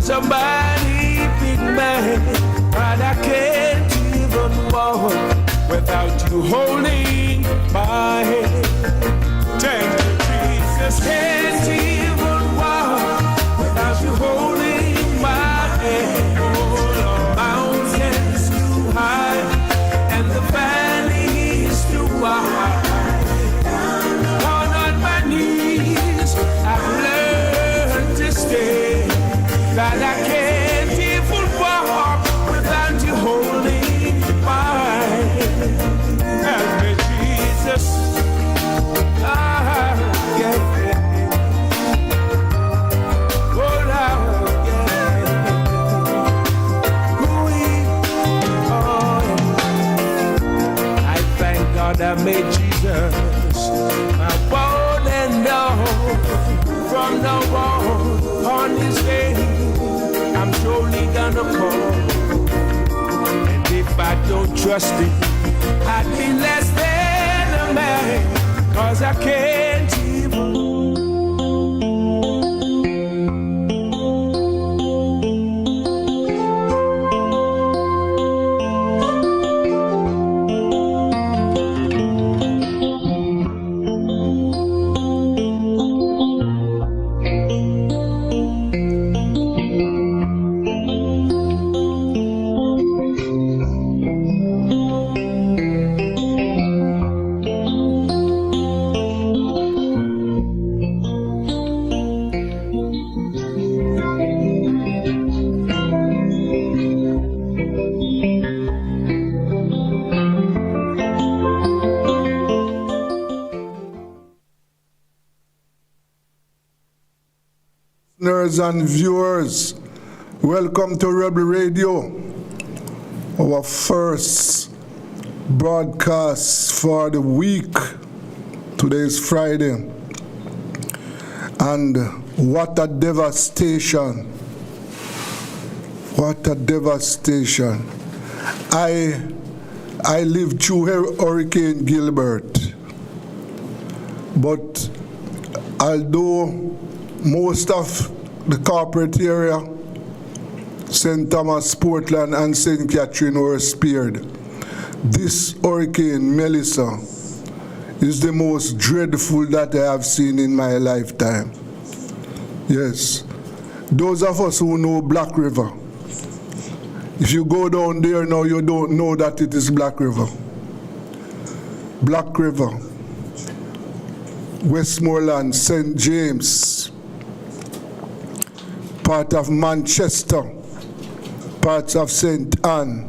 was a mighty big man, but I can't even walk without you holding my hand. Thank you, Jesus. Can't even walk without you holding my hand. Oh, the mountain's too high and the valley's too wide. On my knees, I've learned to stay. That I can't even walk without you holding my hand. Help me, Jesus. Yeah. Oh, yeah. I thank God I made Jesus my one and all. From now on this day, I'm surely gonna call. And if I don't trust it, I'd be less than a man, 'cause I can't even. Listeners and viewers, welcome to Rebel Radio, our first broadcast for the week. Today is Friday, and what a devastation. What a devastation. I lived through Hurricane Gilbert, but although most of the corporate area, St. Thomas, Portland, and St. Catherine were spared, this Hurricane Melissa is the most dreadful that I have seen in my lifetime. Yes. Those of us who know Black River, if you go down there now, you don't know that it is Black River. Black River, Westmoreland, St. James, part of Manchester, parts of St. Anne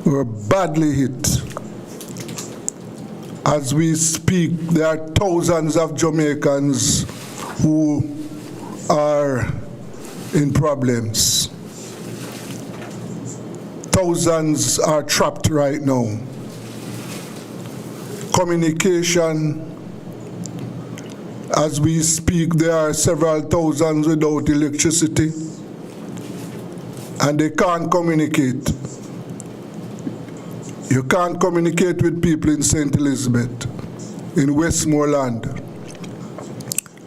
were badly hit. As we speak, there are thousands of Jamaicans who are in problems. Thousands are trapped right now. Communication, as we speak, there are several thousands without electricity, and they can't communicate. You can't communicate with people in St. Elizabeth, in Westmoreland,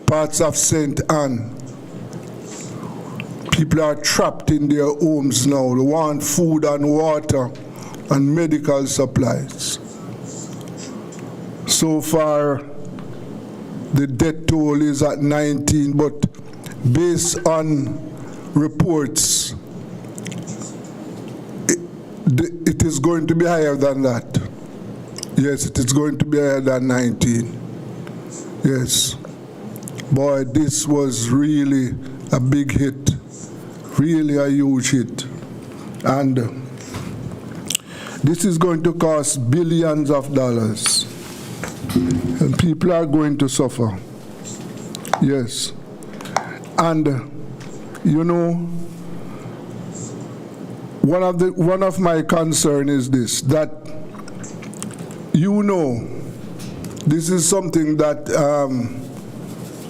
parts of St. Anne. People are trapped in their homes now. They want food and water and medical supplies. So far, the death toll is at 19, but based on reports, it is going to be higher than that. Yes, it is going to be higher than 19. Yes. Boy, this was really a big hit, really a huge hit. And this is going to cost billions of dollars. And people are going to suffer. Yes. And, you know, one of my concern is this, that, you know, this is something that,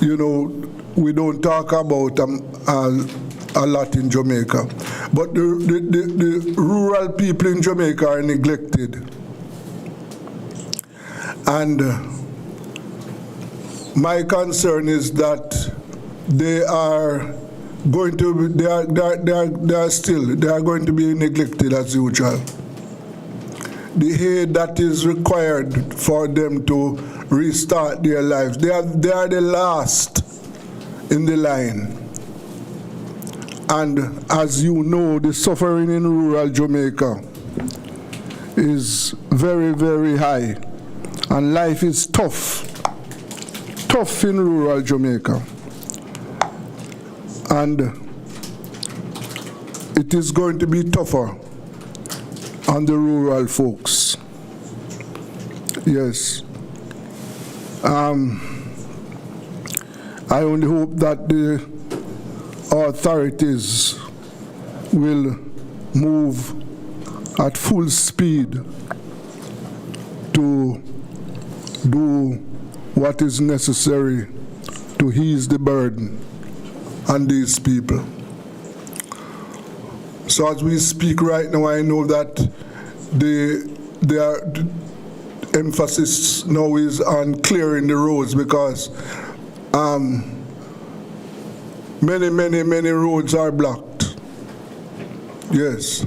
you know, we don't talk about a lot in Jamaica. But the rural people in Jamaica are neglected. And my concern is that they are going to be, they are going to be neglected as usual. The aid that is required for them to restart their lives, they are the last in the line. And as you know, the suffering in rural Jamaica is very, very high. And life is tough in rural Jamaica. And it is going to be tougher on the rural folks. Yes. I only hope that the authorities will move at full speed to do what is necessary to ease the burden on these people. So as we speak right now, I know that the emphasis now is on clearing the roads, because many roads are blocked. Yes.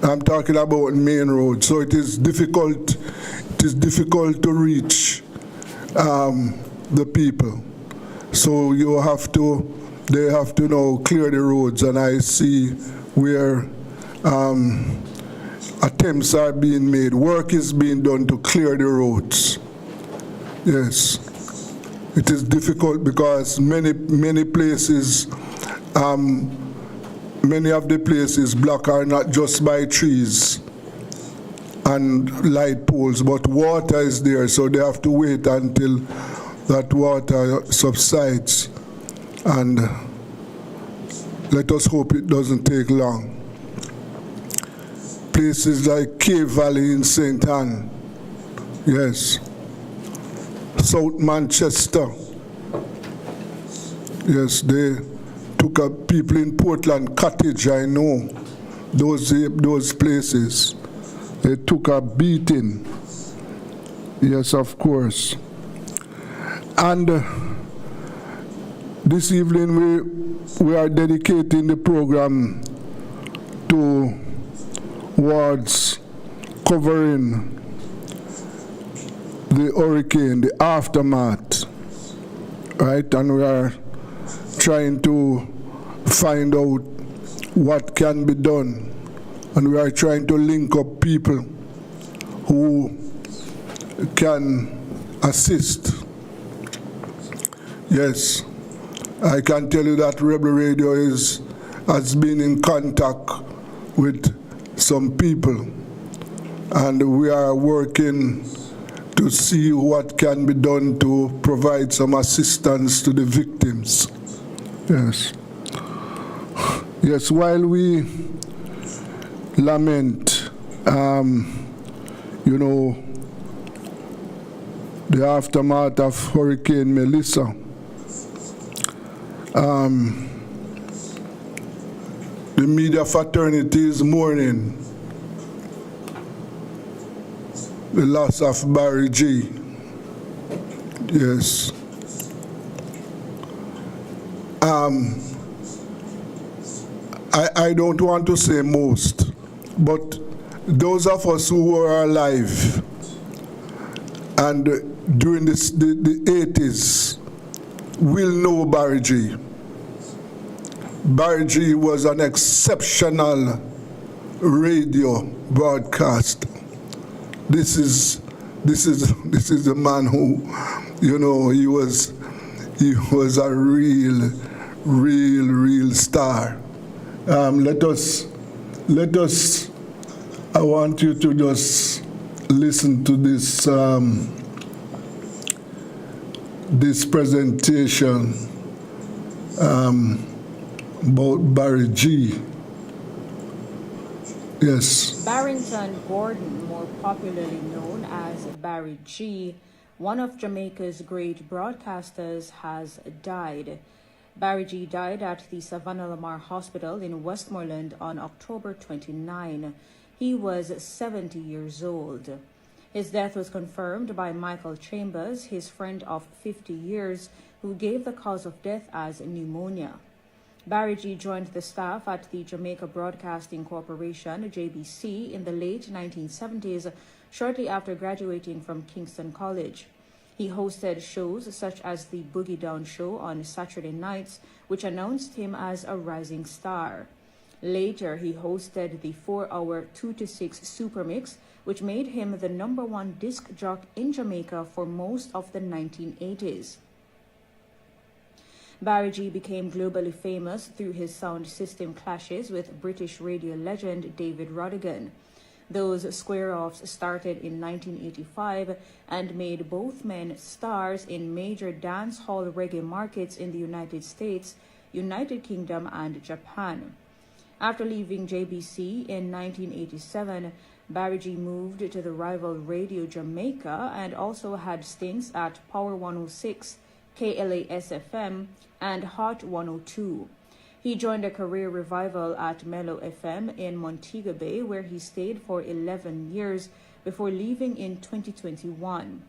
I'm talking about main roads. So it is difficult to reach the people. So they have to now clear the roads, and I see where attempts are being made. Work is being done to clear the roads. Yes. It is difficult because many places, many of the places blocked are not just by trees and light poles, but water is there, so they have to wait until that water subsides. And let us hope it doesn't take long. Places like Cave Valley in St. Ann, yes. South Manchester, yes, they took up people in Portland Cottage, I know, those places. They took a beating, yes, of course. And this evening we are dedicating the program towards covering the hurricane, the aftermath, right? And we are trying to find out what can be done. And we are trying to link up people who can assist. Yes, I can tell you that Rebel Radio has been in contact with some people, and we are working to see what can be done to provide some assistance to the victims. Yes. Yes, while we lament, the aftermath of Hurricane Melissa, the media fraternity is mourning the loss of Barry G. Yes. I don't want to say most, but those of us who were alive and during the 80s will know Barry G. Barry G was an exceptional radio broadcaster. This is the man who, he was a real star. Let us. I want you to just listen to this this presentation about Barry G. Yes. Barrington Gordon, more popularly known as Barry G., one of Jamaica's great broadcasters, has died. Barry G. died at the Savannah Lamar Hospital in Westmoreland on October 29. He was 70 years old. His death was confirmed by Michael Chambers, his friend of 50 years, who gave the cause of death as pneumonia. Barry G joined the staff at the Jamaica Broadcasting Corporation, JBC, in the late 1970s, shortly after graduating from Kingston College. He hosted shows such as the Boogie Down Show on Saturday nights, which announced him as a rising star. Later, he hosted the 4-hour 2 to 6 Super Mix, which made him the #1 disc jock in Jamaica for most of the 1980s. Barry G became globally famous through his sound system clashes with British radio legend David Rodigan. Those square-offs started in 1985 and made both men stars in major dance hall reggae markets in the United States, United Kingdom, and Japan. After leaving JBC in 1987, Barry G moved to the rival Radio Jamaica and also had stints at Power 106, KLAS FM, and Hot 102. He joined a career revival at Mellow FM in Montego Bay, where he stayed for 11 years before leaving in 2021.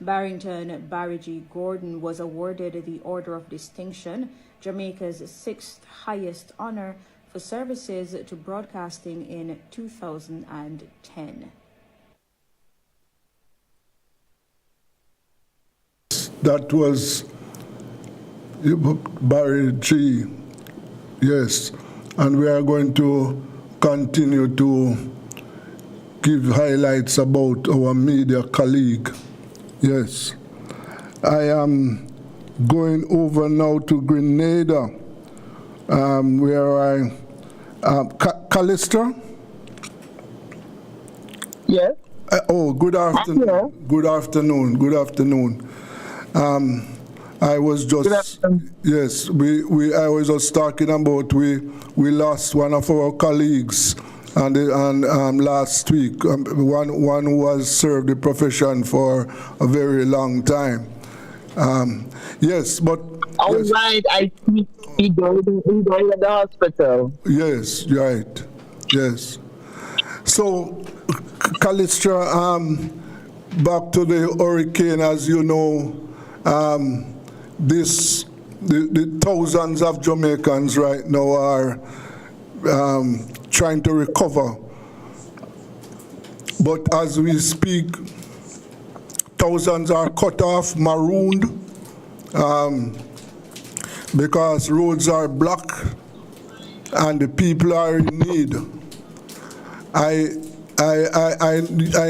Barrington Barry G. Gordon was awarded the Order of Distinction, Jamaica's 6th highest honor, for services to broadcasting in 2010. That was Barry G. Yes, and we are going to continue to give highlights about our media colleague. Yes, I am going over now to Grenada, where I Callister. Yes. Good afternoon. Good afternoon. Good afternoon. I was just yes. I was just talking about we lost one of our colleagues, and last week, one who has served the profession for a very long time. Yes, but all yes. Right. I see he died at the hospital. Yes, right. Yes. So, Callister, back to the hurricane, as you know. The thousands of Jamaicans right now are trying to recover. But as we speak, thousands are cut off, marooned, because roads are blocked and the people are in need. I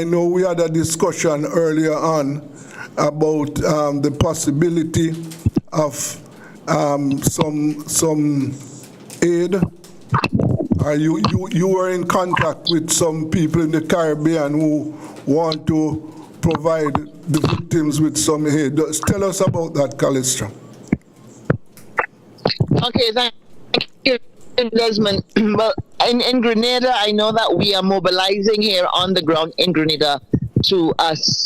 know we had a discussion earlier on about the possibility of some aid. You were in contact with some people in the Caribbean who want to provide the victims with some aid. Tell us about that, Callister. Okay, thank you, Desmond. Well, in Grenada, I know that we are mobilizing here on the ground in Grenada to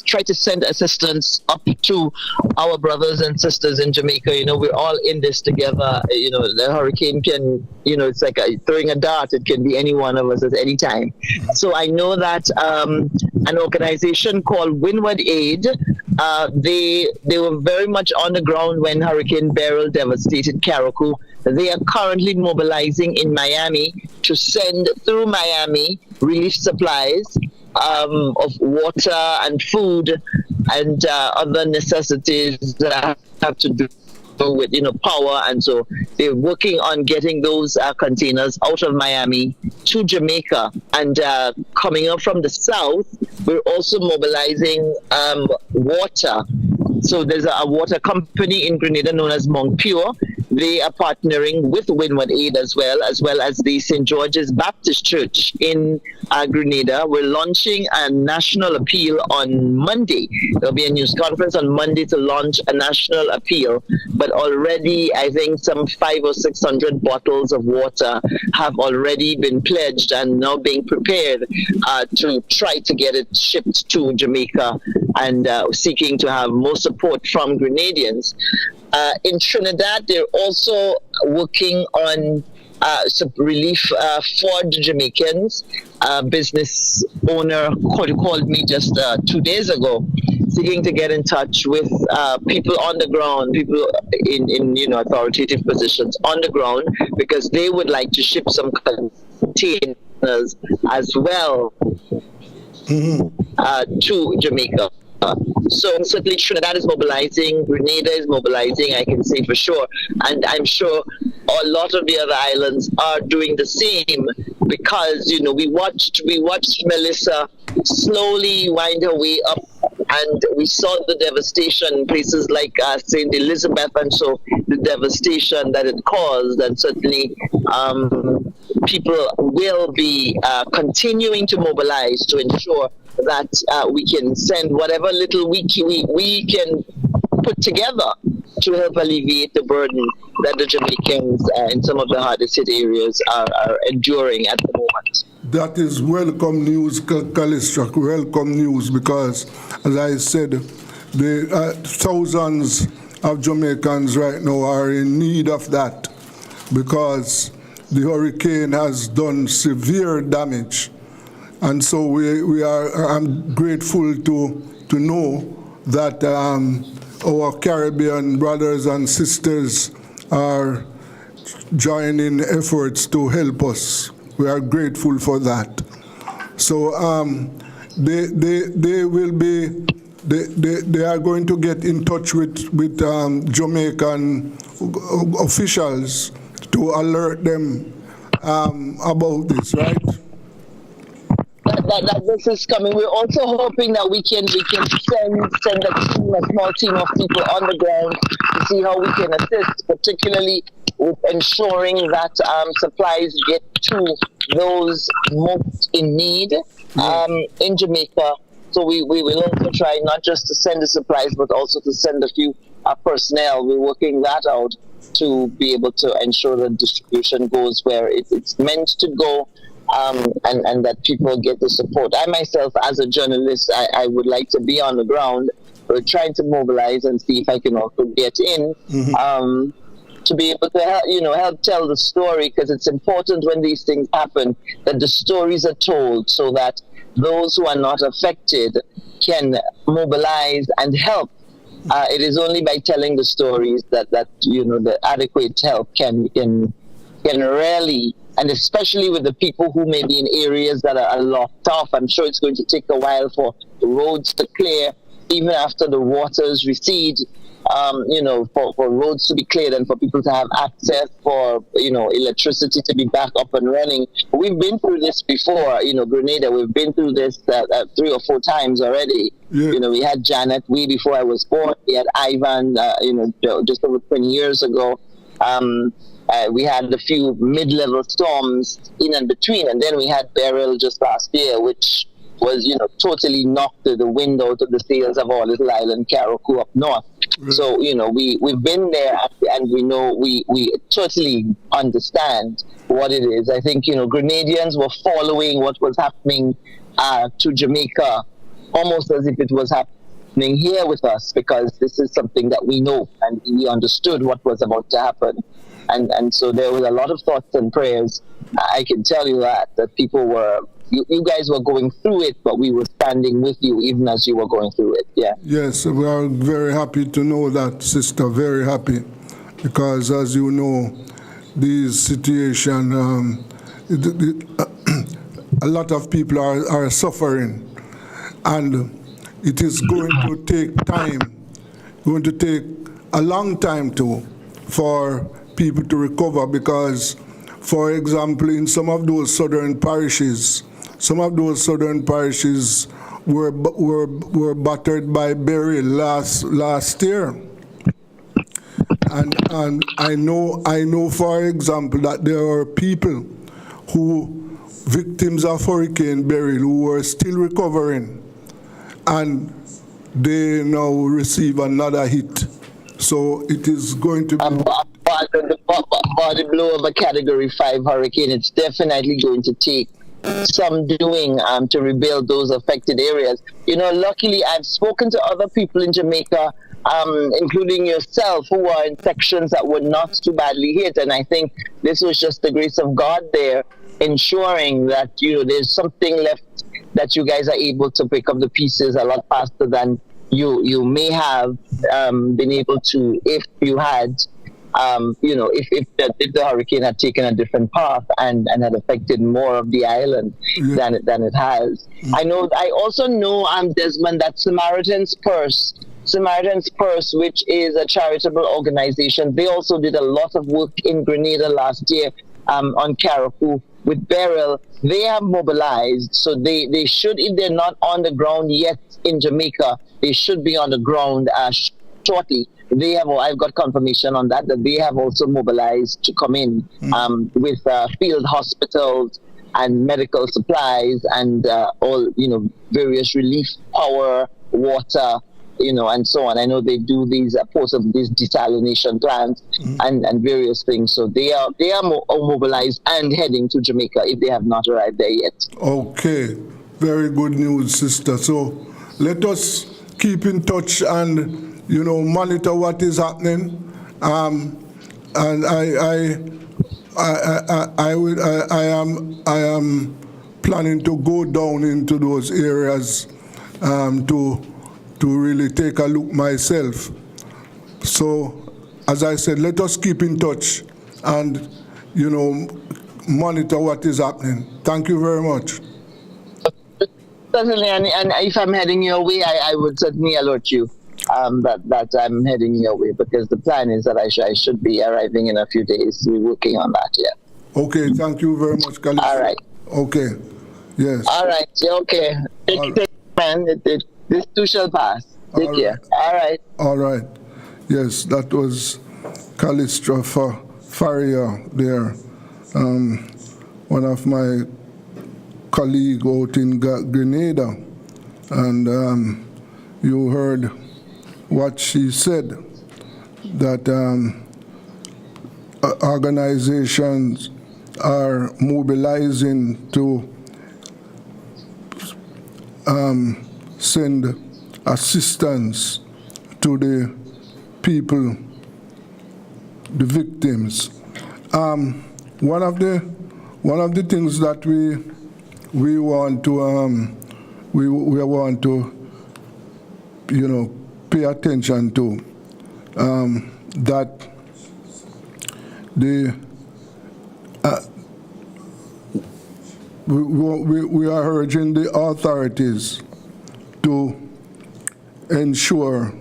try to send assistance up to our brothers and sisters in Jamaica. You know, we're all in this together. You know, the hurricane can, you know, it's like throwing a dart. It can be any one of us at any time. So I know that an organization called Windward Aid, they were very much on the ground when Hurricane Beryl devastated Carriacou. They are currently mobilizing in Miami to send through Miami relief supplies of water and food and other necessities that have to do with, you know, power. And so they're working on getting those containers out of Miami to Jamaica. And coming up from the south, we're also mobilizing water. So there's a water company in Grenada known as Mount Pure. They are partnering with Windward Aid as well as the St. George's Baptist Church in Grenada. We're launching a national appeal on Monday. There'll be a news conference on Monday to launch a national appeal. But already, I think some 500 or 600 bottles of water have already been pledged and now being prepared to try to get it shipped to Jamaica, and seeking to have more support from Grenadians. In Trinidad, they're also working on some relief for the Jamaicans. A business owner called me just 2 days ago seeking to get in touch with people on the ground, people in authoritative positions on the ground, because they would like to ship some containers as well to Jamaica. So certainly Trinidad is mobilizing, Grenada is mobilizing, I can say for sure, and I'm sure a lot of the other islands are doing the same, because we watched Melissa slowly wind her way up, and we saw the devastation in places like St. Elizabeth, and so the devastation that it caused, and certainly people will be continuing to mobilize to ensure that we can send whatever little we can put together to help alleviate the burden that the Jamaicans in some of the hardest hit areas are enduring at the moment. That is welcome news, Callistra, welcome news, because, as I said, the thousands of Jamaicans right now are in need of that, because the hurricane has done severe damage. And so I'm grateful to know that our Caribbean brothers and sisters are joining efforts to help us. We are grateful for that. So they are going to get in touch with Jamaican officials to alert them about this, right? That this is coming. We're also hoping that we can send a small team of people on the ground to see how we can assist, particularly with ensuring that supplies get to those most in need in Jamaica. So we will also try not just to send the supplies, but also to send a few personnel. We're working that out to be able to ensure that distribution goes where it's meant to go. And that people get the support. I myself, as a journalist, I would like to be on the ground. We're trying to mobilize and see if I can also get in to be able to help tell the story, because it's important when these things happen that the stories are told, so that those who are not affected can mobilize and help. It is only by telling the stories that the adequate help can really. And especially with the people who may be in areas that are locked off, I'm sure it's going to take a while for the roads to clear, even after the waters recede, for roads to be cleared and for people to have access, for, electricity to be back up and running. We've been through this before, Grenada, we've been through this 3 or 4 times already. Yeah. We had Janet way before I was born. We had Ivan, just over 20 years ago. We had a few mid-level storms in and between, and then we had Beryl just last year, which was, totally knocked the wind out of the sails of our little island, Carriacou, up north. Mm-hmm. So, we've been there, and we know, we totally understand what it is. I think, Grenadians were following what was happening to Jamaica, almost as if it was happening here with us, because this is something that we know, and we understood what was about to happen. And so there was a lot of thoughts and prayers. I can tell you that people were, you guys were going through it, but we were standing with you even as you were going through it. Yeah. Yes, we are very happy to know that, sister, very happy. Because as you know, this situation, a lot of people are suffering. And it is going to take time, going to take a long time for people to recover, because, for example, in some of those southern parishes were battered by Beryl last year, and I know, for example, that there are people who victims of Hurricane Beryl who are still recovering, and they now receive another hit. So it is going to be body blow of a Category 5 hurricane. It's definitely going to take some doing to rebuild those affected areas. Luckily, I've spoken to other people in Jamaica, including yourself, who are in sections that were not too badly hit. And I think this was just the grace of God there, ensuring that, there's something left, that you guys are able to pick up the pieces a lot faster than you may have been able to, if you had, if the hurricane had taken a different path and had affected more of the island than it has. I also know, Desmond, that Samaritan's Purse, which is a charitable organization, they also did a lot of work in Grenada last year on Carriacou with Beryl. They have mobilized, so they should, if they're not on the ground yet in Jamaica, they should be on the ground shortly. I've got confirmation on that they have also mobilized to come in with field hospitals and medical supplies and all, various relief, power, water, and so on. I know they do these parts of these desalination plants and various things. So they are mobilized and heading to Jamaica if they have not arrived there yet. Okay, very good news, sister. So let us keep in touch and monitor what is happening. And I am planning to go down into those areas to really take a look myself. So, as I said, let us keep in touch and, monitor what is happening. Thank you very much. Certainly, and if I'm heading your way, I would certainly alert you that I'm heading your way, because the plan is that I should be arriving in a few days. We're working on that, yeah. Okay, thank you very much, Khalid. All right. Okay, yes. All right, okay. Take man. This too shall pass. Take care. All right. All right. Yes, that was Callistra Faria there, one of my colleagues out in Grenada. And you heard what she said, that organizations are mobilizing to send assistance to the people, the victims. One of the things that we want to we want to pay attention to, that we are urging the authorities to ensure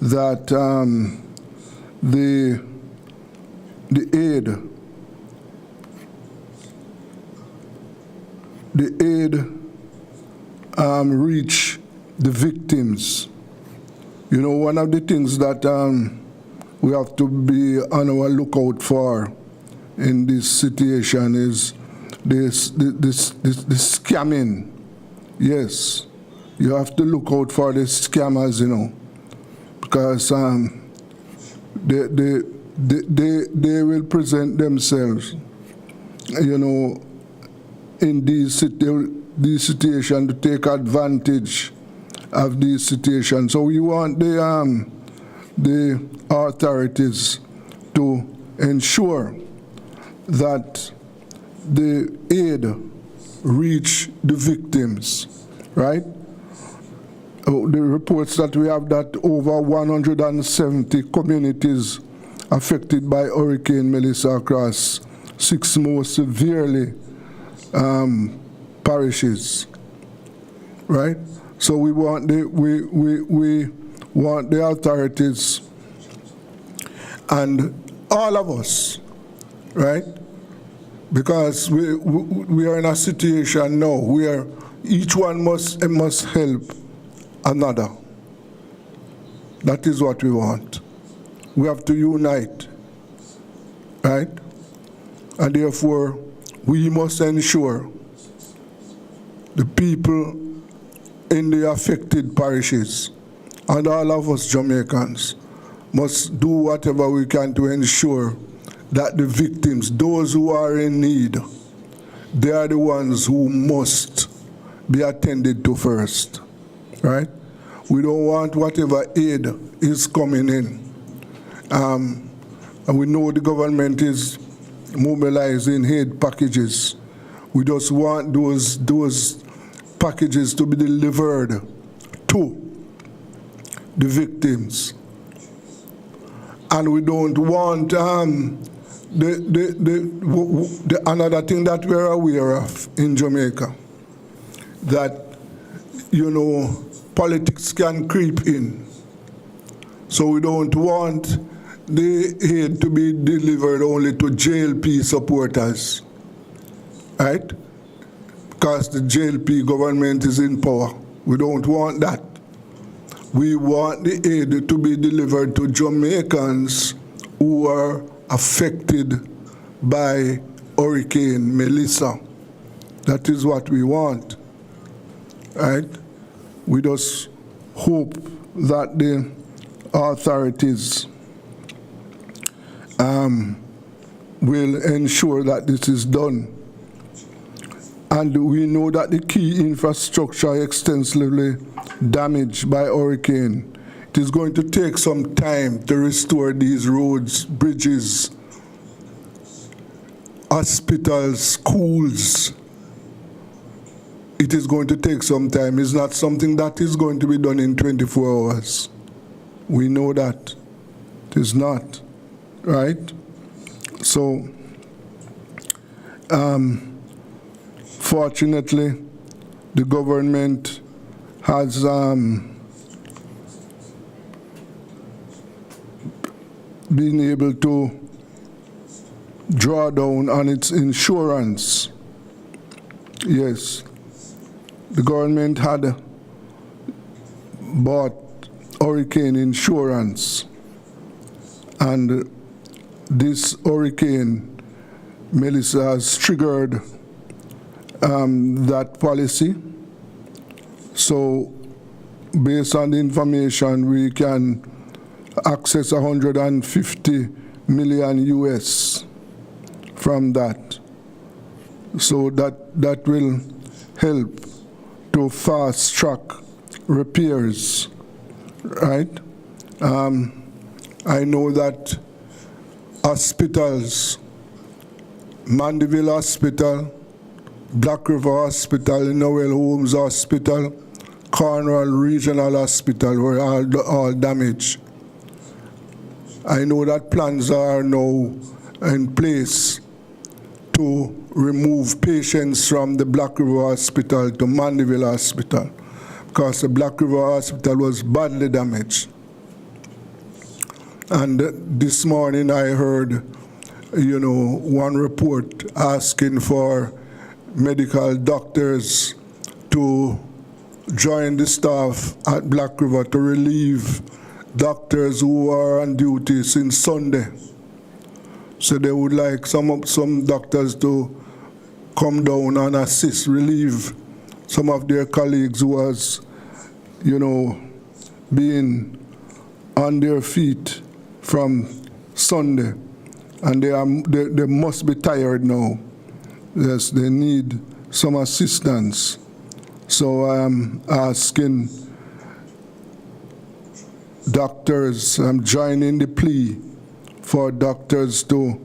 that the aid reach the victims. One of the things that we have to be on our lookout for in this situation is this scamming. Yes, you have to look out for the scammers, because they will present themselves, in these situations to take advantage of these situations. So we want the authorities to ensure that the aid reach the victims, right? The reports that we have that over 170 communities affected by Hurricane Melissa across 6 more severely parishes, right? So we want the authorities and all of us, right? Because we are in a situation now where each one must help another. That is what we want. We have to unite, right? And therefore, we must ensure the people in the affected parishes and all of us Jamaicans must do whatever we can to ensure that the victims, those who are in need, they are the ones who must be attended to first, right? We don't want whatever aid is coming in. And we know the government is mobilizing aid packages. We just want those packages to be delivered to the victims. And we don't want the another thing that we're aware of in Jamaica, that, you know, politics can creep in. So we don't want the aid to be delivered only to JLP supporters, right? Because the JLP government is in power. We don't want that. We want the aid to be delivered to Jamaicans who are affected by Hurricane Melissa. That is what we want, right? We just hope that the authorities will ensure that this is done. And we know that the key infrastructure extensively damaged by hurricane. It is going to take some time to restore these roads, bridges, hospitals, schools. It is going to take some time. It's not something that is going to be done in 24 hours. We know that. It is not, right? So, fortunately, the government has been able to draw down on its insurance. Yes, the government had bought hurricane insurance, and this hurricane, Melissa, has triggered that policy. So based on the information, we can access 150 million US from that. So that will help to fast track repairs, right? I know that hospitals, Mandeville Hospital, Black River Hospital, Noel Holmes Hospital, Cornwall Regional Hospital were all damaged. I know that plans are now in place to remove patients from the Black River Hospital to Mandeville Hospital, because the Black River Hospital was badly damaged. And this morning I heard, you know, one report asking for medical doctors to join the staff at Black River to relieve doctors who are on duty since Sunday. So they would like some doctors to come down and assist, relieve some of their colleagues who was, you know, being on their feet from Sunday. And they must be tired now. Yes, they need some assistance. So I'm asking doctors, I'm joining the plea for doctors to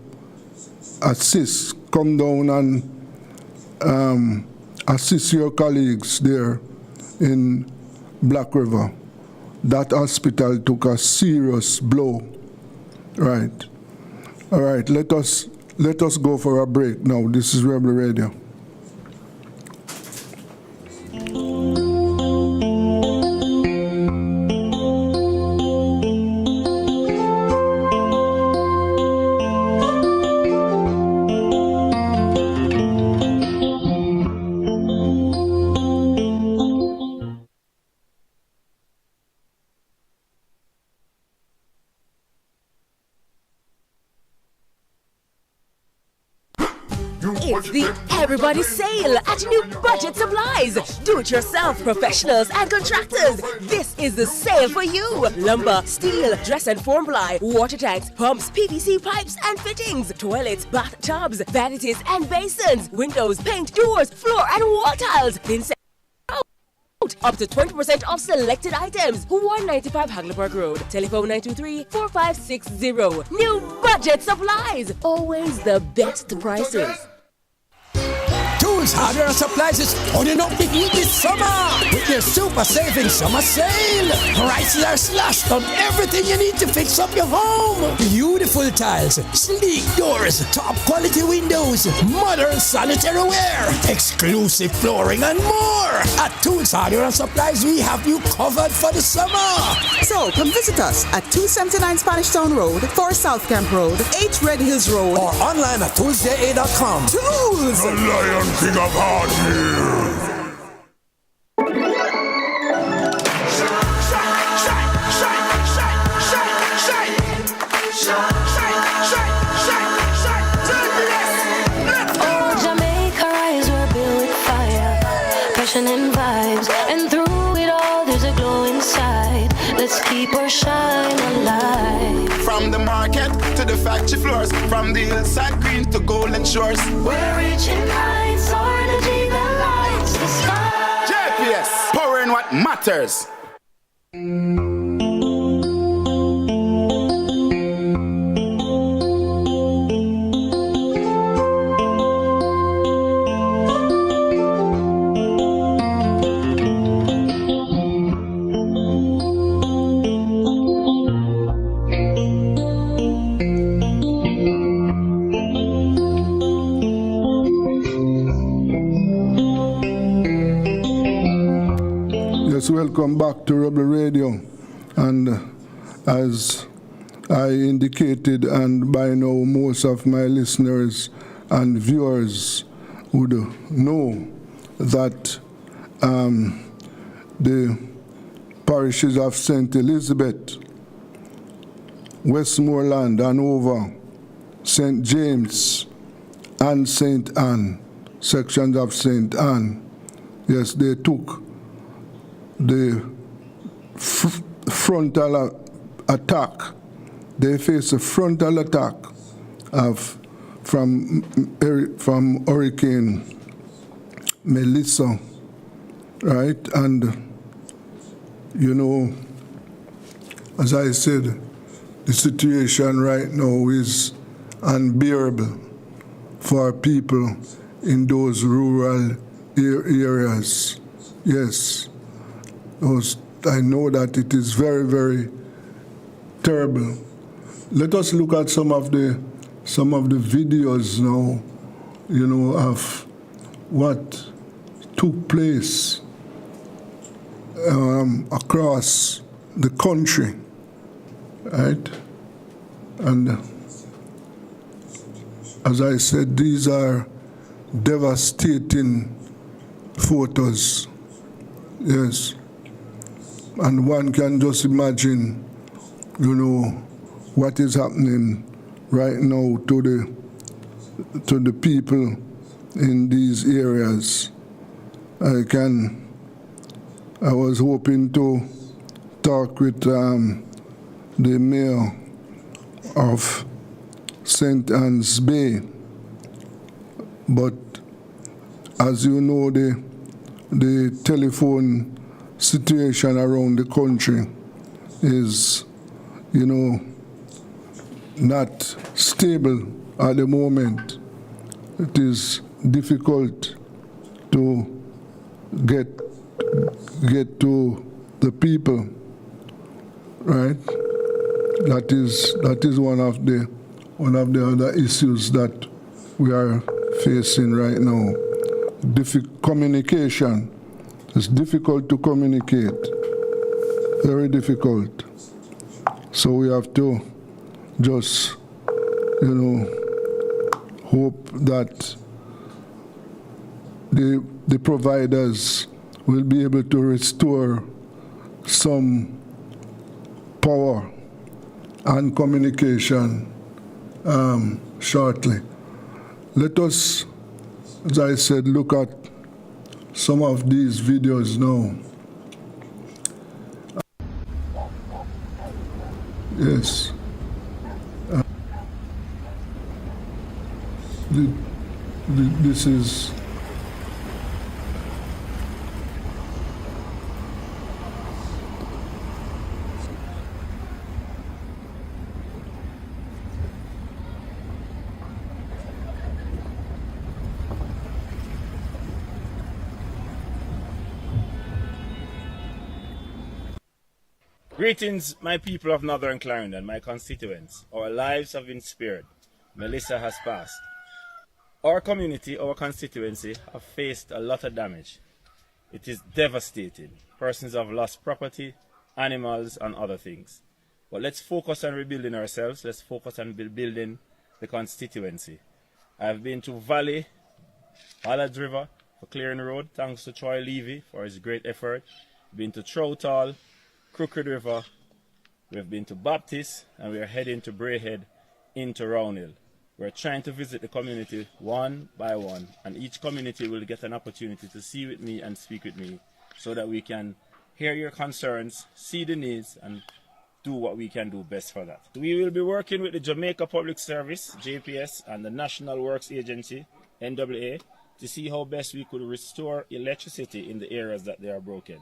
assist, come down and assist your colleagues there in Black River. That hospital took a serious blow, right? All right, let us go for a break now. This is Rebel Radio. It's the Everybody Sale at New Budget Supplies. Do-it-yourself professionals and contractors. This is the sale for you. Lumber, steel, dress and form ply, water tanks, pumps, PVC pipes and fittings, toilets, bathtubs, vanities and basins, windows, paint, doors, floor and wall tiles. Up to 20% off selected items. 195 Hagleyburg Road. Telephone 923-4560. New Budget Supplies. Always the best prices. Tools, Hardware and Supplies is turning up the heat this summer with their super saving summer sale. Prices are slashed on everything you need to fix up your home. Beautiful tiles, sleek doors, top quality windows, modern sanitary ware, exclusive flooring and more. At Tools, Hardware and Supplies, we have you covered for the summer. So come visit us at 279 Spanish Town Road, 4 South Camp Road, 8 Red Hills Road, or online at toolsja.com. Tools! The Lion King of Hardware. And vibes, and through it all there's a glow inside. Let's keep our shine alive. From the market to the factory floors, from the hillside green to golden shores, we're reaching heights, our energy that lights the sky. JPS, powering what matters. Welcome back to Rebel Radio, and as I indicated, and by now most of my listeners and viewers would know that the parishes of St. Elizabeth, Westmoreland, Hanover, St. James, and St. Anne, sections of St. Anne, yes, they took the frontal attack. They face a frontal attack from Hurricane Melissa, right? And you know, as I said, the situation right now is unbearable for people in those rural areas. Yes. I know that it is very, very terrible. Let us look at some of the videos now, you know, of what took place across the country, right? And as I said, these are devastating photos, yes. And one can just imagine, you know, what is happening right now to the people in these areas. I was hoping to talk with the mayor of St. Anne's Bay, but as you know, the telephone situation around the country is, you know, not stable at the moment. It is difficult to get to the people, right? That is one of the other issues that we are facing right now. Communication. It's difficult to communicate, very difficult. So we have to just, you know, hope that the providers will be able to restore some power and communication shortly. Let us, as I said, look at some of these videos now. Yes. This is Greetings, my people of Northern Clarendon, my constituents. Our lives have been spared. Melissa has passed. Our community, our constituency, have faced a lot of damage. It is devastating. Persons have lost property, animals, and other things. But let's focus on rebuilding ourselves. Let's focus on building the constituency. I've been to Valley, Ballards River for clearing the road, thanks to Troy Levy for his great effort. Been to Trowtall, Crooked River, we've been to Baptist, and we are heading to Brayhead into Roundhill. We're trying to visit the community one by one, and each community will get an opportunity to see with me and speak with me so that we can hear your concerns, see the needs, and do what we can do best for that. We will be working with the Jamaica Public Service, JPS, and the National Works Agency, NWA, to see how best we could restore electricity in the areas that they are broken.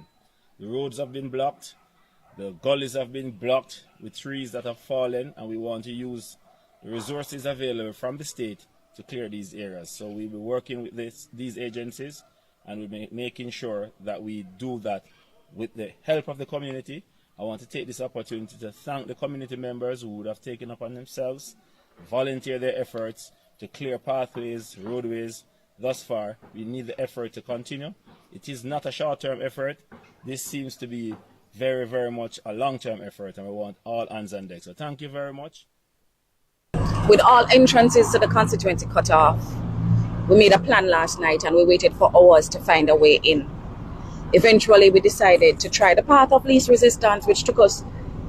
The roads have been blocked. The gullies have been blocked with trees that have fallen, and we want to use the resources available from the state to clear these areas. So we'll be working with these agencies, and we'll be making sure that we do that with the help of the community. I want to take this opportunity to thank the community members who would have taken upon themselves, volunteer their efforts to clear pathways, roadways. Thus far, we need the effort to continue. It is not a short-term effort. This seems to be very, very much a long-term effort, and we want all hands on deck. So thank you very much. With all entrances to the constituency cut off, we made a plan last night and we waited for hours to find a way in. Eventually, we decided to try the path of least resistance, which took us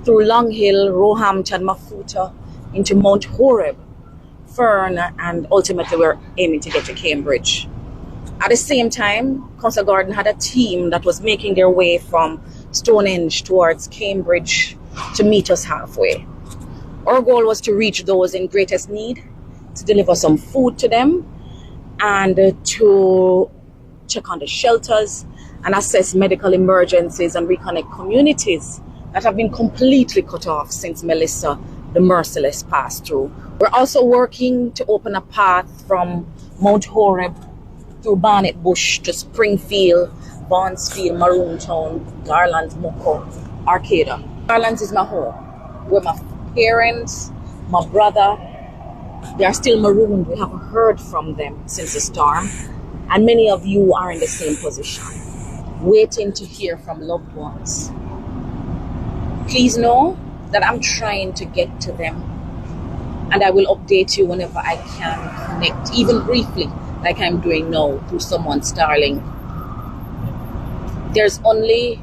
through Long Hill, Roehampton, Mafuta, into Mount Horeb, Fern, and ultimately we're aiming to get to Cambridge. At the same time, Council Gordon had a team that was making their way from Stonehenge towards Cambridge to meet us halfway. Our goal was to reach those in greatest need, to deliver some food to them, and to check on the shelters and assess medical emergencies and reconnect communities that have been completely cut off since Melissa, the merciless, passed through. We're also working to open a path from Mount Horeb through Barnet Bush to Springfield, Barnesfield, Maroontown, Garland, Moko, Arcata. Garland is my home, where my parents, my brother, they are still marooned. We haven't heard from them since the storm. And many of you are in the same position, waiting to hear from loved ones. Please know that I'm trying to get to them, and I will update you whenever I can connect, even briefly, like I'm doing now through someone's Starlink. There's only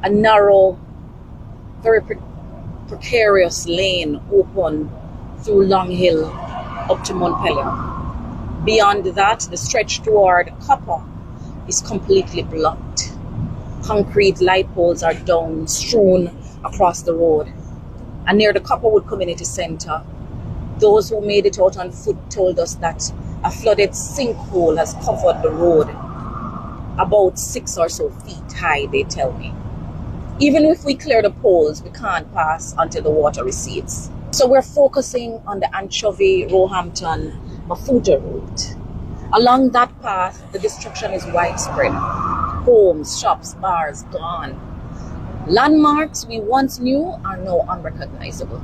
a narrow, very precarious lane open through Long Hill up to Montpellier. Beyond that, the stretch toward Copper is completely blocked. Concrete light poles are down, strewn across the road. And near the Copperwood Community Center, those who made it out on foot told us that a flooded sinkhole has covered the road, about 6 or so feet high, they tell me. Even if we clear the poles, we can't pass until the water recedes. So we're focusing on the Anchovy, Roehampton, Mafuta route. Along that path, the destruction is widespread. Homes, shops, bars, gone. Landmarks we once knew are now unrecognizable.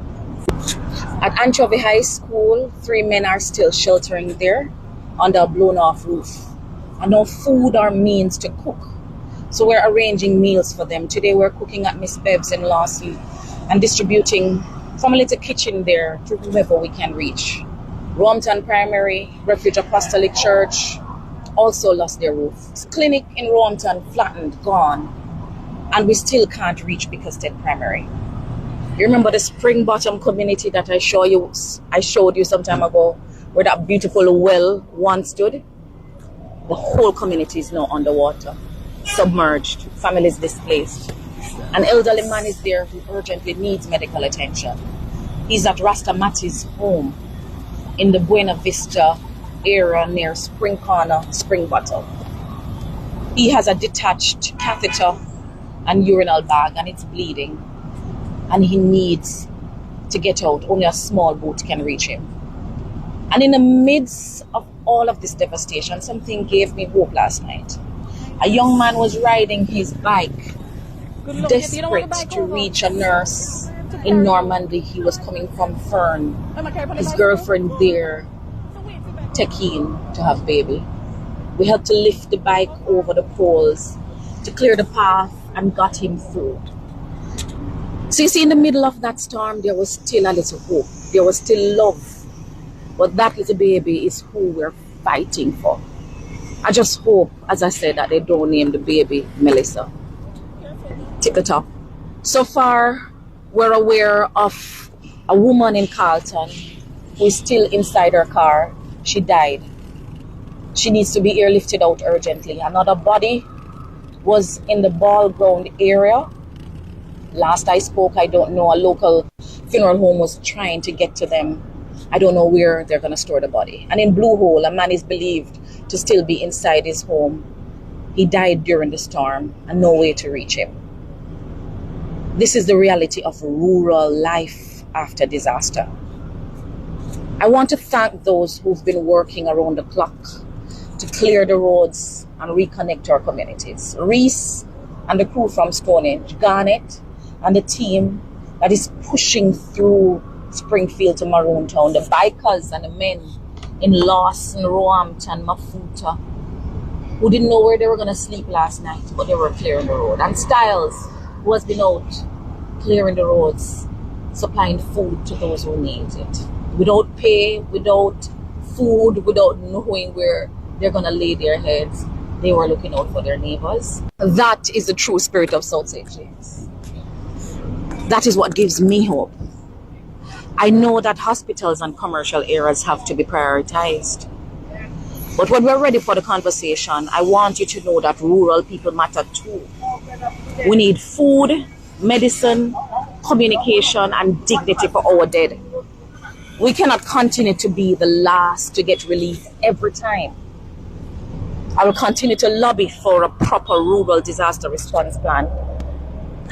At Anchovy High School, 3 men are still sheltering there under a blown-off roof. And no food or means to cook. So we're arranging meals for them. Today we're cooking at Miss Bebb's in Lawson and distributing from a little kitchen there to whoever we can reach. Roehampton Primary, Refuge Apostolic Church also lost their roof. Clinic in Roehampton flattened, gone. And we still can't reach Bickerstead Primary. You remember the Spring Bottom community that I showed you some time ago, where that beautiful well once stood? The whole community is now underwater, submerged, families displaced. An elderly man is there who urgently needs medical attention. He's at Rasta Matty's home in the Buena Vista area near Spring Corner, Spring Bottom. He has a detached catheter and urinal bag, and it's bleeding. And he needs to get out. Only a small boat can reach him. And in the midst of all of this devastation, something gave me hope last night. A young man was riding his bike desperate to reach a nurse in Normandy. He was coming from Fern. His girlfriend there, taking to have baby. We had to lift the bike over the poles to clear the path and got him through. So you see, in the middle of that storm, there was still a little hope. There was still love. But that little baby is who we're fighting for. I just hope, as I said, that they don't name the baby Melissa. Tickle top. So far, we're aware of a woman in Carlton who is still inside her car. She died. She needs to be airlifted out urgently. Another body was in the ball ground area. Last I spoke, I don't know, a local funeral home was trying to get to them. I don't know where they're going to store the body. And in Blue Hole, a man is believed to still be inside his home. He died during the storm and no way to reach him. This is the reality of rural life after disaster. I want to thank those who've been working around the clock to clear the roads and reconnect our communities. Reese and the crew from Stonehenge, Garnet and the team that is pushing through Springfield to Maroontown, the bikers and the men in Lawson, Roehampton, Mafuta, who didn't know where they were going to sleep last night, but they were clearing the road. And Styles, who has been out clearing the roads, supplying food to those who need it. Without pay, without food, without knowing where they're going to lay their heads, they were looking out for their neighbors. That is the true spirit of South St. James. That is what gives me hope. I know that hospitals and commercial areas have to be prioritized. But when we're ready for the conversation, I want you to know that rural people matter too. We need food, medicine, communication, and dignity for our dead. We cannot continue to be the last to get relief every time. I will continue to lobby for a proper rural disaster response plan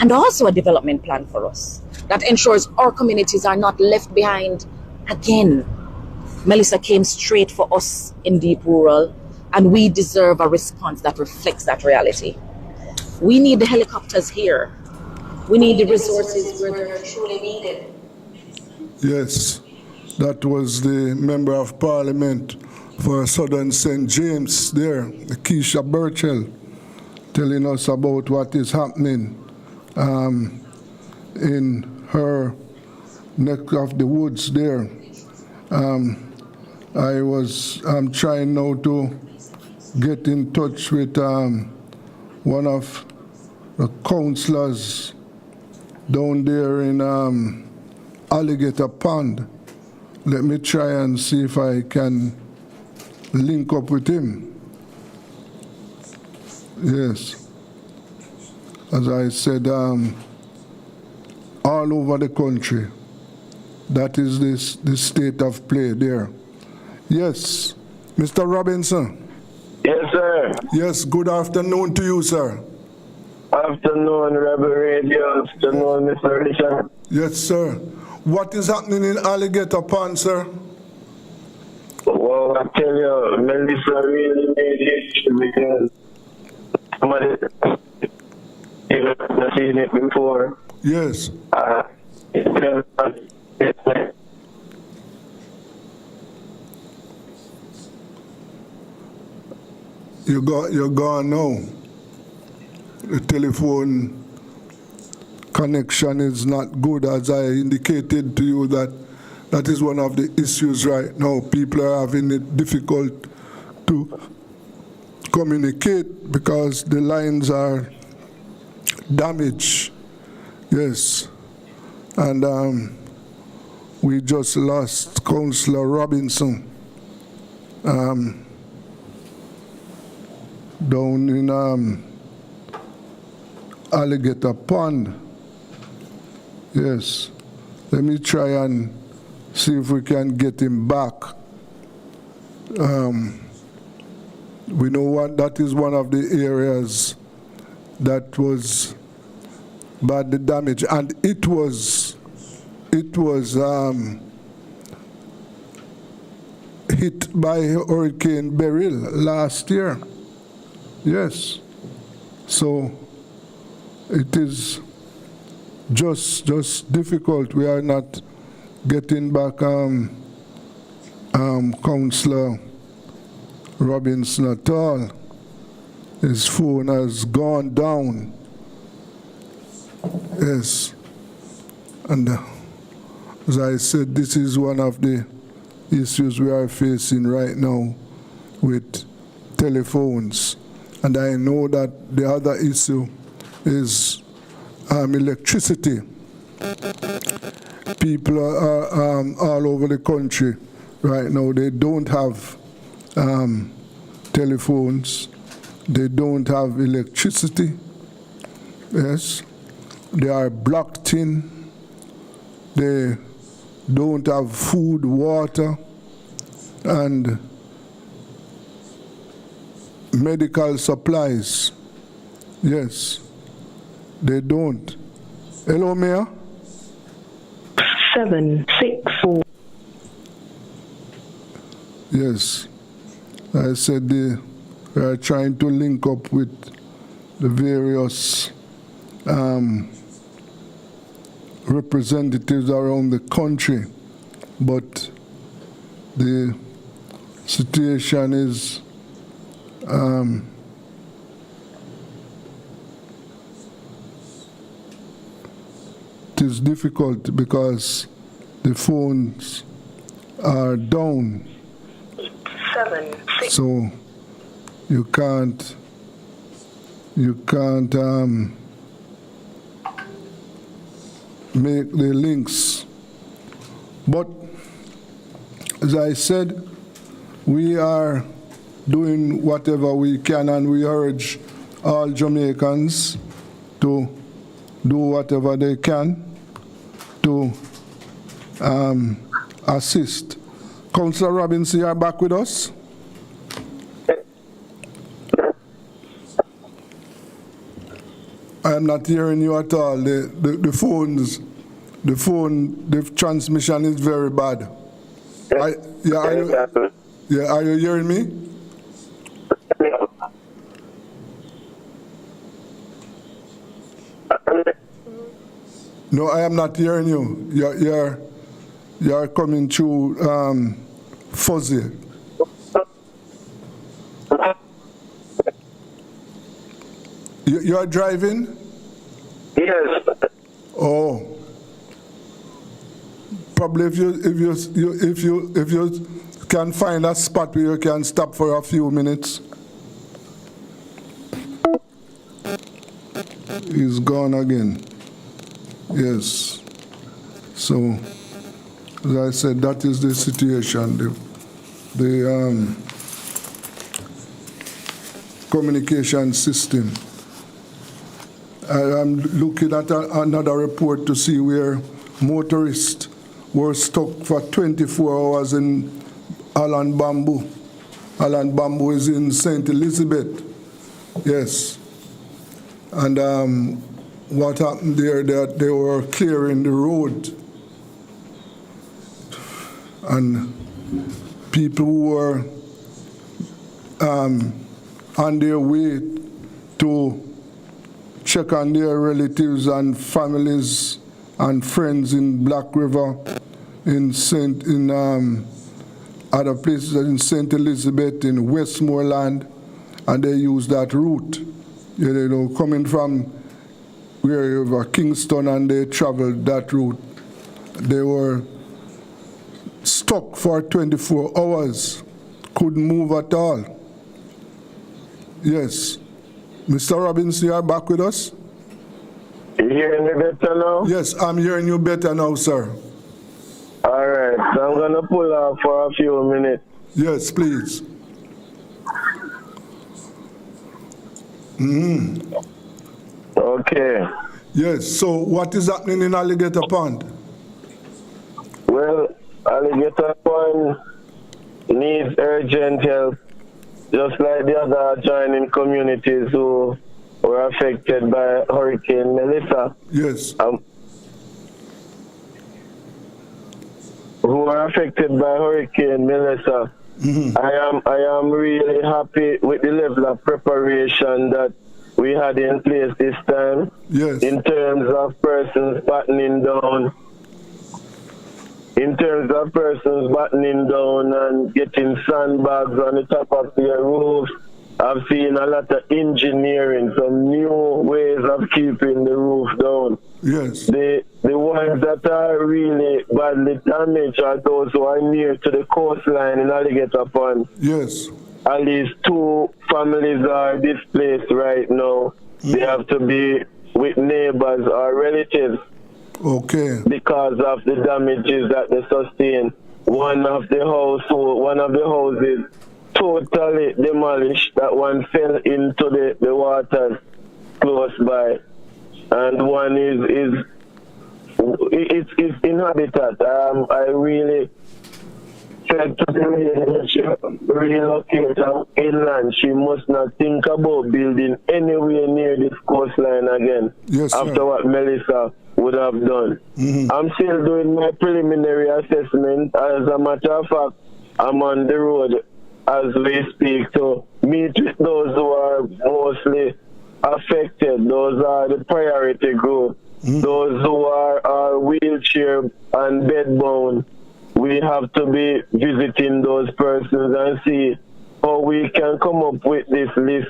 and also a development plan for us that ensures our communities are not left behind again. Melissa came straight for us in deep rural, and we deserve a response that reflects that reality. We need the helicopters here. We need the resources where they're truly needed. Yes, that was the Member of Parliament for Southern St. James there, Keisha Burchell, telling us about what is happening in her neck of the woods there. I'm trying now to get in touch with one of the councillors down there in Alligator Pond. Let me try and see if I can link up with him. Yes. As I said, all over the country, that is the state of play there. Yes, Mr. Robinson. Yes, sir. Yes, good afternoon to you, sir. Afternoon, Rebel Radio. Afternoon, Mr. Richard. Yes, sir. What is happening in Alligator Pond, sir? Well, I tell you, Melissa really made history because somebody has seen it before. Yes. You're gone now. The telephone connection is not good, as I indicated to you that is one of the issues right now. People are having it difficult to communicate because the lines are damaged. Yes. And we just lost Councillor Robinson down in Alligator Pond. Yes. Let me try and see if we can get him back. We know that is one of the areas that was badly damaged, and it was hit by Hurricane Beryl last year. Yes. So it is just difficult. We are not getting back Councillor Robinson at all. His phone has gone down. Yes. And as I said, this is one of the issues we are facing right now with telephones. And I know that the other issue is electricity. People are all over the country right now. They don't have telephones. They don't have electricity. Yes. They are blocked in. They don't have food, water, and medical supplies. Yes, they don't. Hello, Mayor? 764. Yes, I said they are trying to link up with the various representatives around the country, but the situation is it is difficult because the phones are down. So you can't make the links. But as I said, we are doing whatever we can, and we urge all Jamaicans to do whatever they can to assist. Councillor Robinson, you are back with us? I am not hearing you at all. The transmission is very bad. Are you hearing me? No, I am not hearing you. You're coming through fuzzy. You are driving? Yes. Oh. Probably if you can find a spot where you can stop for a few minutes. He's gone again. Yes. So, as I said, that is the situation. The communication system. I am looking at another report to see where motorists were stuck for 24 hours in Allan Bamboo. Allan Bamboo is in St. Elizabeth. Yes. And what happened there, that they were clearing the road. And people who were on their way to check on their relatives and families and friends in Black River, in other places in St. Elizabeth, in Westmoreland, and they use that route. You know, coming from wherever, Kingston, and they traveled that route. They were stuck for 24 hours, couldn't move at all. Yes. Mr. Robinson, you are back with us? You hearing me better now? Yes, I'm hearing you better now, sir. All right, so I'm going to pull off for a few minutes. Yes, please. Okay. Yes, so what is happening in Alligator Pond? Well, Alligator Pond needs urgent help, just like the other adjoining communities who were affected by Hurricane Melissa. Yes. Who are affected by Hurricane Melissa. I am really happy with the level of preparation that we had in place this time. Yes. In terms of persons battening down. In terms of persons battening down and getting sandbags on the top of their roofs, I've seen a lot of engineering, some new ways of keeping the roof down. Yes. The ones that are really badly damaged are those who are near to the coastline in Alligator Pond. Yes. At least 2 families are displaced right now. They have to be with neighbors or relatives. Okay. Because of the damages that they sustain. One of the houses totally demolished. That one fell into the waters close by, and one is inhabited. I really said to the lady that she relocate inland. She must not think about building anywhere near this coastline again. Yes, sir. After what Melissa would have done. I'm still doing my preliminary assessment. As a matter of fact, I'm on the road as we speak to meet with those who are mostly affected. Those are the priority group. Those who are wheelchair and bedbound. We have to be visiting those persons and see how we can come up with this list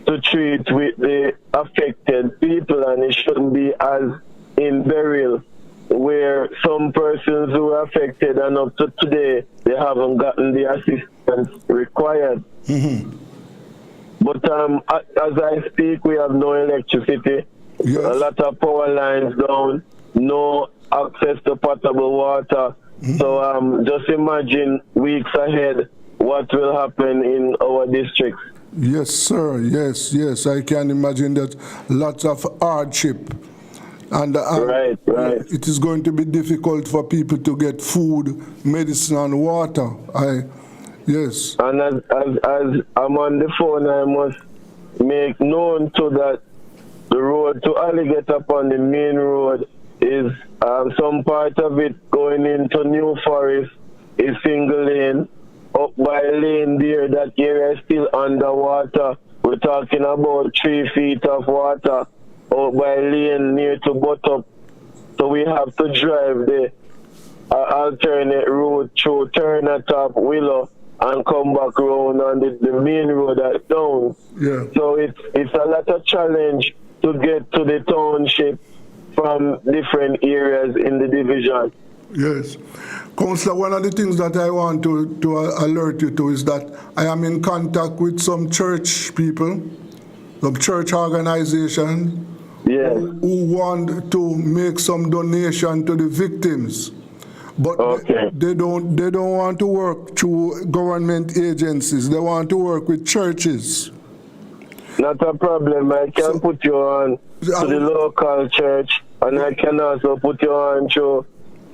to treat with the affected people, and it shouldn't be as in burial, where some persons who are affected and up to today, they haven't gotten the assistance required. But as I speak, we have no electricity, yes. A lot of power lines down, no access to potable water. So just imagine weeks ahead what will happen in our district. Yes, sir. Yes. I can imagine that lots of hardship. And right. It is going to be difficult for people to get food, medicine, and water. Yes. And as I'm on the phone, I must make known to that the road to Alligator Pond, the main road, is some part of it going into New Forest is single lane. Up by lane there, that area is still underwater. We're talking about 3 feet of water. Out by lane near to Bottom. So we have to drive the alternate route through Turnatop, Willow, and come back around on the main road at down. Yeah. So it's a lot of challenge to get to the township from different areas in the division. Yes. Councillor, one of the things that I want to alert you to is that I am in contact with some church people, some church organizations, who want to make some donation to the victims, but they don't want to work through government agencies. They want to work with churches. Not a problem. I can put you on to the local church, and I can also put you on to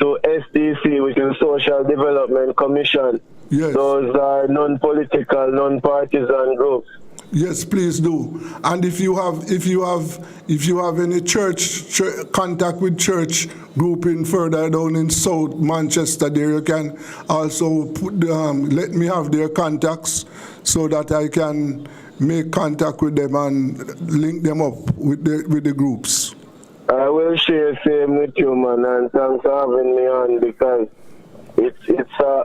SDC, which is Social Development Commission. Yes. Those are non-political, non-partisan groups. Yes, please do. And if you have any church contact with church group in further down in South Manchester, there you can also let me have their contacts so that I can make contact with them and link them up with the groups. I will share same with you, man, and thanks for having me on, because it's a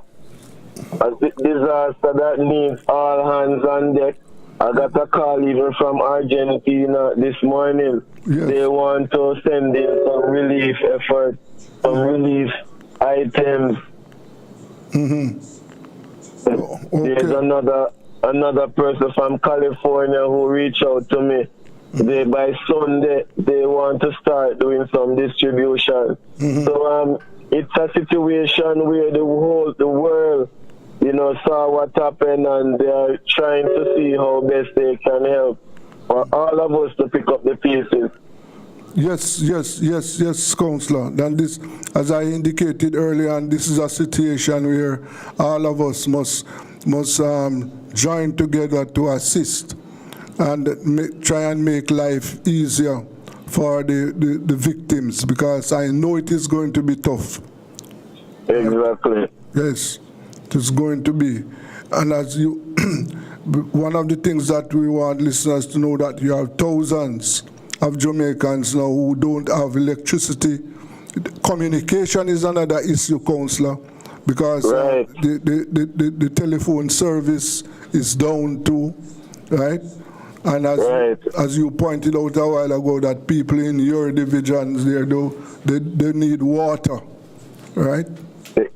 disaster that needs all hands on deck. I got a call even from Argentina this morning. Yes. They want to send in some relief effort, some relief items. There's another person from California who reached out to me. By Sunday, they want to start doing some distribution. So it's a situation where the world, saw what happened, and they are trying to see how best they can help for all of us to pick up the pieces. Yes, Councillor. And this, as I indicated earlier, and this is a situation where all of us must join together to assist and try and make life easier for the victims, because I know it is going to be tough. Exactly. Yes, it is going to be. And as you, one of the things that we want listeners to know that you have thousands of Jamaicans now who don't have electricity. Communication is another issue, Councillor, because the telephone service is down too, right? And as you pointed out a while ago, that people in your divisions there, they need water, right?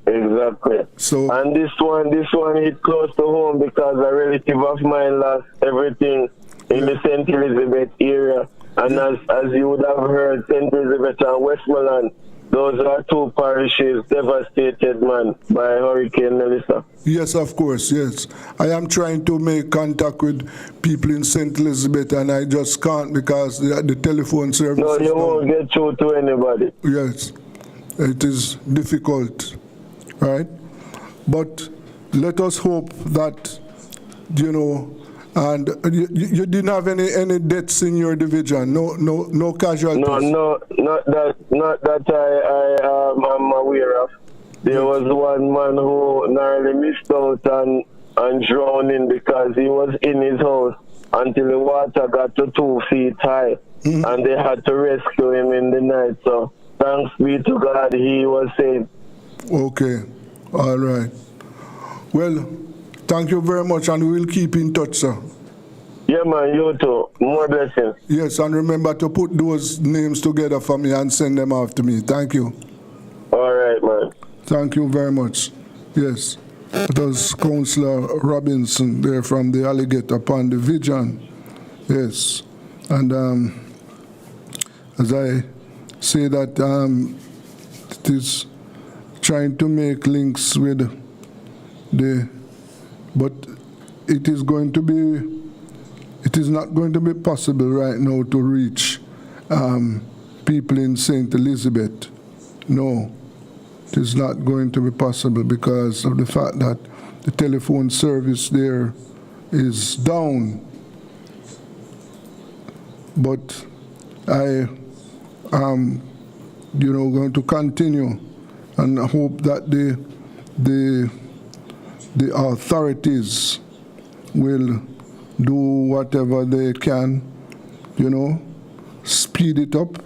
Exactly. So, and this one hit close to home because a relative of mine lost everything in the St. Elizabeth area. And as you would have heard, St. Elizabeth and Westmoreland, those are two parishes devastated, man, by Hurricane Melissa. Yes, of course, yes. I am trying to make contact with people in St. Elizabeth and I just can't because the telephone service. No, you won't get through to anybody. Yes, it is difficult, right? But let us hope that, and you didn't have any deaths in your division, no casualties. No, not that I am aware of. There was one man who narrowly missed out and drowning because he was in his house until the water got to 2 feet high, and they had to rescue him in the night. So thanks be to God, he was saved. Okay, all right. Well, thank you very much, and we will keep in touch, sir. Yeah, man, you too. More blessings. Yes, and remember to put those names together for me and send them off to me. Thank you. All right, man. Thank you very much. Yes, it was Councillor Robinson there from the Alligator Pond Division. Yes, and as I say that, it is trying to make links with but it is not going to be possible right now to reach people in St. Elizabeth. No, it is not going to be possible because of the fact that the telephone service there is down. But I am, going to continue and hope that the authorities will do whatever they can, speed it up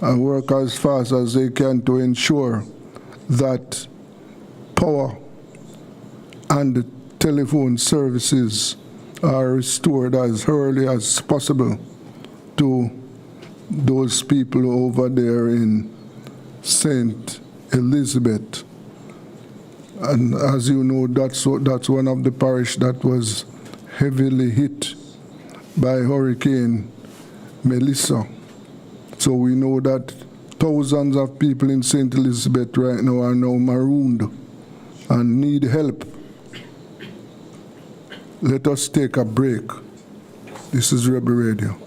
and work as fast as they can to ensure that power and the telephone services are restored as early as possible to those people over there in St. Elizabeth. And as you know, that's one of the parish that was heavily hit by Hurricane Melissa. So we know that thousands of people in St. Elizabeth right now are now marooned and need help. Let us take a break. This is Rebel Radio.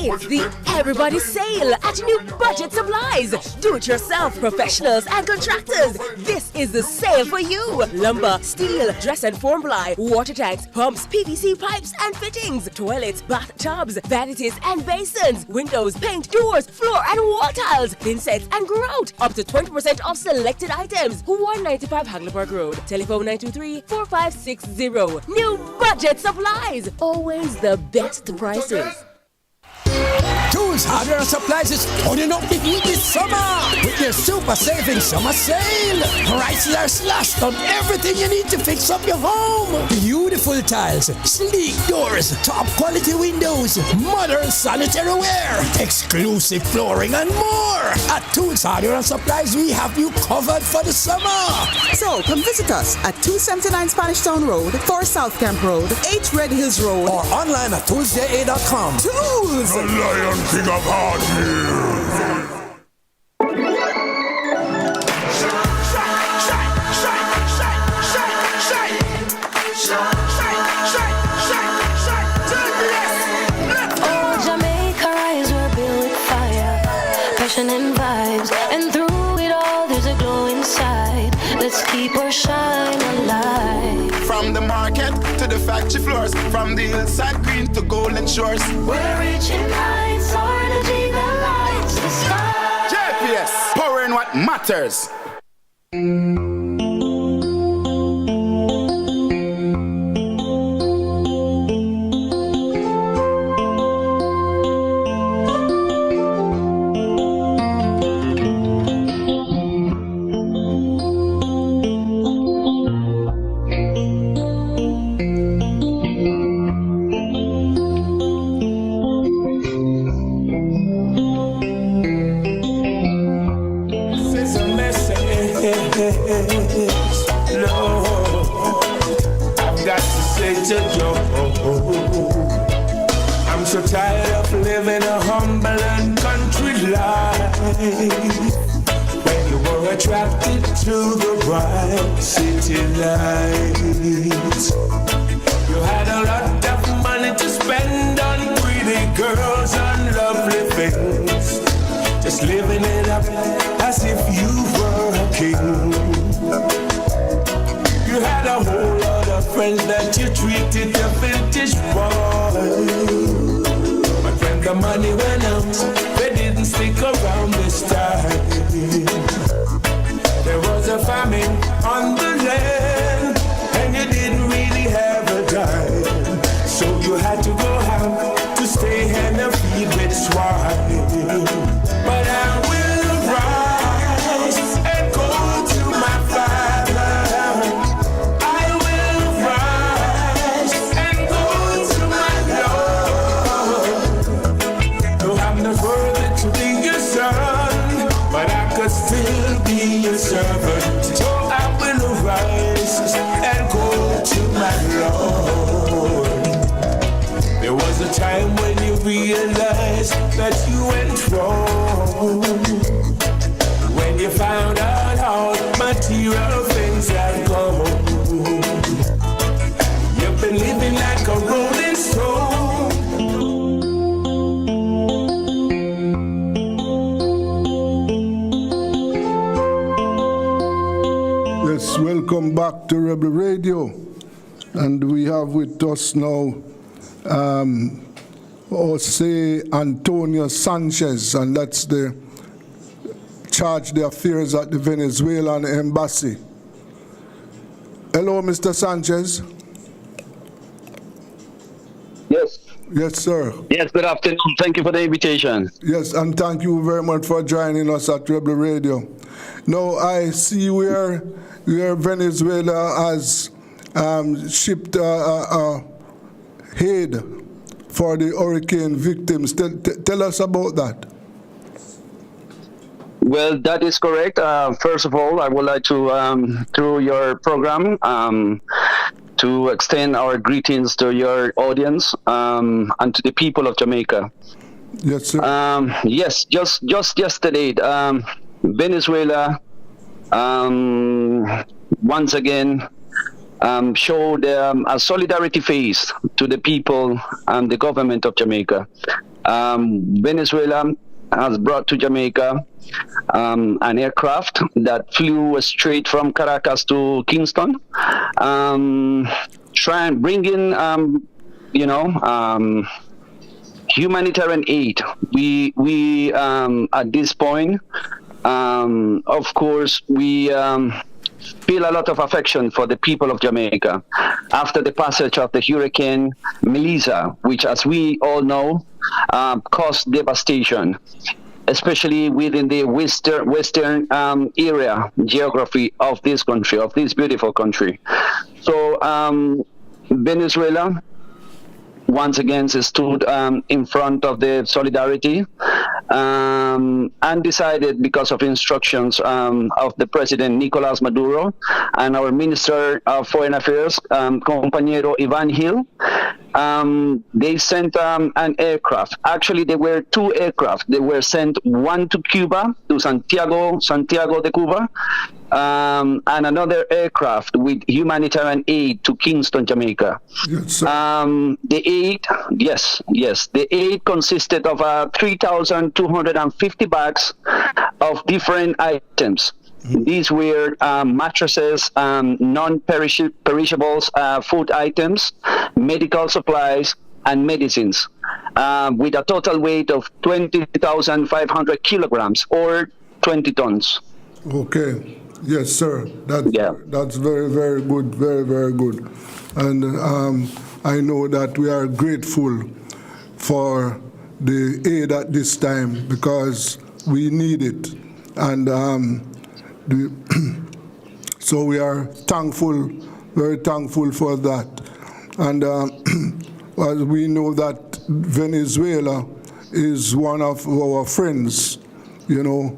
It's the Everybody Sale at New Budget Supplies. Do-it-yourself professionals and contractors. This is the sale for you. Lumber, steel, dress and form ply, water tanks, pumps, PVC pipes and fittings, toilets, bathtubs, vanities and basins, windows, paint, doors, floor and wall tiles, thin sets and grout. Up to 20% off selected items. 195 Hagleyburg Road. Telephone 923-4560. New Budget Supplies. Always the best prices. Tools, hardware, and supplies is turning up the heat this summer with their super saving summer sale. Prices are slashed on everything you need to fix up your home. Beautiful tiles, sleek doors, top quality windows, modern sanitary ware, exclusive flooring, and more. At Tools, hardware, and supplies, we have you covered for the summer. So come visit us at 279 Spanish Town Road, 4 South Camp Road, 8 Red Hills Road, or online at toolsja.com. Tools! The Lion King of Hardware. Oh, Jamaica, rise, we're built with fire, passion and vibes, and through it all, there's a glow inside. Let's keep our shine alive. From From the market to the factory floors, from the hillside green to golden shores. We're reaching heights, our energy that lights the sky. JPS, powering what matters. I'm so tired of living a humble and country life. When you were attracted to the bright city lights, you had a lot of money to spend on pretty girls and lovely things, just living it up as if you were a king. You had a whole lot of friends that you treated a vintage boy. But when the money went out, they didn't stick around this time. There was a famine on the land, and you didn't really have a dime. So you had to go out to stay and feed with swine. But I will rise and go to my Father. Still be a servant, so I will arise and go to my Lord. There was a time when you realized that you went wrong, when you found out how material things have gone. You've been living like a rolling stone. Welcome back to Rebel Radio, and we have with us now Jose Antonio Sanchez, and that's the charge the affairs at the Venezuelan embassy. Hello, Mr. Sanchez. Yes. Yes, sir. Yes, good afternoon. Thank you for the invitation. Yes, and thank you very much for joining us at Rebel Radio. Now, I see where Venezuela has shipped aid for the hurricane victims. Tell us about that. Well, that is correct. First of all, I would like to, through your program, to extend our greetings to your audience and to the people of Jamaica. Yes, sir. Yes, just yesterday, Venezuela once again showed a solidarity face to the people and the government of Jamaica. Venezuela has brought to Jamaica an aircraft that flew straight from Caracas to Kingston, try and bring in, humanitarian aid. We at this point, of course, we feel a lot of affection for the people of Jamaica after the passage of the Hurricane Melissa, which, as we all know, caused devastation, especially within the western area geography of this country, of this beautiful country. So Venezuela once again stood in front of the solidarity and decided, because of instructions of the President Nicolas Maduro and our Minister of Foreign Affairs, Compañero Ivan Hill, they sent an aircraft. Actually, there were two aircraft. They were sent, one to Cuba, to Santiago de Cuba, and another aircraft with humanitarian aid to Kingston, Jamaica. Yes, the aid consisted of 3,250 bags of different items. These were mattresses, non-perishables, food items, medical supplies, and medicines, with a total weight of 20,500 kilograms or 20 tons. Okay. Yes, sir. That's very, very good. Very, very good. And I know that we are grateful for the aid at this time because we need it. And so we are thankful, very thankful for that. And well, we know that Venezuela is one of our friends. You know,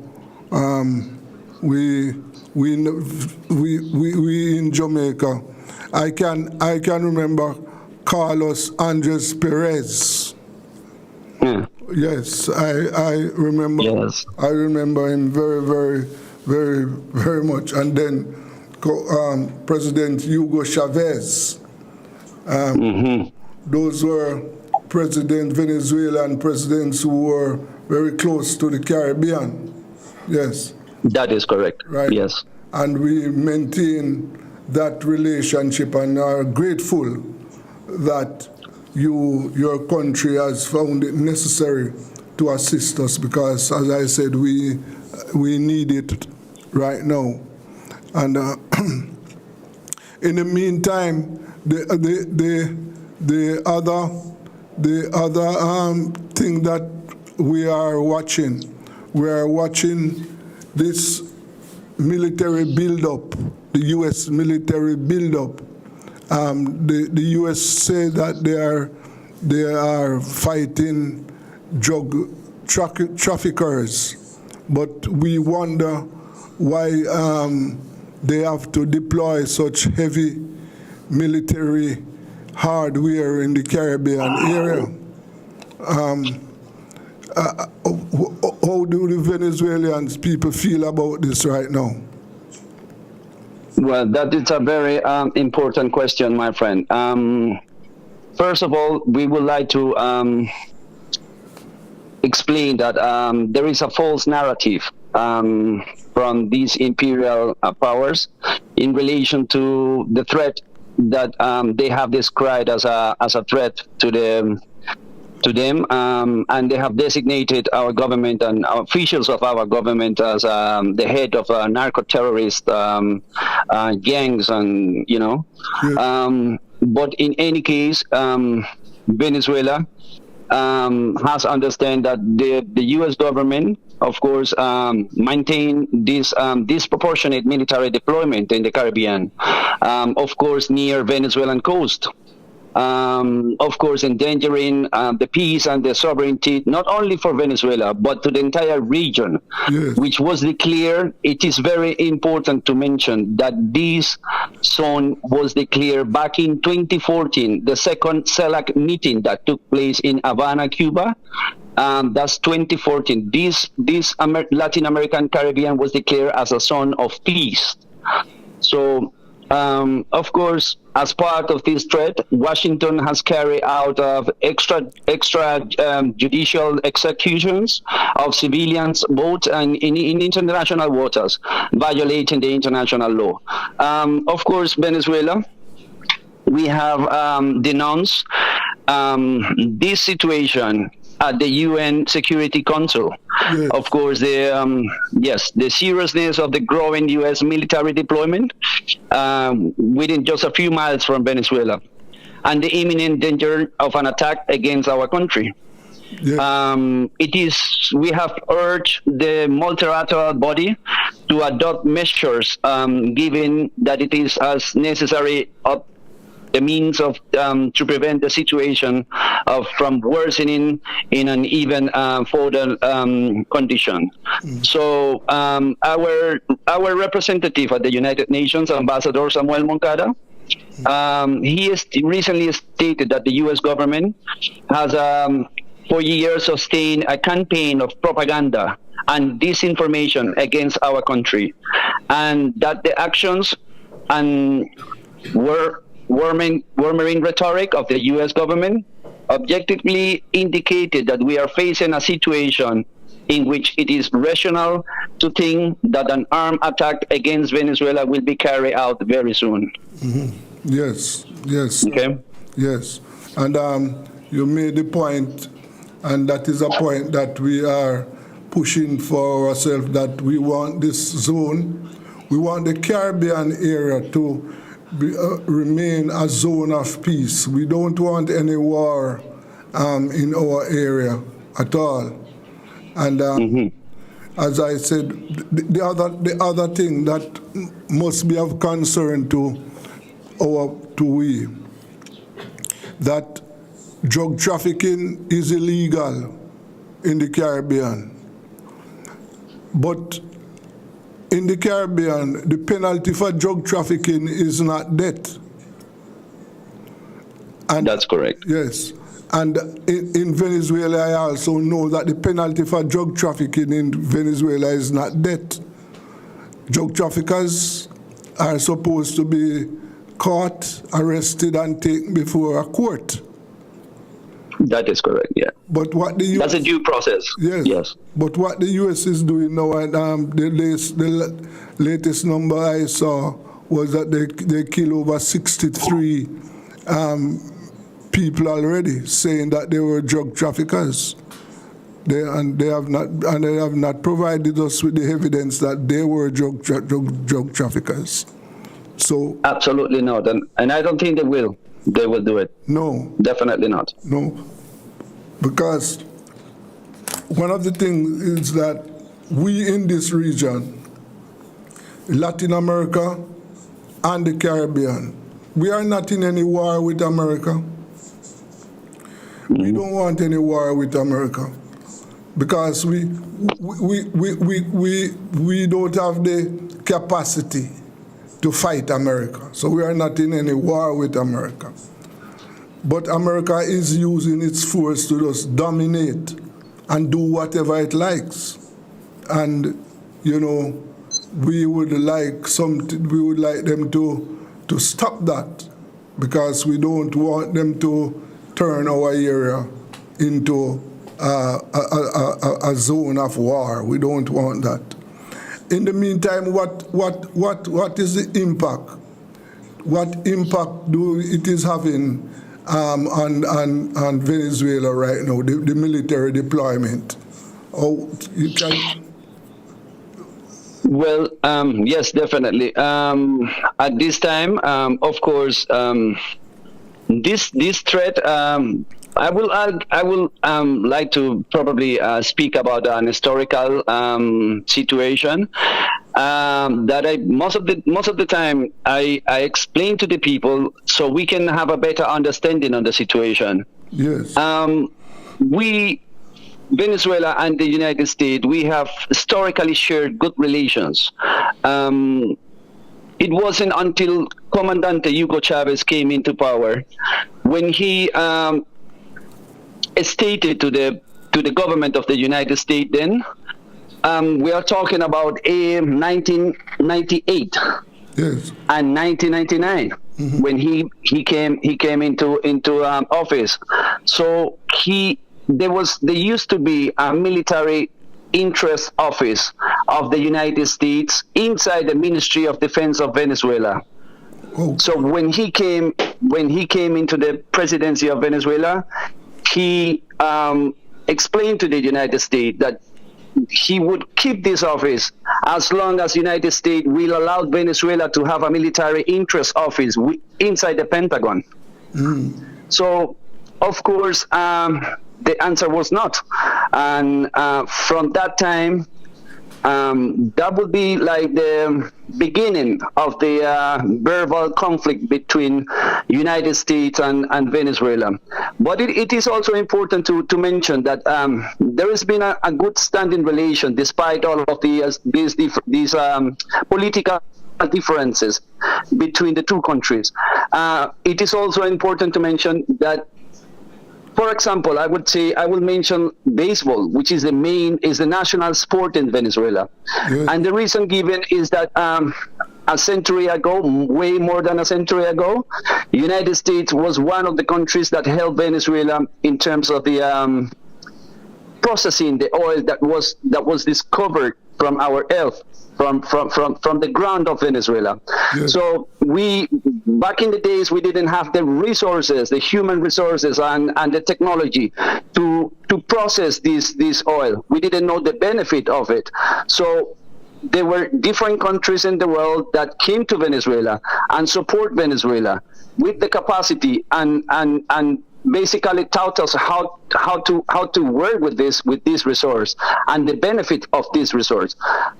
we in Jamaica. I can remember Carlos Andres Perez. Yes, I remember. Yes. I remember him very, very, very, very much. And then President Hugo Chavez. Those were Venezuelan presidents who were very close to the Caribbean. Yes. That is correct. Right. Yes. And we maintain that relationship and are grateful that your country has found it necessary to assist us because, as I said, we need it right now. And in the meantime, the other thing that we are watching this military buildup, the U.S. military buildup. The U.S. say that they are fighting drug traffickers, but we wonder why they have to deploy such heavy military hardware in the Caribbean area. How do the Venezuelan people feel about this right now? Well, that is a very important question, my friend. First of all, we would like to explain that there is a false narrative from these imperial powers in relation to the threat that they have described as a threat to them, and they have designated our government and our officials of our government as the head of narco-terrorist gangs, and but in any case, Venezuela has understand that the U.S. government, of course, maintain this disproportionate military deployment in the Caribbean, of course, near Venezuelan coast. Of course, endangering the peace and the sovereignty, not only for Venezuela, but to the entire region, which was declared. It is very important to mention that this zone was declared back in 2014, the second CELAC meeting that took place in Havana, Cuba. That's 2014. This Latin American Caribbean was declared as a zone of peace. So, of course, as part of this threat, Washington has carried out extra judicial executions of civilians, both in international waters, violating the international law. Of course, Venezuela, we have denounced this situation at the UN Security Council. Yes. Of course, the seriousness of the growing U.S. military deployment within just a few miles from Venezuela, and the imminent danger of an attack against our country. Yes. We have urged the multilateral body to adopt measures, given that it is as necessary the means of to prevent the situation from worsening in an even further condition. So our representative at the United Nations, Ambassador Samuel Moncada, he has recently stated that the U.S. government has for years sustained a campaign of propaganda and disinformation against our country, and that the actions and warming rhetoric of the U.S. government objectively indicated that we are facing a situation in which it is rational to think that an armed attack against Venezuela will be carried out very soon. Yes, yes. Okay. Yes. And you made the point, and that is a point that we are pushing for ourselves, that we want this zone, we want the Caribbean area to remain a zone of peace. We don't want any war in our area at all. And as I said, the other thing that must be of concern to we, that drug trafficking is illegal in the Caribbean. But in the Caribbean, the penalty for drug trafficking is not death. And that's correct. Yes. And in Venezuela, I also know that the penalty for drug trafficking in Venezuela is not death. Drug traffickers are supposed to be caught, arrested, and taken before a court. That is correct, yeah. But what the US, that's a due process. Yes. But what the US is doing now, and the latest number I saw was that they kill over 63 people already, saying that they were drug traffickers. They have not provided us with the evidence that they were drug traffickers. So absolutely not, and I don't think they will. They will do it. No. Definitely not. No. Because one of the things is that we in this region, Latin America and the Caribbean, we are not in any war with America. We don't want any war with America because we don't have the capacity to fight America. So we are not in any war with America. But America is using its force to just dominate and do whatever it likes. And, you know, we would like them to stop that, because we don't want them to turn our area into a zone of war. We don't want that. In the meantime, what is the impact? What impact it is having on Venezuela right now, the military deployment? Oh, you can. Well, yes, definitely. At this time, of course, this threat. I will like to probably speak about an historical situation that most of the time I explain to the people so we can have a better understanding on the situation. Yes. Venezuela and the United States, we have historically shared good relations. It wasn't until Comandante Hugo Chavez came into power when he stated to the government of the United States then, we are talking about 1998 and 1999 when he came into office. So there used to be a military interest office of the United States inside the Ministry of Defense of Venezuela. Oh. So when he came into the presidency of Venezuela, he explained to the United States that he would keep this office as long as the United States will allow Venezuela to have a military interest office inside the Pentagon. So, of course, the answer was not. And from that time, that would be like the beginning of the verbal conflict between United States and Venezuela. But it is also important to mention that there has been a good standing relation despite all of these political differences between the two countries. It is also important to mention that, for example, I will mention baseball, which is the national sport in Venezuela. Yes. And the reason given is that a century ago, way more than a century ago, the United States was one of the countries that helped Venezuela in terms of the processing the oil that was discovered from our earth, from the ground of Venezuela. Yes. So back in the days, we didn't have the resources, the human resources and the technology to process this oil. We didn't know the benefit of it. So there were different countries in the world that came to Venezuela and support Venezuela with the capacity and basically taught us how to work with this resource and the benefit of this resource.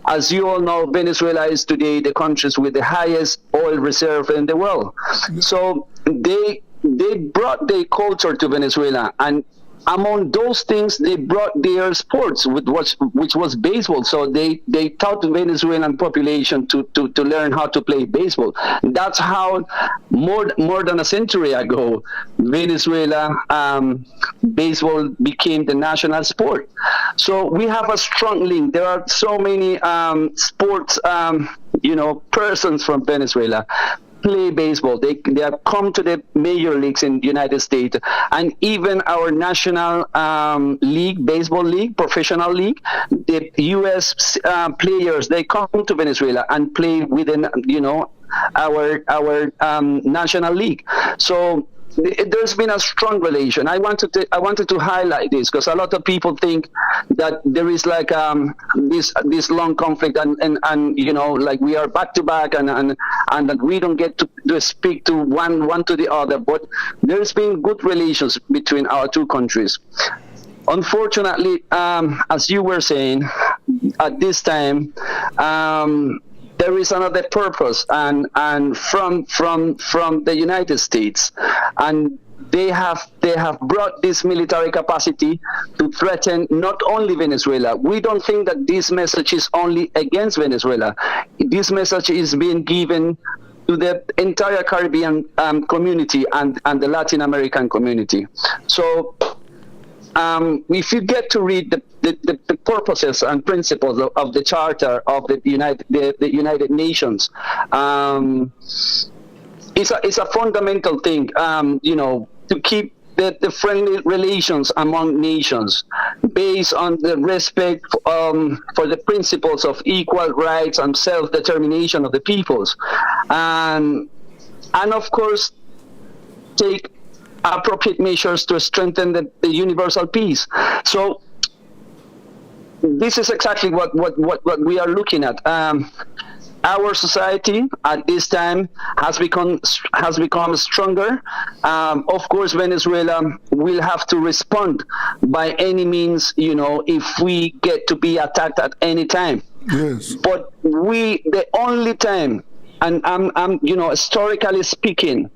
As you all know, Venezuela is today the country with the highest oil reserve in the world. So they brought their culture to Venezuela, and among those things, they brought their sports, which was baseball. So they taught the Venezuelan population to learn how to play baseball. That's how more than a century ago, Venezuela baseball became the national sport. So we have a strong link. There are so many sports persons from Venezuela play baseball. They have come to the major leagues in the United States, and even our national league, baseball league, professional league, the U.S. Players, they come to Venezuela and play within our national league. So there's been a strong relation. I wanted to highlight this because a lot of people think that there is like this long conflict and like we are back to back and that we don't get to speak to one to the other. But there's been good relations between our two countries. Unfortunately, as you were saying, at this time, there is another purpose, and from the United States, and they have brought this military capacity to threaten not only Venezuela. We don't think that this message is only against Venezuela. This message is being given to the entire Caribbean community and the Latin American community. So if you get to read the purposes and principles of the Charter of the United Nations, it's a fundamental thing, to keep the friendly relations among nations based on the respect for the principles of equal rights and self-determination of the peoples, and of course take appropriate measures to strengthen the universal peace. So this is exactly what we are looking at. Our society at this time has become stronger. Of course, Venezuela will have to respond by any means, if we get to be attacked at any time. Yes. But the only time, and I'm historically speaking,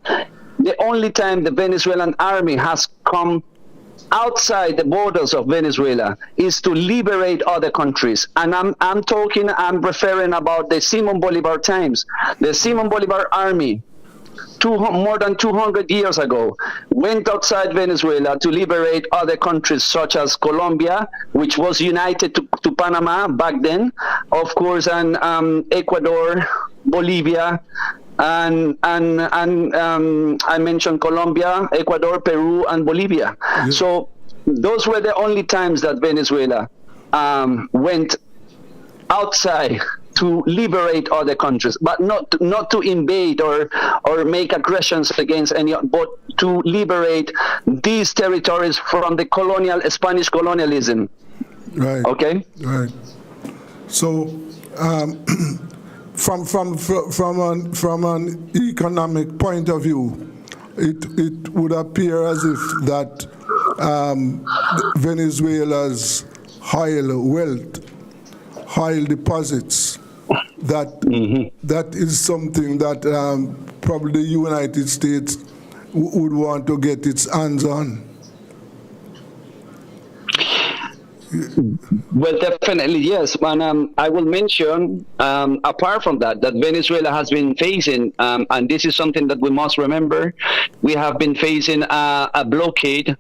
the only time the Venezuelan army has come outside the borders of Venezuela is to liberate other countries. And I'm referring about the Simon Bolivar times. The Simon Bolivar army, more than 200 years ago, went outside Venezuela to liberate other countries such as Colombia, which was united to Panama back then, of course, and Ecuador, Bolivia, and I mentioned Colombia, Ecuador, Peru, and Bolivia. Yeah. So those were the only times that Venezuela went outside to liberate other countries, but not to invade or make aggressions against any, but to liberate these territories from the Spanish colonialism. Right. Okay. Right. So. From an economic point of view, it would appear as if that Venezuela's oil deposits, that is something that probably the United States would want to get its hands on. Well, definitely, yes. And I will mention, apart from that Venezuela has been facing, and this is something that we must remember, we have been facing a blockade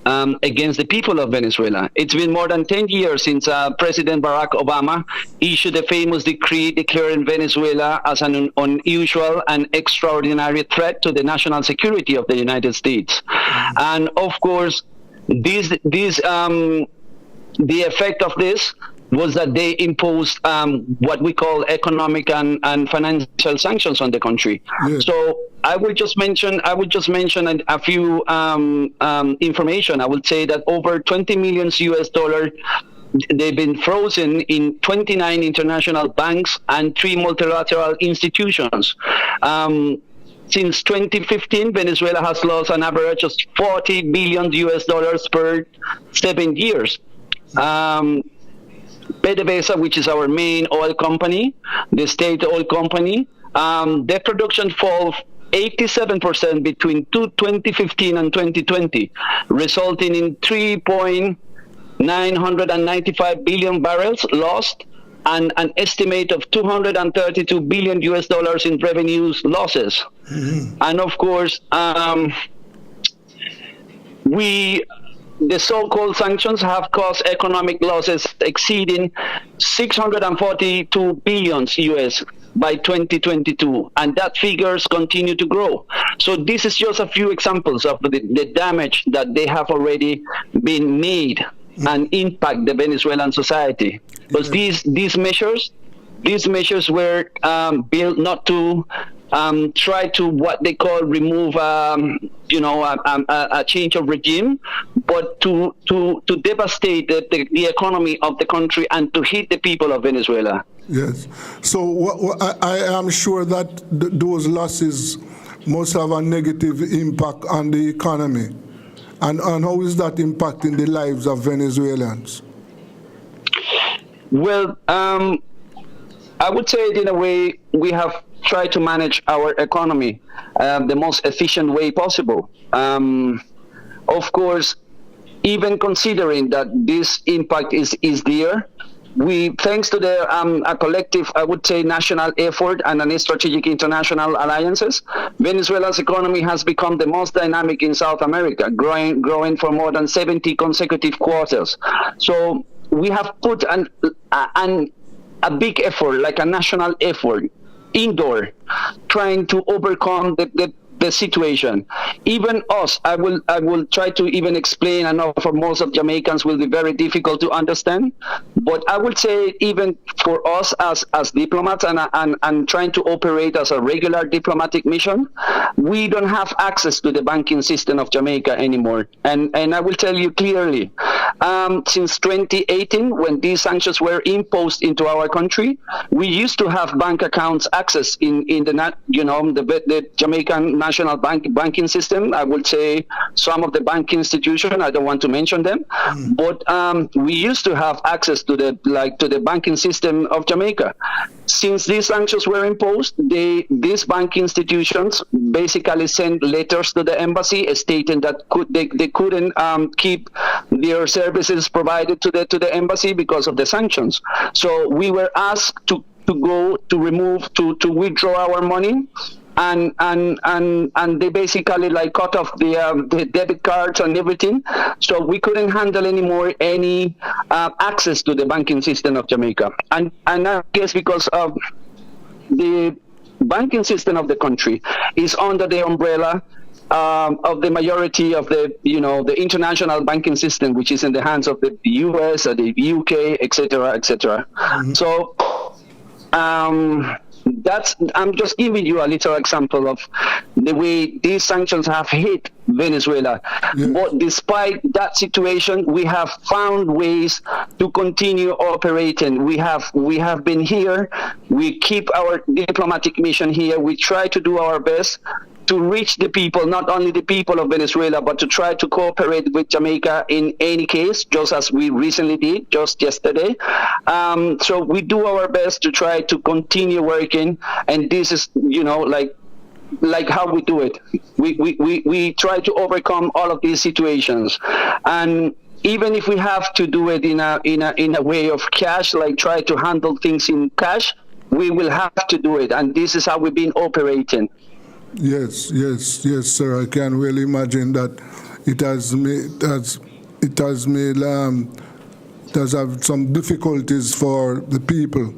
against the people of Venezuela. It's been more than 10 years since President Barack Obama issued a famous decree declaring Venezuela as an unusual and extraordinary threat to the national security of the United States. And of course, this the effect of this was that they imposed what we call economic and financial sanctions on the country. Yes. So I would just mention a few information. I would say that over 20 million US dollars they've been frozen in 29 international banks and 3 multilateral institutions. Since 2015, Venezuela has lost an average of 40 billion US dollars per 7 years. PDVSA, which is our main oil company, the state oil company, their production fell 87% between 2015 and 2020, resulting in 3.995 billion barrels lost and an estimate of 232 billion US dollars in revenues losses. Mm-hmm. And of course, the so-called sanctions have caused economic losses exceeding 642 billion US by 2022, and that figures continue to grow. So this is just a few examples of the damage that they have already been made and impact the Venezuelan society. Because these measures were built not to try to what they call remove a change of regime, but to devastate the economy of the country and to hit the people of Venezuela. Yes. So I am sure that those losses must have a negative impact on the economy. And how is that impacting the lives of Venezuelans? Well, I would say it in a way we have tried to manage our economy the most efficient way possible. Of course, even considering that this impact is there, thanks to a collective, I would say, national effort and a strategic international alliances, Venezuela's economy has become the most dynamic in South America, growing for more than 70 consecutive quarters. So we have put a big effort, like a national effort, indoor, trying to overcome the situation. Even us, I will try to even explain. I know for most of Jamaicans will be very difficult to understand, but I would say even for us as diplomats and trying to operate as a regular diplomatic mission, we don't have access to the banking system of Jamaica anymore. And I will tell you clearly, since 2018, when these sanctions were imposed into our country, we used to have bank accounts access in the Jamaican national banking system. I would say some of the banking institutions, I don't want to mention them, but we used to have access to the banking system of Jamaica. Since these sanctions were imposed, these banking institutions basically sent letters to the embassy stating that they couldn't keep their services provided to the embassy because of the sanctions. So we were asked to withdraw our money. And they basically cut off the debit cards and everything, so we couldn't handle anymore any access to the banking system of Jamaica. And I guess because of the banking system of the country is under the umbrella of the majority of the international banking system, which is in the hands of the US or the UK, etc., etc. Mm-hmm. So. I'm just giving you a little example of the way these sanctions have hit Venezuela. Yes. But despite that situation, we have found ways to continue operating. We have been here. We keep our diplomatic mission here. We try to do our best to reach the people, not only the people of Venezuela, but to try to cooperate with Jamaica in any case, just as we recently did, just yesterday. So we do our best to try to continue working, and this is, like how we do it. We try to overcome all of these situations, and even if we have to do it in a way of cash, like try to handle things in cash, we will have to do it, and this is how we've been operating. Yes, sir. I can really imagine that it has had some difficulties for the people.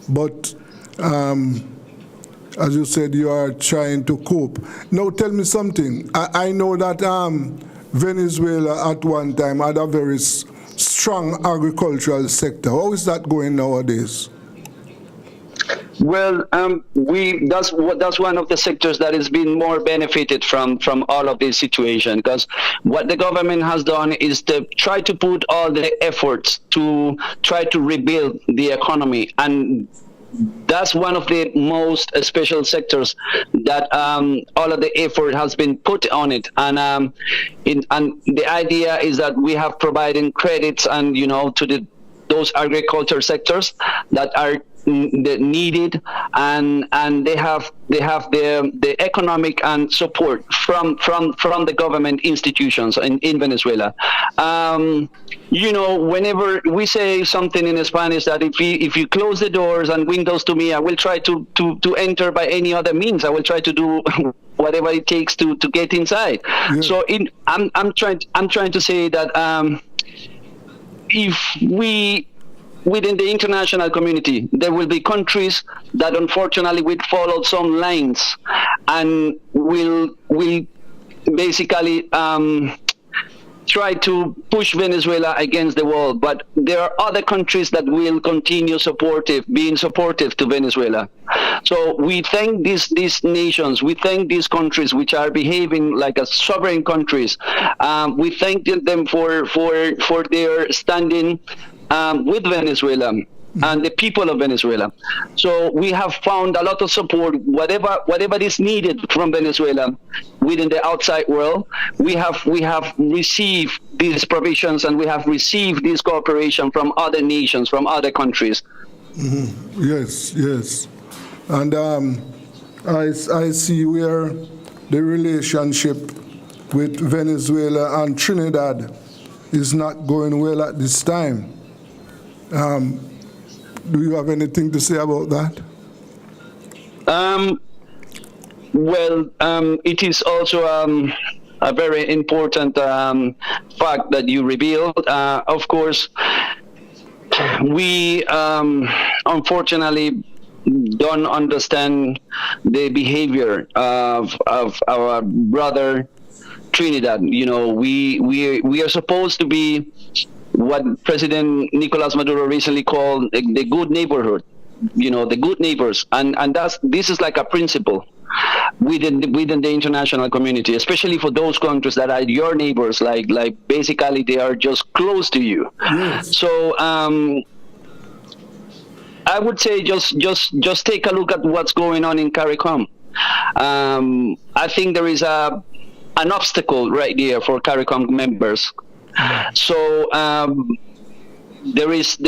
But as you said, you are trying to cope. Now, tell me something. I know that Venezuela at one time had a very strong agricultural sector. How is that going nowadays? Well, that's one of the sectors that has been more benefited from all of this situation, because what the government has done is to try to put all the efforts to try to rebuild the economy, and that's one of the most special sectors that all of the effort has been put on it, and the idea is that we have providing credits and to those agriculture sectors that are needed, and they have the economic and support from the government institutions in Venezuela. Whenever we say something in Spanish that if you close the doors and windows to me, I will try to enter by any other means. I will try to do whatever it takes to get inside. Yeah. So I'm trying to say that if we within the international community, there will be countries that unfortunately will follow some lines and will basically try to push Venezuela against the wall. But there are other countries that will continue being supportive to Venezuela. So we thank these nations, we thank these countries which are behaving like a sovereign countries. We thank them for their standing with Venezuela and the people of Venezuela. So we have found a lot of support, whatever is needed from Venezuela within the outside world. We have received these provisions, and we have received this cooperation from other nations, from other countries. Mm-hmm. Yes. And I see where the relationship with Venezuela and Trinidad is not going well at this time. Do you have anything to say about that? It is also a very important fact that you revealed. Of course, we unfortunately don't understand the behavior of our brother Trinidad. We are supposed to be what President Nicolas Maduro recently called the good neighborhood, the good neighbors, and this is like a principle within the international community, especially for those countries that are your neighbors, like basically they are just close to you. Yes. So I would say just take a look at what's going on in CARICOM. I think there is an obstacle right there for CARICOM members. So there is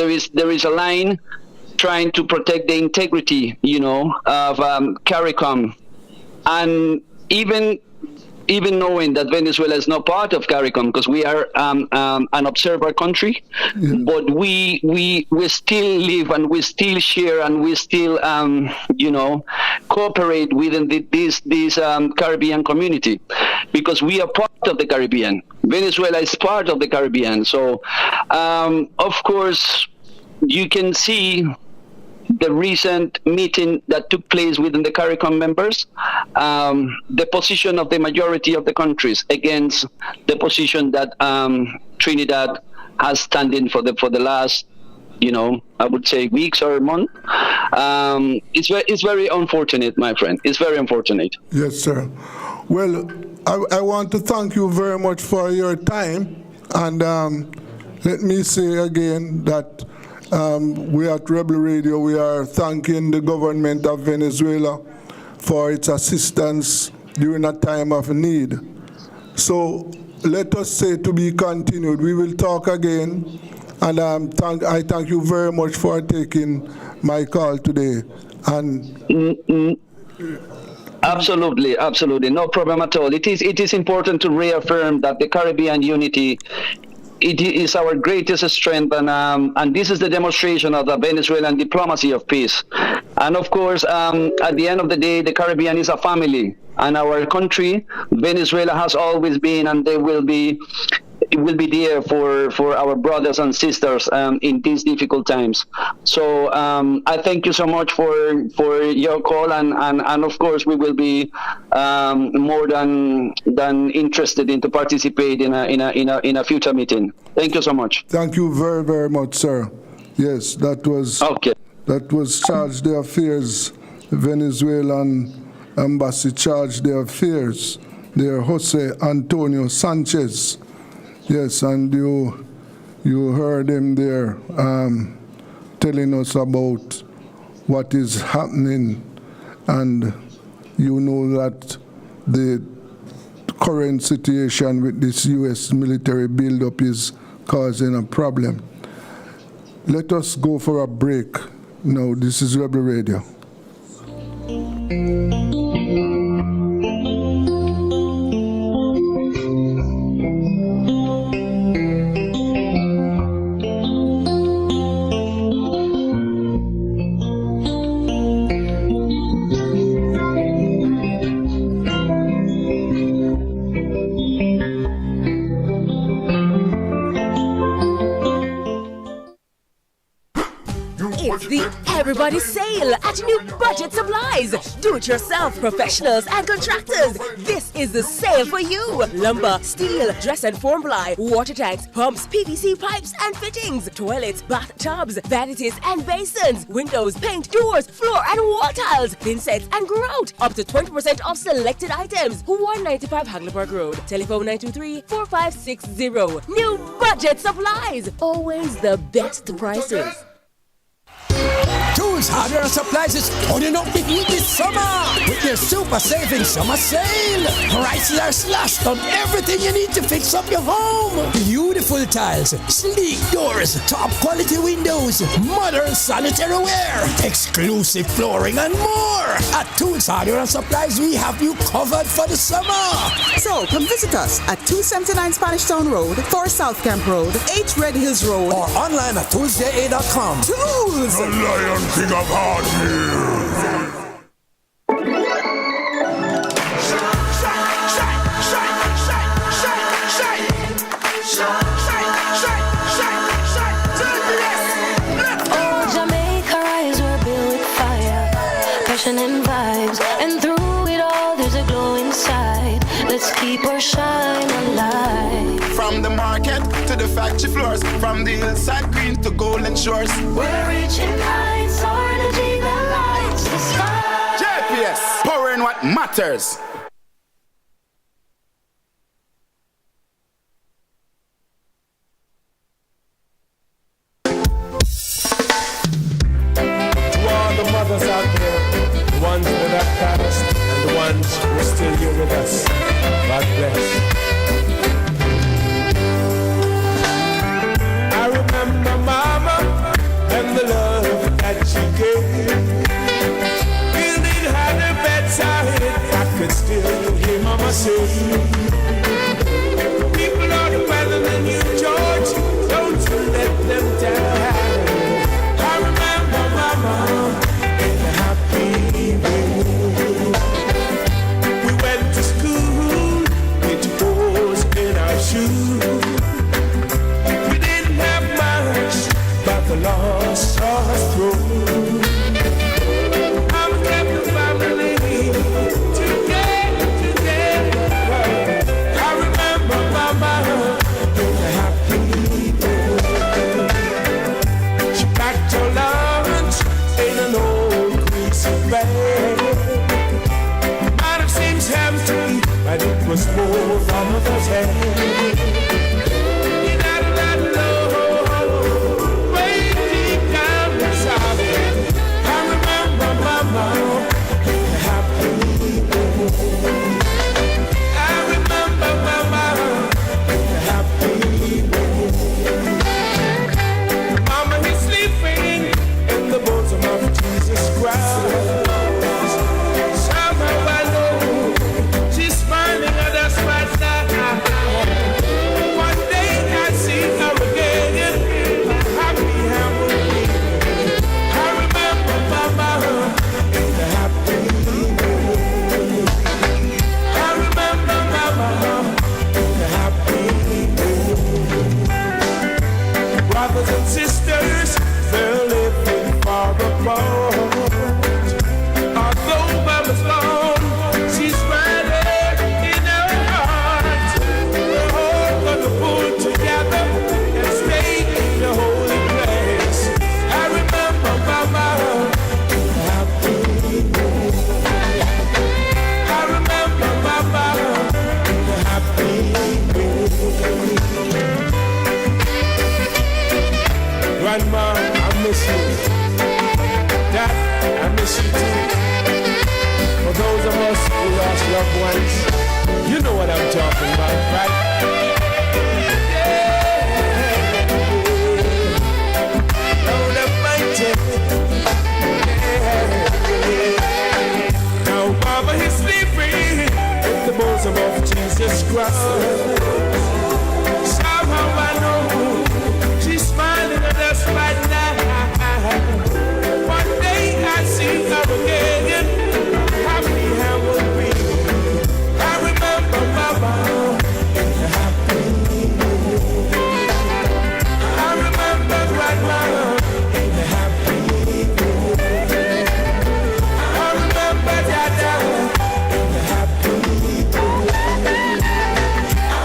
a line trying to protect the integrity, of CARICOM, and even knowing that Venezuela is not part of CARICOM, because we are an observer country, but we still live and we still share and we still cooperate within this Caribbean community, because we are part of the Caribbean. Venezuela is part of the Caribbean. So of course you can see the recent meeting that took place within the CARICOM members, the position of the majority of the countries against the position that Trinidad has standing for the last, I would say weeks or month. It's very unfortunate, my friend. It's very unfortunate. Yes, sir. Well, I want to thank you very much for your time, and let me say again that we at Rebel Radio, we are thanking the government of Venezuela for its assistance during a time of need. So let us say to be continued. We will talk again, and I thank you very much for taking my call today. And Absolutely, no problem at all. It is important to reaffirm that the Caribbean unity, it is our greatest strength, and this is the demonstration of the Venezuelan diplomacy of peace. And of course, at the end of the day, the Caribbean is a family, and our country, Venezuela, has always been, and they will be will be there for our brothers and sisters in these difficult times. So I thank you so much for your call, and of course we will be more than interested in to participate in a future meeting. Thank you so much. Thank you very, very much, sir. Yes, that was okay. That was Charge d'Affaires, Venezuelan embassy Charge d'Affaires, there Jose Antonio Sanchez. Yes, and you heard him there telling us about what is happening, and you know that the current situation with this U.S. military buildup is causing a problem. Let us go for a break. Now, this is Rebel Radio. It's the Everybody Sale at New Budget Supplies. Do-it-yourself professionals and contractors. This is the sale for you. Lumber, steel, dress and form ply, water tanks, pumps, PVC pipes and fittings, toilets, bathtubs, vanities and basins, windows, paint, doors, floor and wall tiles, thin sets and grout. Up to 20% off selected items. 195 Hagleyburg Road. Telephone 923-4560. New Budget Supplies. Always the best prices. Tools, hardware, and supplies is turning up big heat this summer with their super saving summer sale. Prices are slashed on everything you need to fix up your home. Beautiful tiles, sleek doors, top quality windows, modern sanitary ware, exclusive flooring, and more. At Tools, hardware, and supplies, we have you covered for the summer. So come visit us at 279 Spanish Town Road, 4 South Camp Road, 8 Red Hills Road, or online at toolsja.com. Tools! The Lion King of Hard Hills. Oh, Jamaica rise, we're built with fire, passion and vibes, and through it all there's a glow inside. Let's keep our shine alive. From the market to the factory floors, from the hillside green to golden shores, we're reaching heights, our energy that lights the sky. JPS, powering what matters. To all the mothers out there, the ones that have passed and the ones who are still here with us, God bless. I remember Mama and the love that she gave. Building her the bedside, I could still hear Mama say, people are better than you, George, don't you let them down. I remember Mama in the happy days. We went to school with holes in our shoes. The lost us through. I'm kept the family together. I remember Mama in the happy days. She packed her lunch in an old greasy bag. Might have seemed empty, but it was full from mother's hand. Somehow I know she's smiling at us right now. of us who lost loved ones. You know what I'm talking about, right? Yeah. Lord Almighty. Yeah. Now Baba is sleeping in the bosom of Jesus Christ. Somehow I know she's smiling at us right now. One day I see her again. Happy I will be. I remember Baba in the happy. I remember Grandma in the happy. I remember Dada in the happy.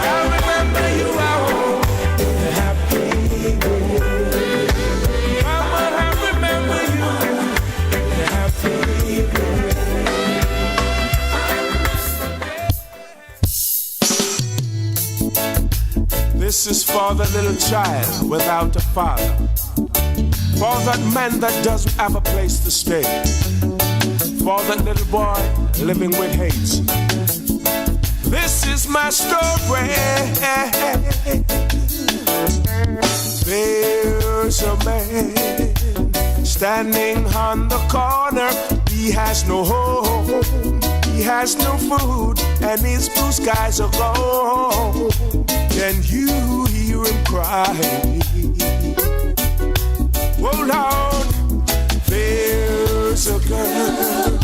I remember you all in the happy. Mama, I remember you in the happy. This is for the little child without a father, for that man that doesn't have a place to stay, for that little boy living with hate. This is my story. There's a man standing on the corner. He has no home, he has no food, and his blue skies are gone. Can you hear him cry? Oh Lord, there's a girl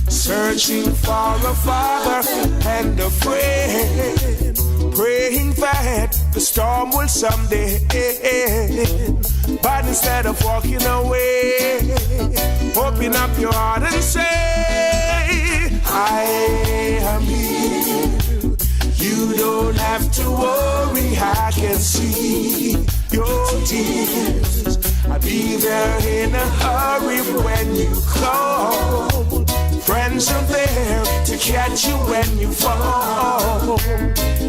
searching for a father and a friend, praying that the storm will someday end. But instead of walking away, open up your heart and say, I am here. You don't have to worry, I can see your tears. I'll be there in a hurry when you call. Friends are there to catch you when you fall.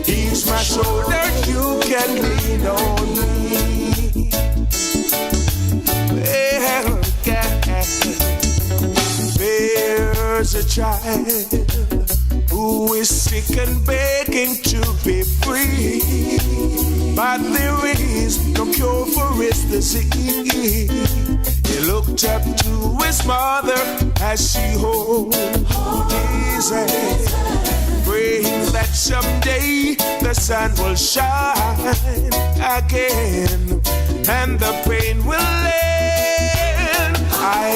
Ease my shoulder, you can lean on me. Well, there's a child who is sick and begging to be free, but there is no cure for his disease. He looked up to his mother as she holds his hand, praying that someday the sun will shine again and the pain will end. I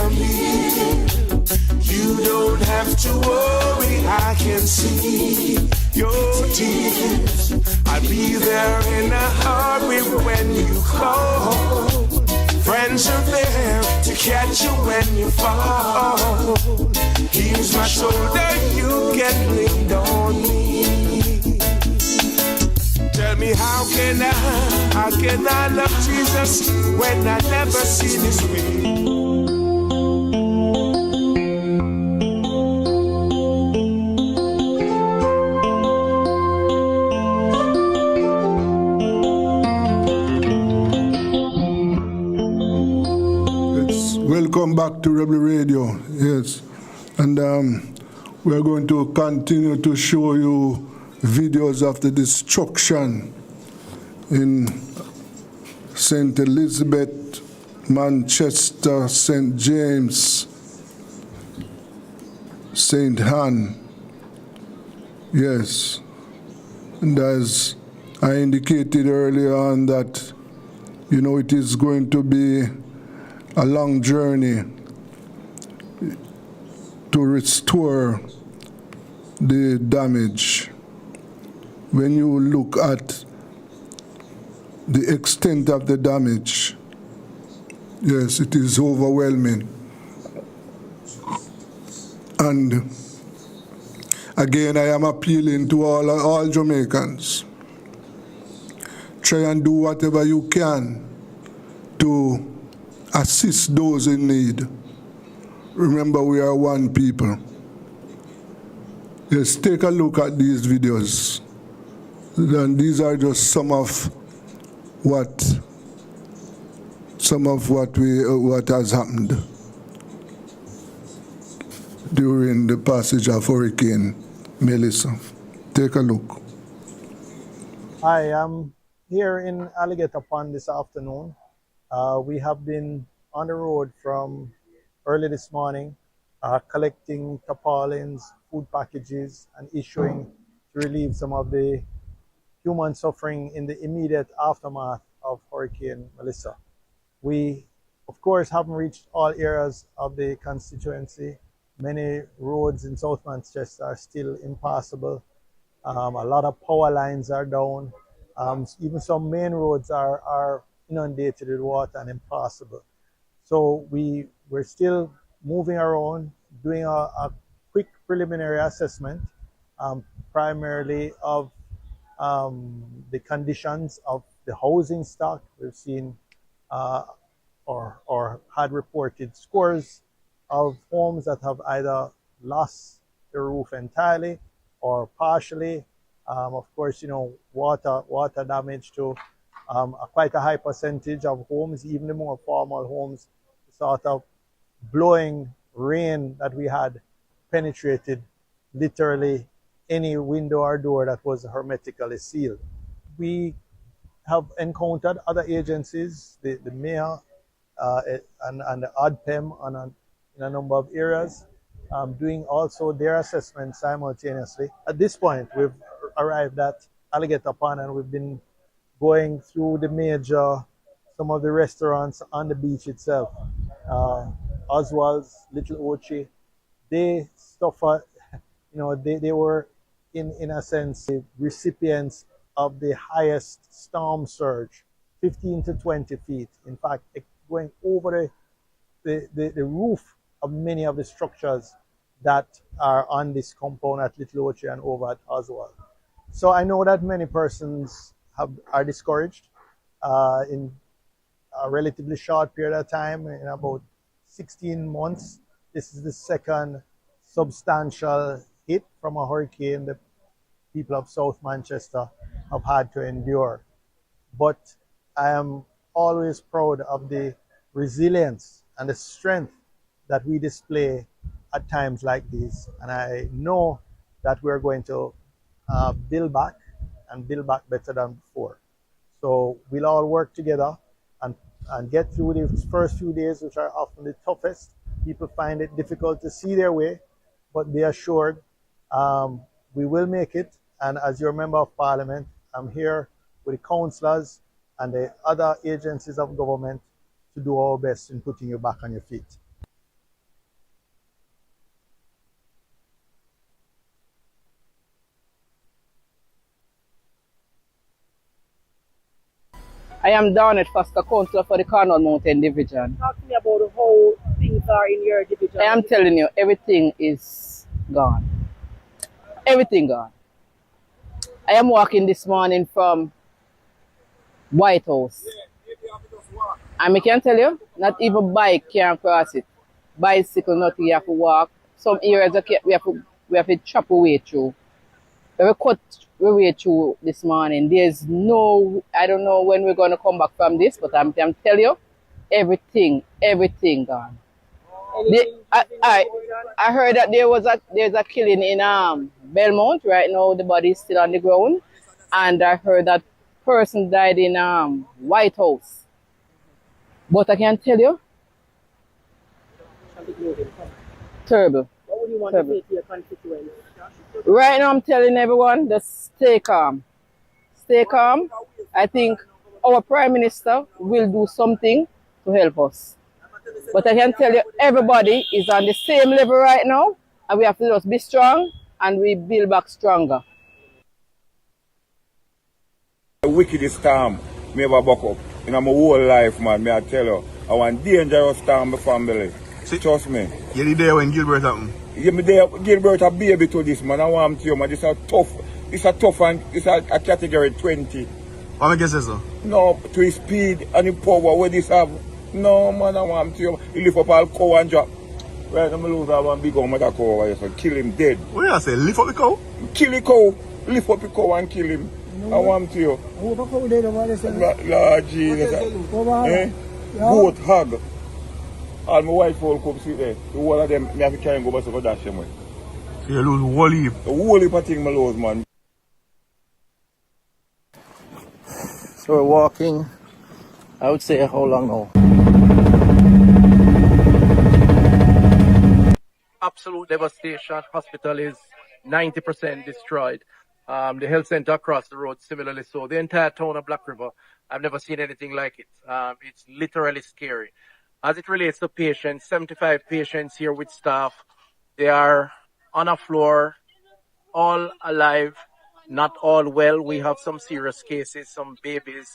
am here. You don't have to worry, I can see your tears. I'll be there in a hurry when you call. Friends are there to catch you when you fall. Here's my shoulder, you can lean on me. Tell me how can I love Jesus when I never seen his way? Welcome back to Rebel Radio, yes. And we're going to continue to show you videos of the destruction in St. Elizabeth, Manchester, St. James, St. Anne, yes. And as I indicated earlier on that, you know, it is going to be a long journey to restore the damage. When you look at the extent of the damage, yes, it is overwhelming. And again, I am appealing to all Jamaicans. Try and do whatever you can to assist those in need. Remember, we are one people. Yes, take a look at these videos. And these are just some of what has happened. during the passage of Hurricane Melissa. Take a look. Hi, I'm here in Alligator Pond this afternoon. We have been on the road from early this morning, collecting tarpaulins, food packages, and issuing to relieve some of the human suffering in the immediate aftermath of Hurricane Melissa. We, of course, haven't reached all areas of the constituency. Many roads in South Manchester are still impassable. A lot of power lines are down. Even some main roads are inundated with water and impassable. So we're still moving around, doing a quick preliminary assessment, primarily of the conditions of the housing stock. We've seen or had reported scores of homes that have either lost the roof entirely or partially. Of course, you know, water damage to quite a high percentage of homes, even the more formal homes. Sort of blowing rain that we had penetrated literally any window or door that was hermetically sealed. We have encountered other agencies, the mayor and the ODPEM in a number of areas, doing also their assessment simultaneously. At this point, we've arrived at Alligator Pond and we've been going through some of the restaurants on the beach itself. Oswald's, Little Ochi, they were in a sense the recipients of the highest storm surge, 15 to 20 feet. In fact, going over the roof of many of the structures that are on this compound at Little Ochi and over at Oswald. So I know that many persons are discouraged in a relatively short period of time, in about 16 months. This is the second substantial hit from a hurricane that people of South Manchester have had to endure. But I am always proud of the resilience and the strength that we display at times like these. And I know that we're going to build back and build back better than before. So we'll all work together and get through the first few days, which are often the toughest. People find it difficult to see their way, but be assured we will make it. And as your member of parliament, I'm here with the councillors and the other agencies of government to do our best in putting you back on your feet. I am down at Foster Councillor for the Cornwall Mountain Division. Talk to me about how things are in your division. I am telling you, everything is gone. Everything gone. I am walking this morning from White House. And I can tell you, not even bike can cross it. Bicycle, nothing, you have to walk. Some areas we have to chop away through. We cut our way through this morning. There's no, I don't know when we're going to come back from this, but I'm telling you, everything gone. I heard that there's a killing in Belmont. Right now the body is still on the ground. And I heard that person died in White House. But I can tell you, terrible. What would you want to say to your constituents? Right now I'm telling everyone, just stay calm. Stay calm. I think our Prime Minister will do something to help us. But I can tell you, everybody is on the same level right now, and we have to just be strong, and we build back stronger. The wickedest storm me ever buck up in my whole life, man. May I tell you, I want dangerous storm my family. Trust me. You're there when Gilbert happened? Yeah, me there. Gilbert a baby to this, man. I want to you, man. This is a tough and it's a category 20. What am I guessing, sir? No, to his speed and the power where this have. No, man, I want to you. He lift up all cow and drop. Right, I'm lose one big old mother cow over here, so kill him dead. What did I say? Lift up the cow? Kill the cow. Lift up the cow and kill him. No, I want to you. Lord Jesus. Goat hog. All my wife all come sit there. The whole of them, me have to carry and go back to dash them way. So you lose whole heap. The whole heap of thing I lose, man. So we're walking, I would say how long now? Absolute devastation. Hospital is 90% destroyed. The health center across the road similarly so. The entire town of Black River, I've never seen anything like it. It's literally scary. As it relates to patients, 75 patients here with staff. They are on a floor, all alive, not all well. We have some serious cases, some babies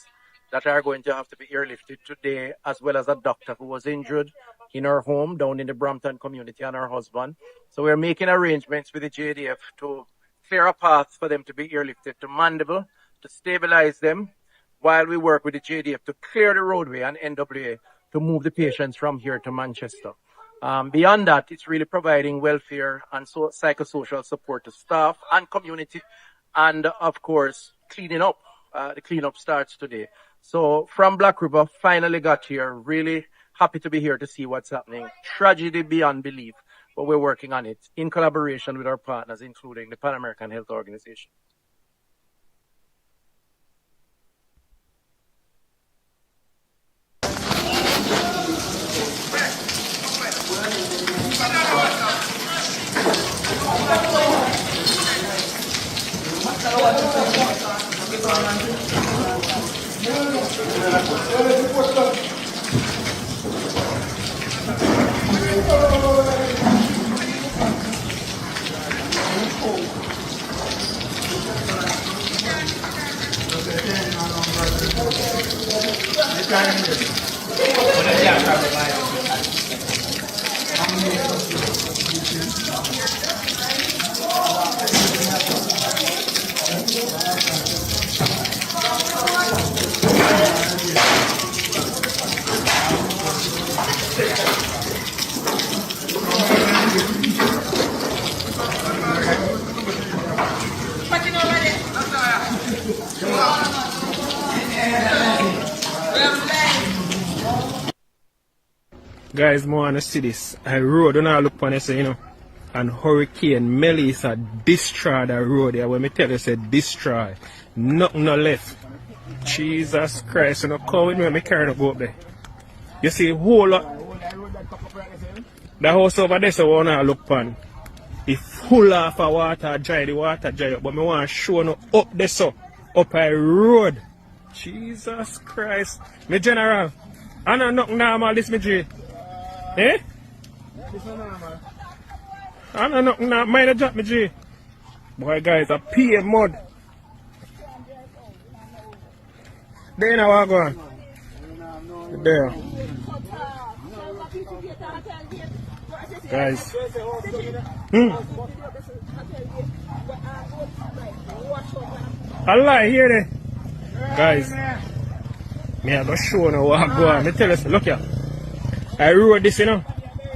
that are going to have to be airlifted today, as well as a doctor who was injured in her home down in the Brampton community and her husband. So we're making arrangements with the JDF to clear a path for them to be airlifted to Mandeville, to stabilize them, while we work with the JDF to clear the roadway and NWA to move the patients from here to Manchester. Beyond that, it's really providing welfare and psychosocial support to staff and community, and of course, cleaning up. The cleanup starts today. So from Black River, finally got here. Really happy to be here to see what's happening. Tragedy beyond belief, but we're working on it in collaboration with our partners, including the Pan American Health Organization. Guys, more want to see this. I road when I look upon it, you know, and Hurricane Melissa destroyed the road there. When me tell you, said destroy, nothing no left. Jesus Christ, you know, come with me and me carry go up there. You see, whole lot. The house over there, so I want to look upon. It's full of water, the water dry up. But me want to show you up there, so up a road. Jesus Christ, me general. I know nothing normal, this me G. Eh? This is normal. I know nothing normal, mine drop me G. Boy guys, a pea mud. There now I go on. There. Guys. Allah hear it. Guys. Me I go show now what I go on. Me tell you, look here. I rode this, you know.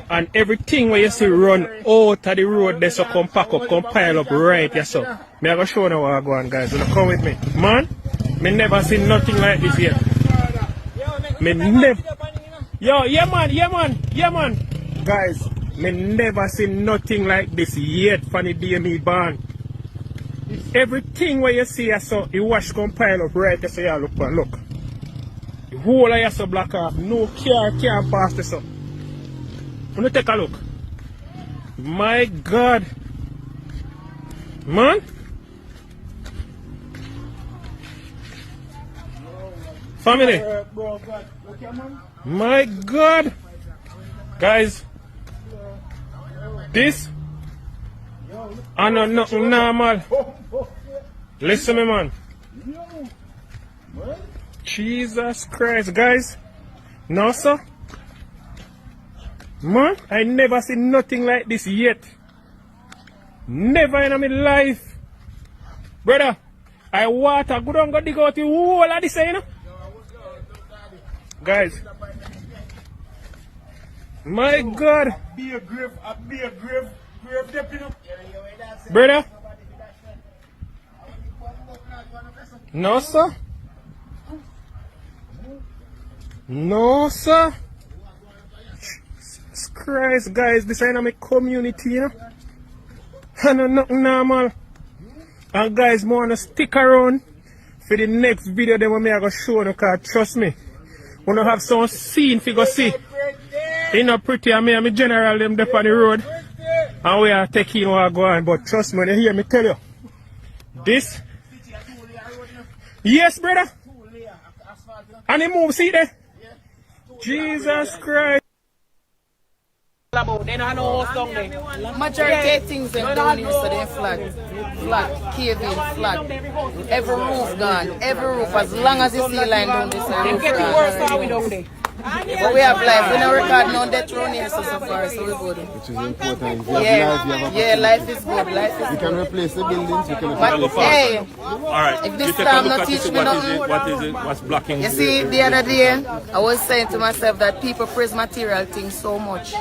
And everything where you see run out of the road, they so come pack up, come pile up right here, so. Me I go show now what I go on, guys. You know, come with me. Man, me never seen nothing like this yet. Me never. Yo, yeah man. Guys, me never seen nothing like this yet from the day me born. Everything where you see, so it wash come pile up right there, so you look and look. The whole of you so black off, no car can't pass this up. Wanna take a look? My God. Man. Family. My God. Guys. This. I know nothing normal. Listen me, man. Jesus Christ, guys. No, sir. Man, I never seen nothing like this yet. Never in my life. Brother, I water go down go dig out the whole of this, you know? Guys. My God. Be a grave, Brother. No, sir. No, sir. Christ, guys, this ain't my community, you know? I know nothing normal. And guys, more wanna stick around for the next video then when I go show you, because trust me, wanna have some scene for go see. You know pretty and me general them up on the road. And we are taking what go on, but trust me, when you hear me tell you. This. Yes, brother. And they move, see there? Jesus Christ. They don't know what's down there. Majority of things them down here, so they flat, cave-in, flat. Every roof gone, every roof. As long as you see line down this, the roof getting worse now we down there. But we have life. We don't record no death round here so far, so we're good. Which is important. If you have life, you have life is good. Life is you can replace the buildings. You can but hey, alright. if this time not teach me nothing, what is it? What's blocking? You see, the other day, I was saying to myself that people praise material things so much.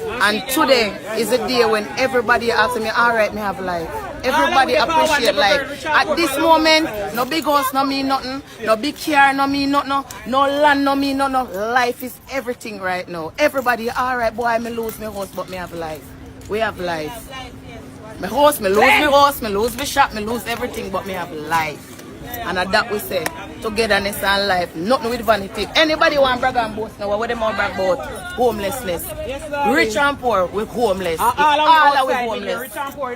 And today is a day when everybody asks me, alright, me have life. Everybody appreciate life. At this moment, no big house no mean nothing, no big car no mean nothing, no land no mean nothing. Life is everything right now. Everybody, alright, boy, me lose my house, but me have life. We have life. My house, me lose my house, me lose my shop, me lose everything, but me have life. And at that we say, togetherness and life, nothing with vanity. Anybody want brag and boast now, what them want brag about? Homelessness. Rich and poor, we're homeless. All are we homeless. Rich and poor,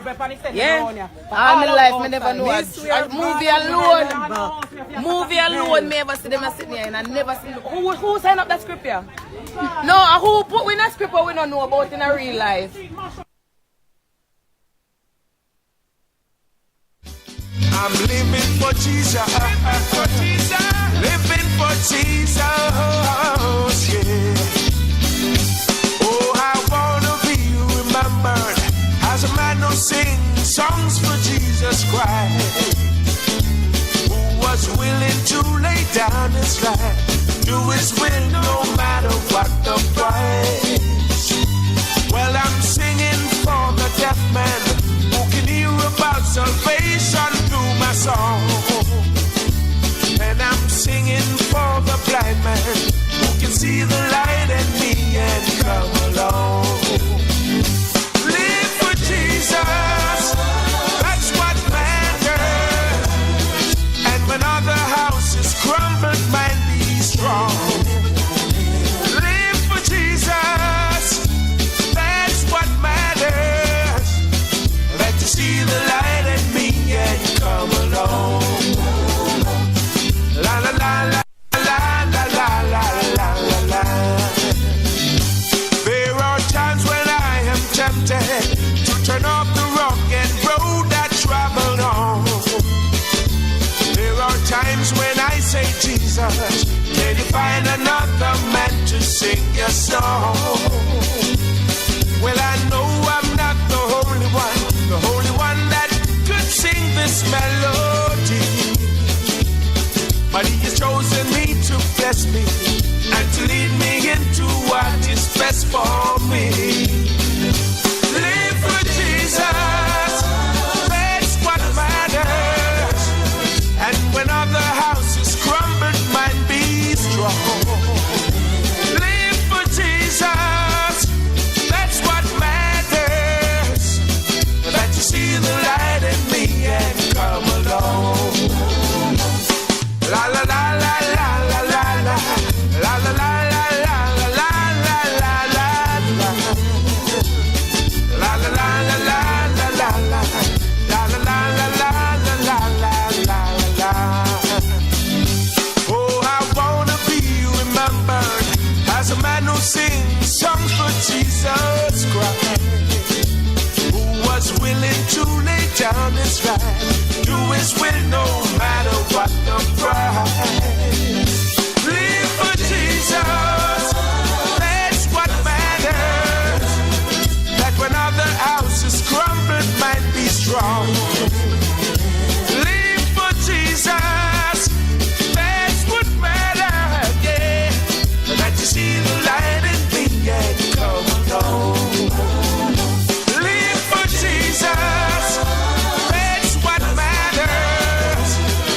yeah. All my life, me never know a movie alone, me ever see them sitting here and I never see them. Who signed up that script here? No, who put in a script we don't know about in a real life? I'm living for Jesus, living for Jesus, yeah. Oh, I wanna be remembered as a man who sings songs for Jesus Christ, who was willing to lay down his life, do his will no matter what the price. Well, I'm singing for the deaf man who can hear about salvation through my song, and I'm singing for the blind man who can see the light in me and come along. Live for Jesus, that's what matters. And when other houses crumble, mine be strong. Live for Jesus, that's what matters. Let you see the light in me and come along. La la la la la la la la la la. There are times when I am tempted to turn off the rugged road that traveled on. There are times when I say, Jesus, can you find another man to sing your song? Well, I know I'm not the only one that could sing this melody, but he has chosen me to bless me and to lead me into what is best for me. Live for Jesus, that's what matters. And when other houses crumble, mine be strong. Live for Jesus, that's what matters. That you see the light in me and come along. La la la la la la la la la la la la la la la la la la la la. Oh, I wanna be remembered as a man who sings songs for Jesus Christ, who was willing to lay down his life, do his will no matter what the price. Live for Jesus, that's what matters. That when other houses crumble, might be strong. Live for Jesus, that's what matters, yeah. That you see the light in me and come along. Live for Jesus, that's what matters.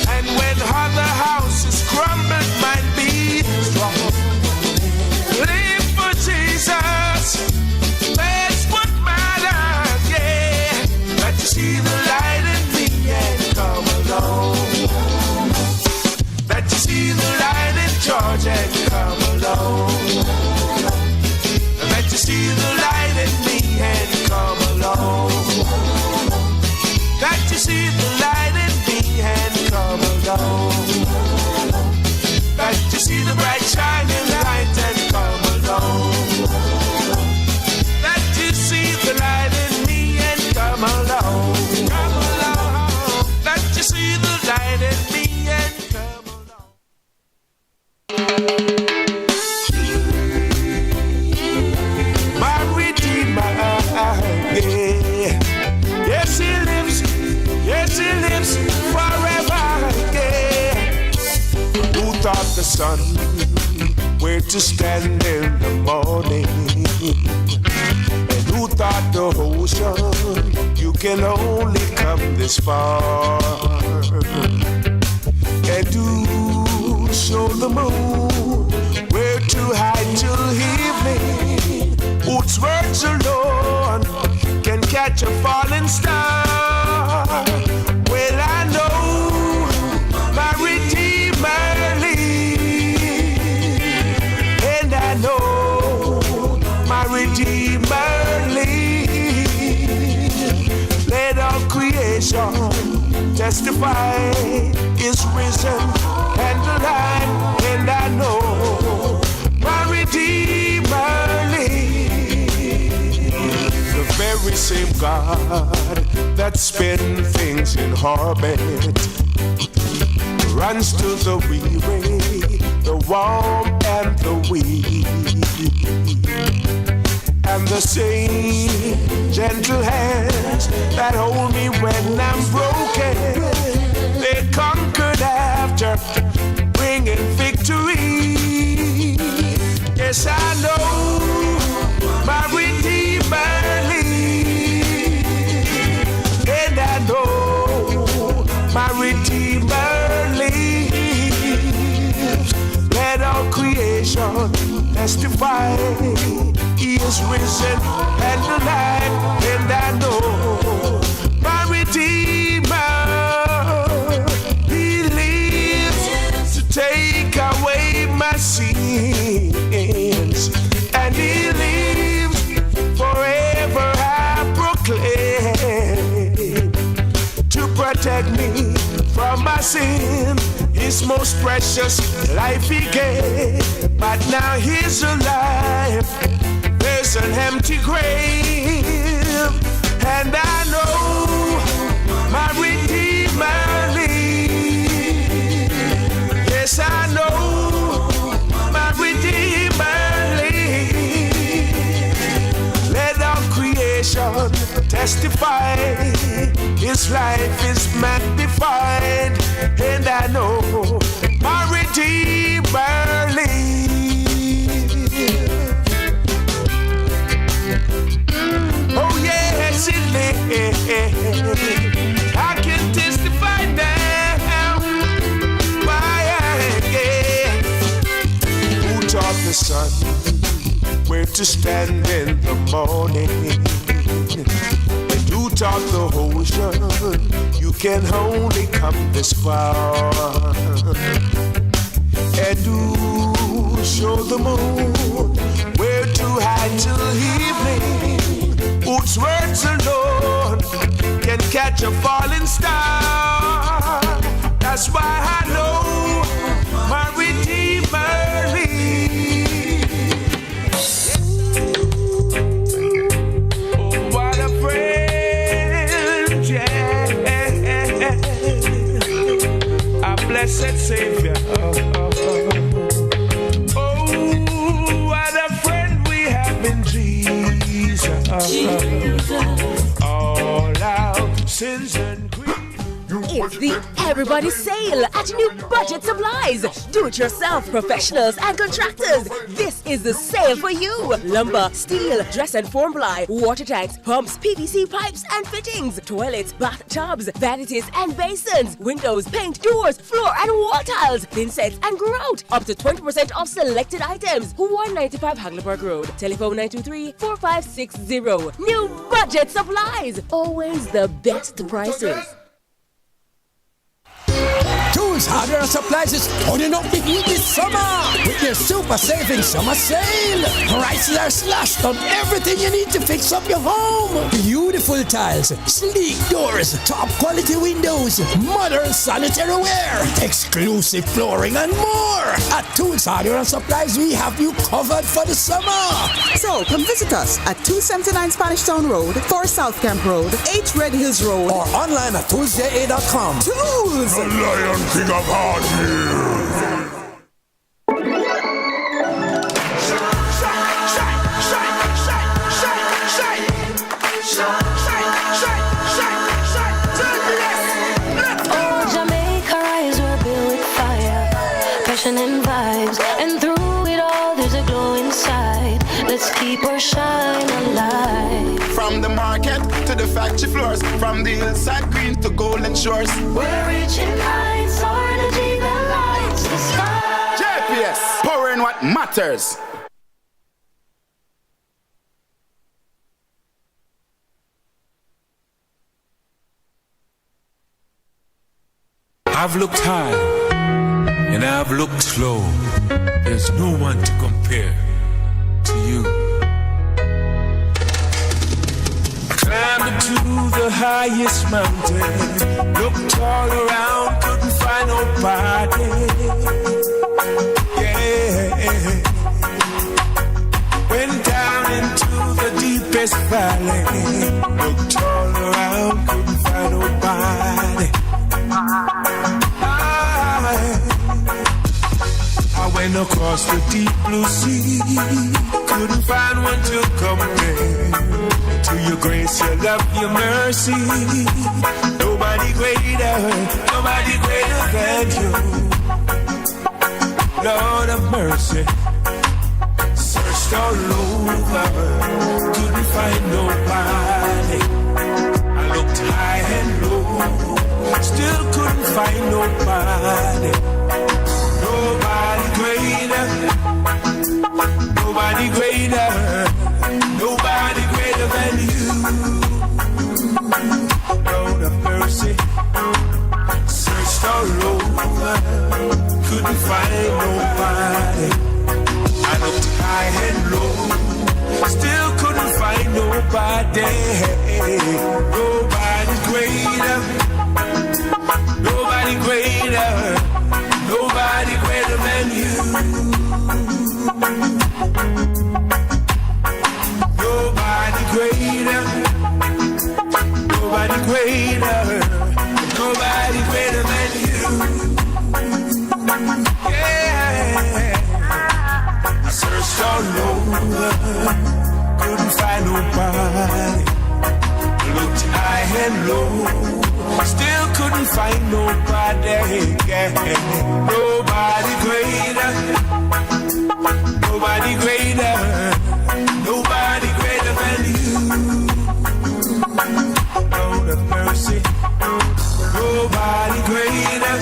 And when other houses crumble, might be strong. Live for Jesus, lives forever again. Who taught the sun where to stand in the morning? And who taught the ocean you can only come this far? And who showed the moon where to hide till evening? Whose words alone can catch a falling star? Well, I know my Redeemer lives, and I know my Redeemer lives. Let all creation testify is risen and alive, and I know my Redeemer lives. The very same God that spins things in orbit runs to the weary, the warm and the weak. And the same gentle hands that hold me when I'm broken, they conquered after bringing victory. Yes, I know my Redeemer lives, and I know my Redeemer lives. Let all creation testify He is risen and alive, and I know my Redeemer, He lives to take away my sins, and He lives forever, I proclaim, to protect me from my sin. His most precious life He gave, but now He's alive. There's an empty grave, and I know my Redeemer lives. Yes, I know my Redeemer lives. Let all creation testify His life is magnified, and I know my Redeemer lives. Oh yes, it lives. I can testify now. Why again? Who taught the sun where to stand in the morning? And who taught the ocean you can only come this far? And who showed the moon where to hide till evening? Whose words alone can catch a falling star? That's why I know my Redeemer lives. Oh, what a friend, yeah. Our blessed Savior. Oh, what a friend we have in Jesus. All our sins and grief. It's the Everybody Sale at New Budget Supplies. Do-it-yourself professionals and contractors. This is the sale for you. Lumber, steel, dress and form ply, water tanks, pumps, PVC pipes and fittings, toilets, bathtubs, vanities and basins, windows, paint, doors, floor and wall tiles, thin sets and grout. Up to 20% off selected items. 195 Hagleyburg Road. Telephone 923-4560. New Budget Supplies. Always the best prices. Tools, hardware, and supplies is turning up the heat this summer with their super saving summer sale. Prices are slashed on everything you need to fix up your home. Beautiful tiles, sleek doors, top quality windows, modern sanitary ware, exclusive flooring, and more. At Tools, hardware, and supplies, we have you covered for the summer. So come visit us at 279 Spanish Town Road, 4 South Camp Road, 8 Red Hills Road, or online at toolsja.com. Tools! The Lion King of Hardware. keep her shine alive. From the market to the factory floors, from the hillside green to golden shores. We're reaching heights, our energy that lights the sky. JPS, powering what matters. I've looked high and I've looked low. There's no one to compare to you. Climbed to the highest mountain, looked all around, couldn't find nobody. Yeah. Went down into the deepest valley, looked all around, couldn't find nobody. I went across the deep blue sea, couldn't find one to compare to your grace, your love, your mercy. Nobody greater than you. Lord of mercy, searched all over, couldn't find nobody. I looked high and low, still couldn't find nobody. Nobody greater, nobody greater, nobody greater than you. Lord of mercy, searched all over, couldn't find nobody. I looked high and low, still couldn't find nobody. Nobody greater, nobody greater, nobody greater than you. Nobody greater, nobody greater, nobody greater than you. Yeah, I searched all over, couldn't find nobody. Looked high and low, still couldn't find nobody. Yeah. Nobody greater, nobody greater, nobody greater than you. Lord of mercy, nobody greater,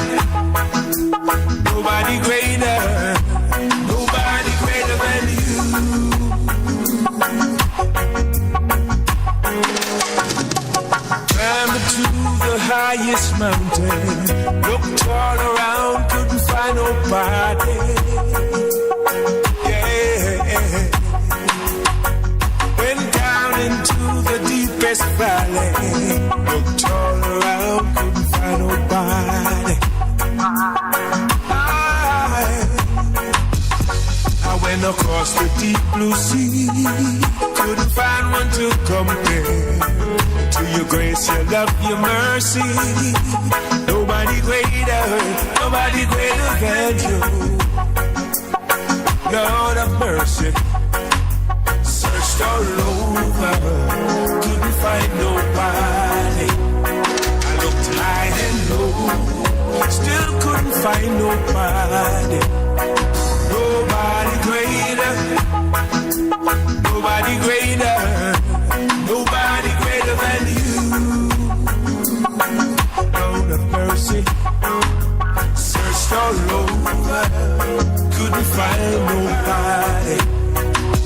nobody greater, nobody greater than you. Climbed to the highest mountain, looked all around, couldn't find nobody. Yeah. Went down into the deepest valley, looked all around, couldn't find nobody. I went across the deep blue sea, couldn't find one to compare to your grace, your love, your mercy. Nobody greater than you. Lord of mercy, searched all over, couldn't find nobody. I looked high and low, still couldn't find nobody. Nobody greater, nobody greater, nobody greater than you. Lord of mercy, searched all over, couldn't find nobody.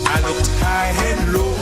I looked high and low.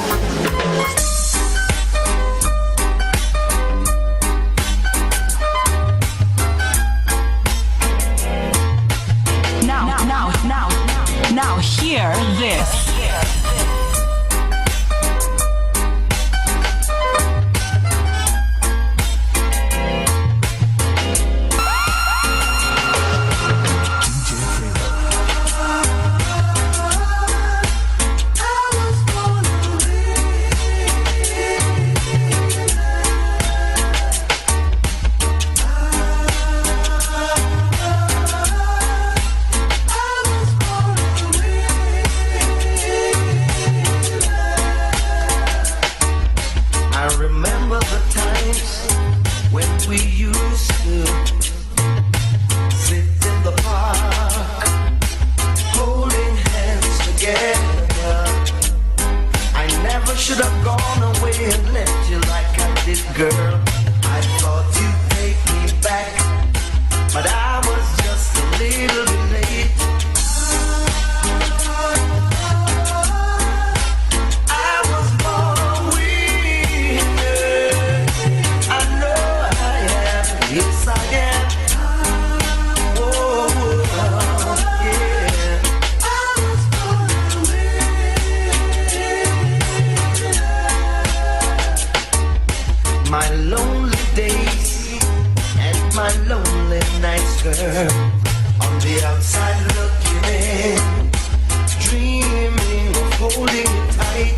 my lonely nights, girl. On the outside looking in, dreaming of holding you tight.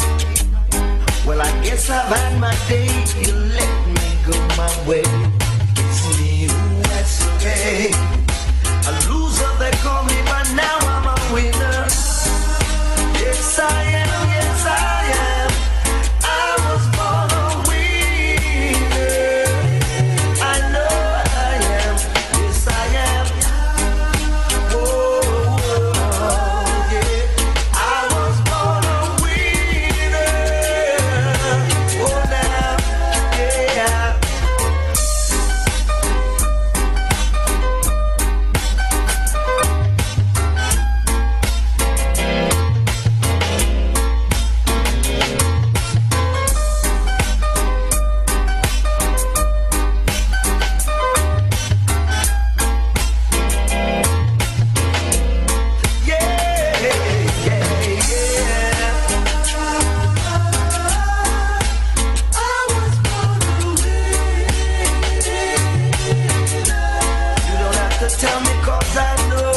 Well, I guess I've had my day. You let me go my way. It's me who has to pay. A loser they call me, but now I'm a winner. Yes, I am. Yes, I am. I was born a winner. I know I am. Yes, I am. Oh, yeah. I was born a winner. Oh, now, yeah. Tell me 'cause I know.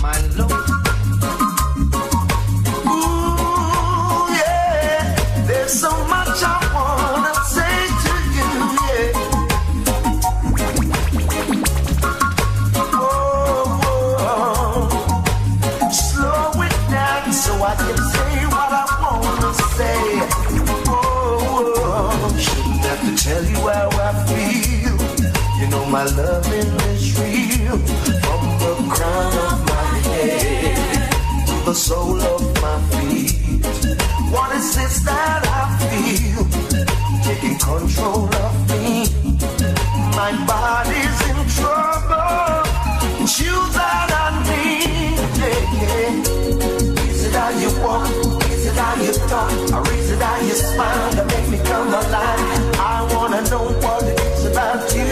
My Lord. Ooh, yeah. There's so much I wanna say to you, yeah. Slow it down so I can say what I wanna say. Shouldn't have to tell you how I feel. You know my loving is real. From the crown of my head to the sole of my feet. What is this that I feel? Taking control of me. My body's in trouble. It's you that I need. Yeah. Is it how you walk? Is it how you talk? Or is it how you smile that make me come alive? I wanna know what it is about you.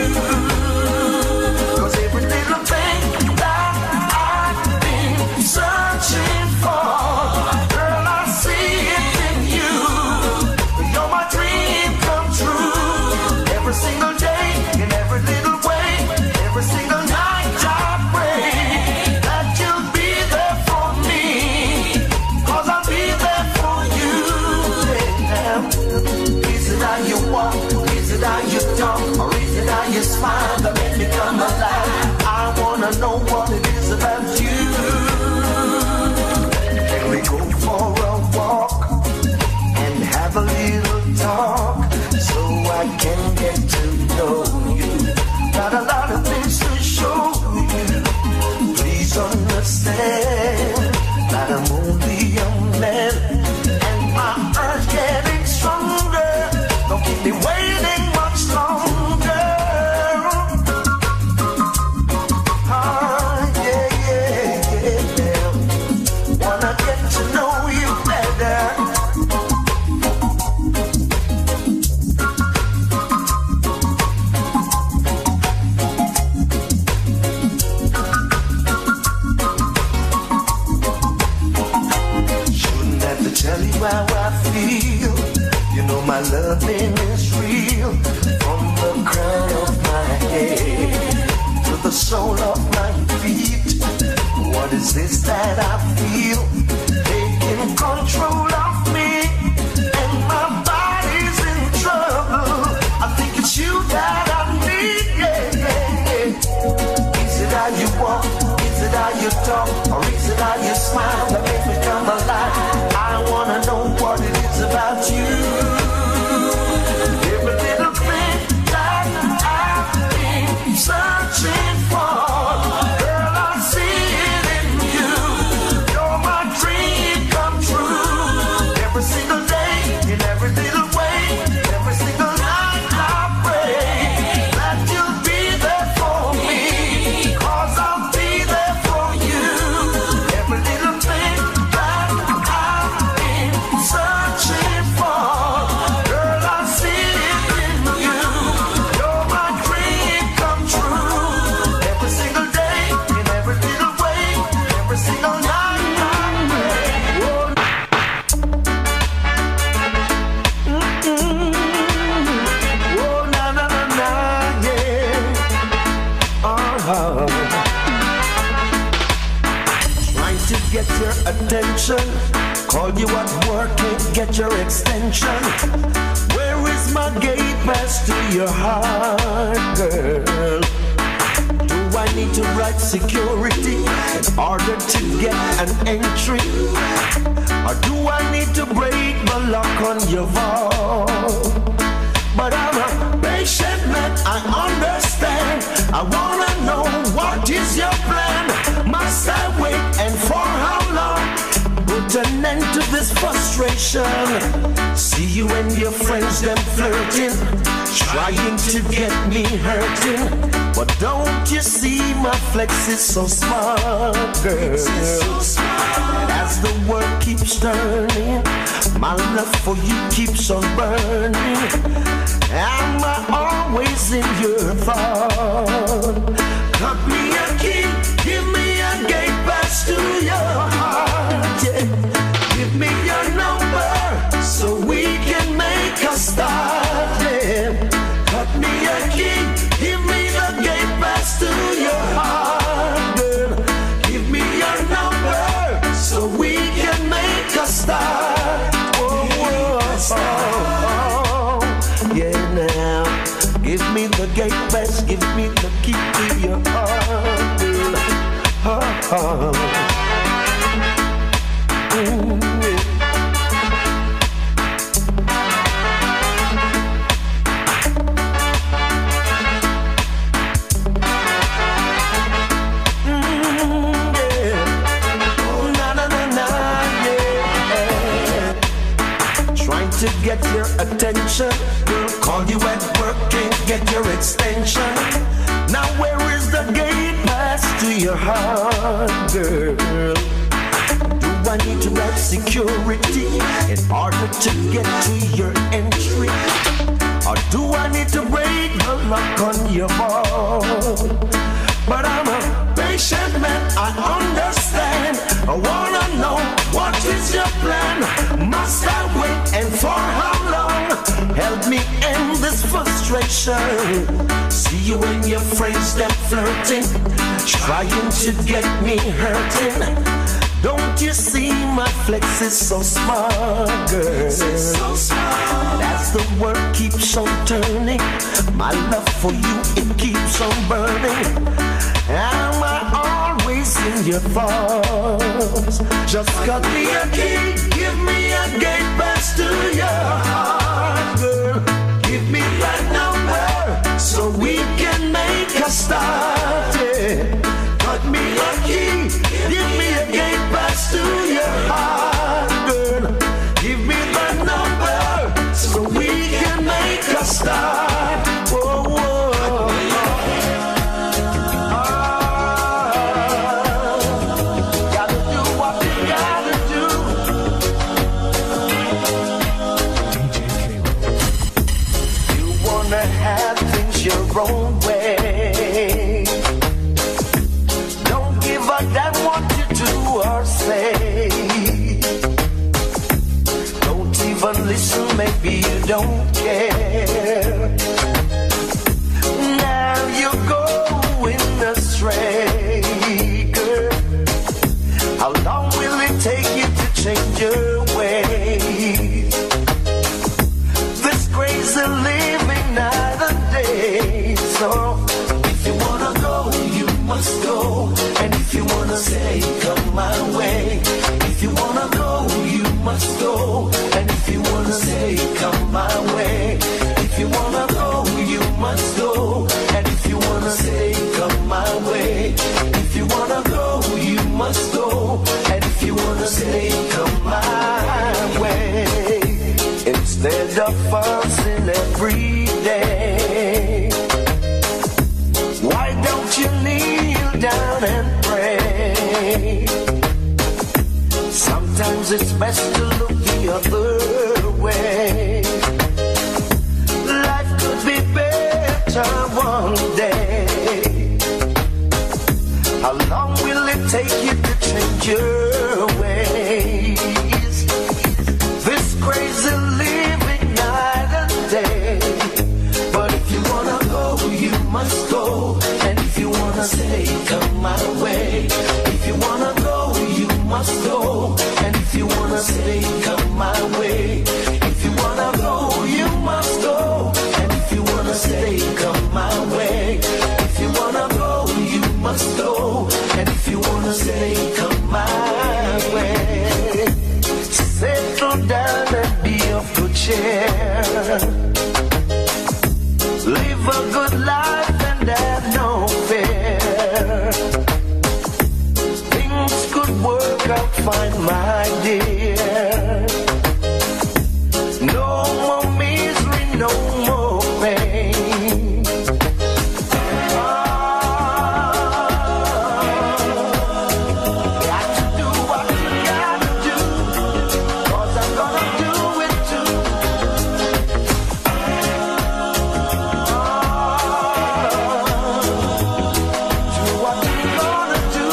'Cause every little thing that I've been searching for, girl, I see it in you. You're my dream come true. Every single day, in every little way, every single night I pray that you'll be there for me. 'Cause I'll be there for you. Is it how you walk? Is it how you talk? Or is it how you smile that make me come alive? I wanna know what it is about you. Can we go for a walk and have a little talk so I can get to know you? Got a lot of things to show you. Please understand that I'm only a man and my urge getting stronger. Don't keep me waiting much longer. Yeah. Wanna get to know you better. Shouldn't have to tell you how I feel. You know my loving is real. From the crown of my head to the sole of my feet. What is this that I feel? Taking control of me, and my body's in trouble. I think it's you that I need. Yeah. Is it how you walk? Is it how you talk? Or is it how you smile that makes me come alive? I wanna know what it is about you. Every little thing that I've been searching for, girl, I see it in you. You're my dream come true. Every single day, in every little way, every single night I pray that you'll be there for me. 'Cause I'll be there for you. Every little thing that I've been searching for, girl, I see it in you. You're my dream come true. Every get your attention. Call you at work, can't get your extension. Where is my gate pass to your heart, girl? Do I need to write security in order to get an entry? Or do I need to break the lock on your vault? But I'm a patient man, I understand. I wanna know what is your plan. Must I wait and for how long? Put an end to this frustration. See you and your friends, them flirting, trying to get me hurting. But don't you see my flex is so smart, girl? And as the world keeps turning, my love for you keeps on burning. Am I always in your thought? Cut me a key, give me a gate pass to your heart, yeah. Give me your number so we can make a start, yeah. Cut me a key, give me the gate pass to your heart, girl. Give me your number so we can make a start. Oh, oh, oh, oh. Yeah, now. Give me the gate pass, give me the key to your heart, girl. Oh, oh. To get your attention, girl, call you at work, can't get your extension. Now where is the gate pass to your heart, girl? Do I need to write security in order to get to your entry? Or do I need to break the lock on your vault? But I'm a patient man, I understand. I wanna know what is your plan. Must I wait and for how long? Help me end this frustration. See you and your friends, them flirting, trying to get me hurting. Don't you see my flex is so smart, girl? So smart. As the world keeps on turning, my love for you, it keeps on burning. Am I always in your thoughts? Just cut me a key, give me a gate pass to your heart, girl. Give me that number so we can make a start, yeah. Cut me a key, give me a gate pass to your heart, girl. Give me that number so we can make a start. Whoa, whoa. Your own way. Don't give a damn what you do or say. Don't even listen, maybe you don't care. Now you're going astray, girl. How long will it take you to change your ways? This crazy living night and day. So if you wanna go, you must go. And if you wanna stay, come my way. If you wanna go, you must go. And if you wanna stay, come my way. If you wanna go, you must go. And if you wanna stay, come my way. If you wanna go, you must go. And if you wanna stay, come my way. Instead of fussing every day, why don't you kneel down and pray? Sometimes it's best to look the other way. Life could be better one day. How long will it take you to change your ways? This crazy living night and day. But if you wanna go, you must go. And if you wanna stay, come my way. If you wanna go, you must find, my dear. No more misery, no more pain. Got to do what you gotta do, 'cause I'm gonna do it too. Do what you gonna do,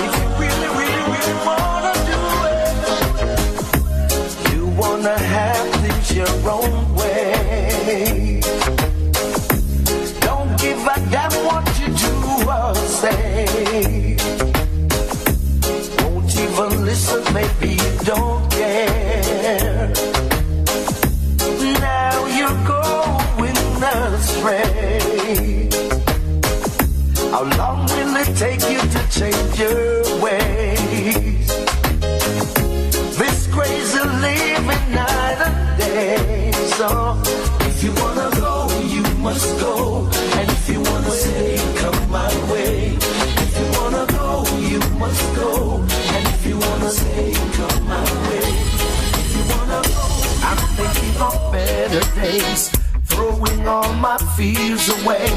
if you really, really, really wanna do it. You wanna have things your own way. Don't give a damn what you do or say. Won't even listen, maybe you don't care. Now you're going astray. How long will it take you to change your ways? This crazy living night and day. So if you wanna go, you must go. And if you wanna stay, come my way. If you wanna go, you must go. And if you wanna stay, come my way. If you wanna go, I'm thinking of better days, throwing all my fears away,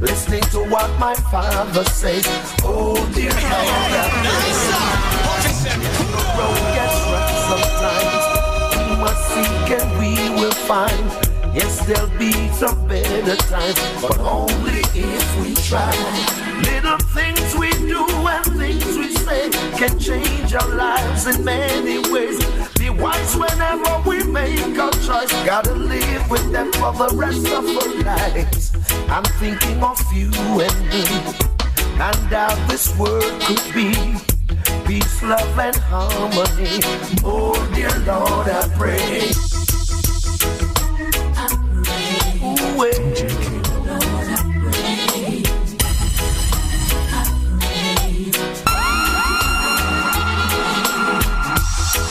listening to what my father says. Oh dear Lord, the road gets rough sometimes. We must seek and we will find. Yes, there'll be some better times, but only if we try. Little things we do and things we say can change our lives in many ways. Be wise whenever we make a choice. Gotta live with them for the rest of our lives. I'm thinking of you and me, and how this world could be. Peace, love, and harmony. Oh, dear Lord, I pray. Ooh,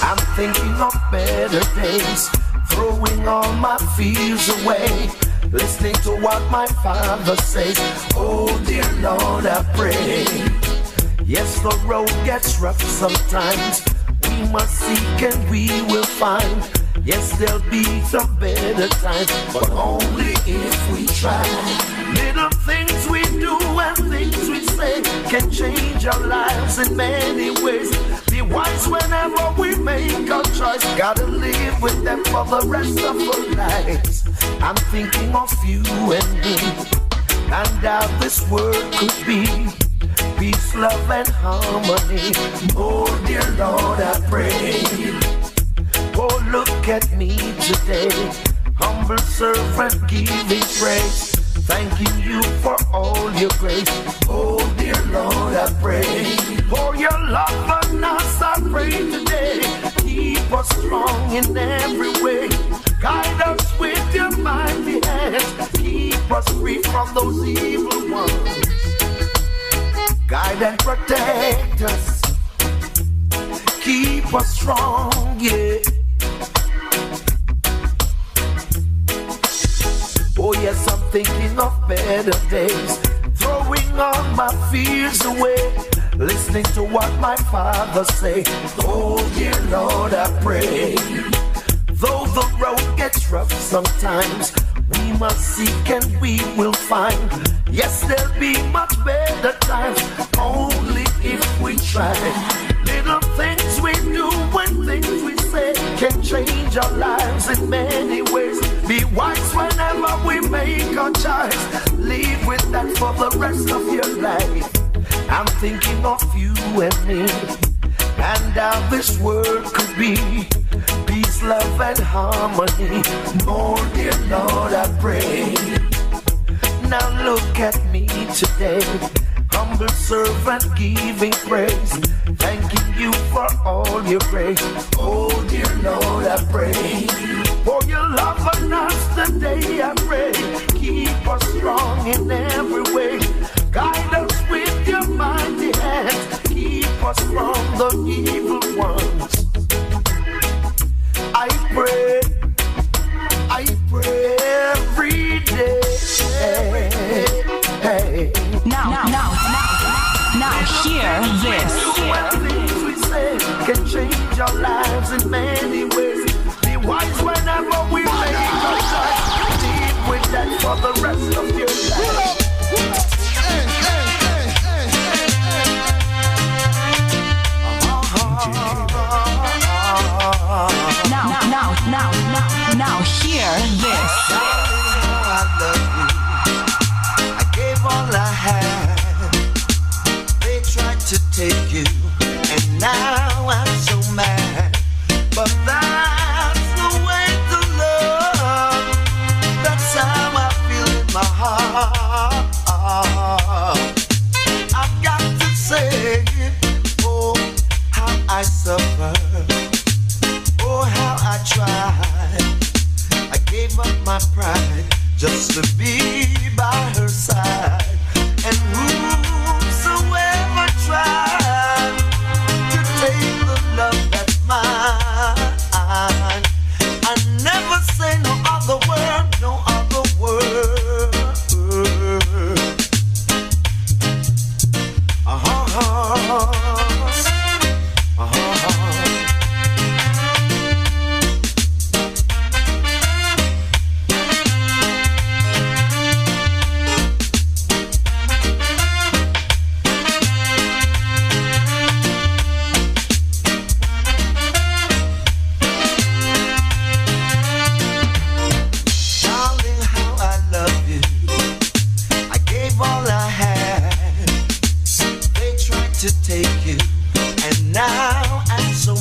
I'm thinking of better days, throwing all my fears away, listening to what my father says. Oh dear Lord, I pray. Yes, the road gets rough sometimes. We must seek and we will find. Yes, there'll be some better times, but only if we try. Little things we do and things we say can change our lives in many ways. Be wise whenever we make a choice. Gotta live with them for the rest of our lives. I'm thinking of you and me, and how this world could be. Peace, love, and harmony. Oh dear Lord, I pray. Oh, look at me today, humble servant giving praise, thanking you for all your grace. Oh dear Lord, I pray for your love and us. I pray today, keep us strong in every way. Guide us with your mighty hands, keep us free from those evil ones. Guide and protect us, keep us strong, yeah. Oh yes, I'm thinking of better days, throwing all my fears away, listening to what my father say. Oh dear Lord, I pray. Though the road gets rough sometimes, we must seek and we will find. Yes, there'll be much better times, only if we try. Little things we do and things we say can change our lives in many ways. Be wise whenever we make a choice. Live with that for the rest of your life. I'm thinking of you and me, and how this world could be. Peace, love, and harmony. Oh dear Lord, I pray. Now look at me today, humble servant giving praise, thanking you for all your grace. Oh dear Lord, I pray for your love on us today. I pray, keep us strong in every way. Guide us with your mighty hand, keep us from the evil ones. I pray every day. Now, hear this. Things we say can change our lives in many ways. Be wise whenever we make a choice. Deal with that for the rest of your life. Now, hear this. I love you. I gave all I had. They tried to take you, and now I'm so mad. But that's the way to love. That's how I feel in my heart. I've got to say, oh, how I suffer. Oh, how I tried. I gave up my pride just to be by her side. And whosoever tried to take the love that's mine, I never say no other word, no other word.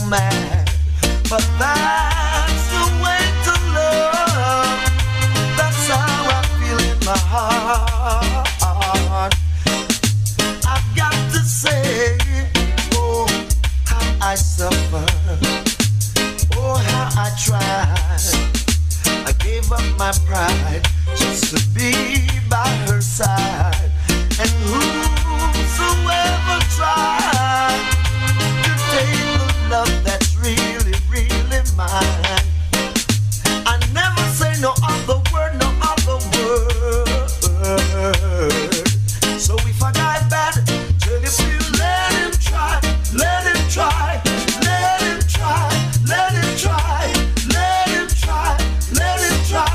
Mad, but that's the way to love. That's how I feel in my heart. I've got to say, oh, how I suffer. Oh, how I tried. I gave up my pride just to be by her side. And whosoever tried to take the love that's really, really mine, I never say no other word, no other word. So if I die bad, tell if you let him try, let him try, let him try, let him try, let him try, let him try,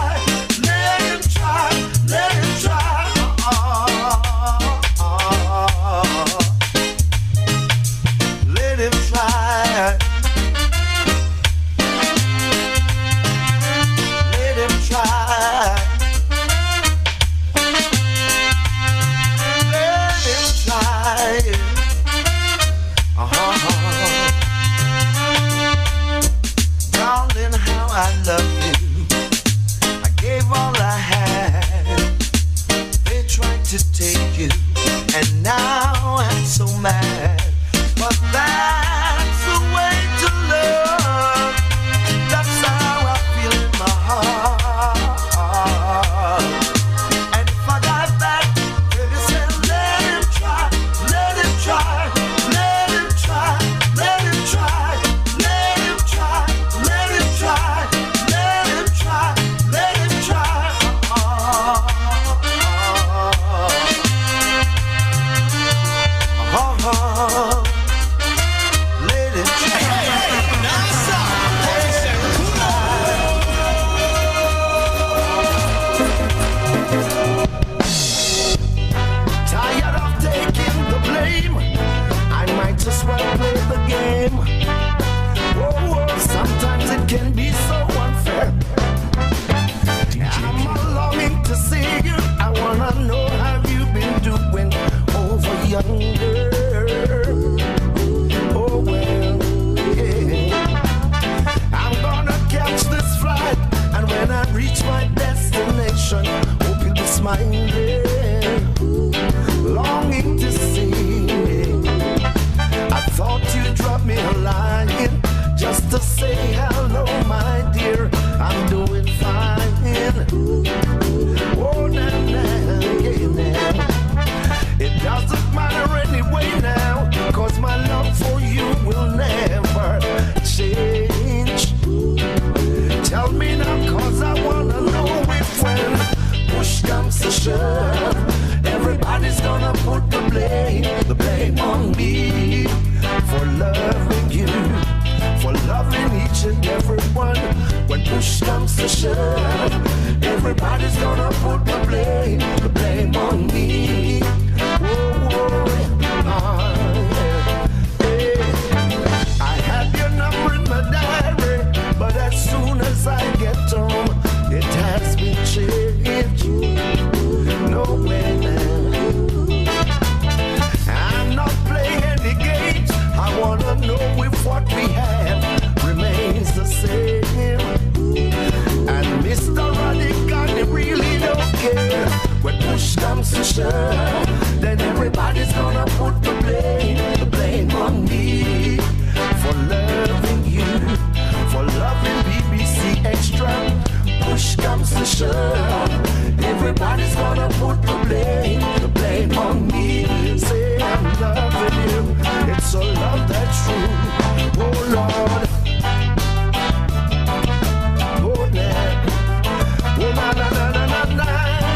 let him try, let him try. Let him try. Let him try. Let him try. Darling, how I love you. I gave all I had. They tried to take you, and now I'm so mad. But that's the way to love. That's how I feel in my heart. And if I die back, then you say, let him try, let him try, let him try, let him try, let him try, let him try, let him try, let him try. Tired of taking the blame, I might just well play the game. Whoa, sometimes it can be so unfair. I'm longing to see you. I wanna know how you've been doing over yonder. Oh well, yeah. I'm gonna catch this flight, and when I reach my destination, hope you'll be smiling, longing to see me. I thought sure everybody's gonna put the blame on me. I had your number in my diary, but as soon as I get home, it has been changed. No way, I'm not playing any games. I wanna know if what we have remains the same. And Mr. Radical, they really don't care. When push comes to shove, then everybody's gonna put the blame on me for loving you, for loving BBC Extra. Push comes to shove, everybody's gonna put the blame on me. Say I'm loving you, it's a love that's true. Oh Lord, oh nah, oh na na na na na na,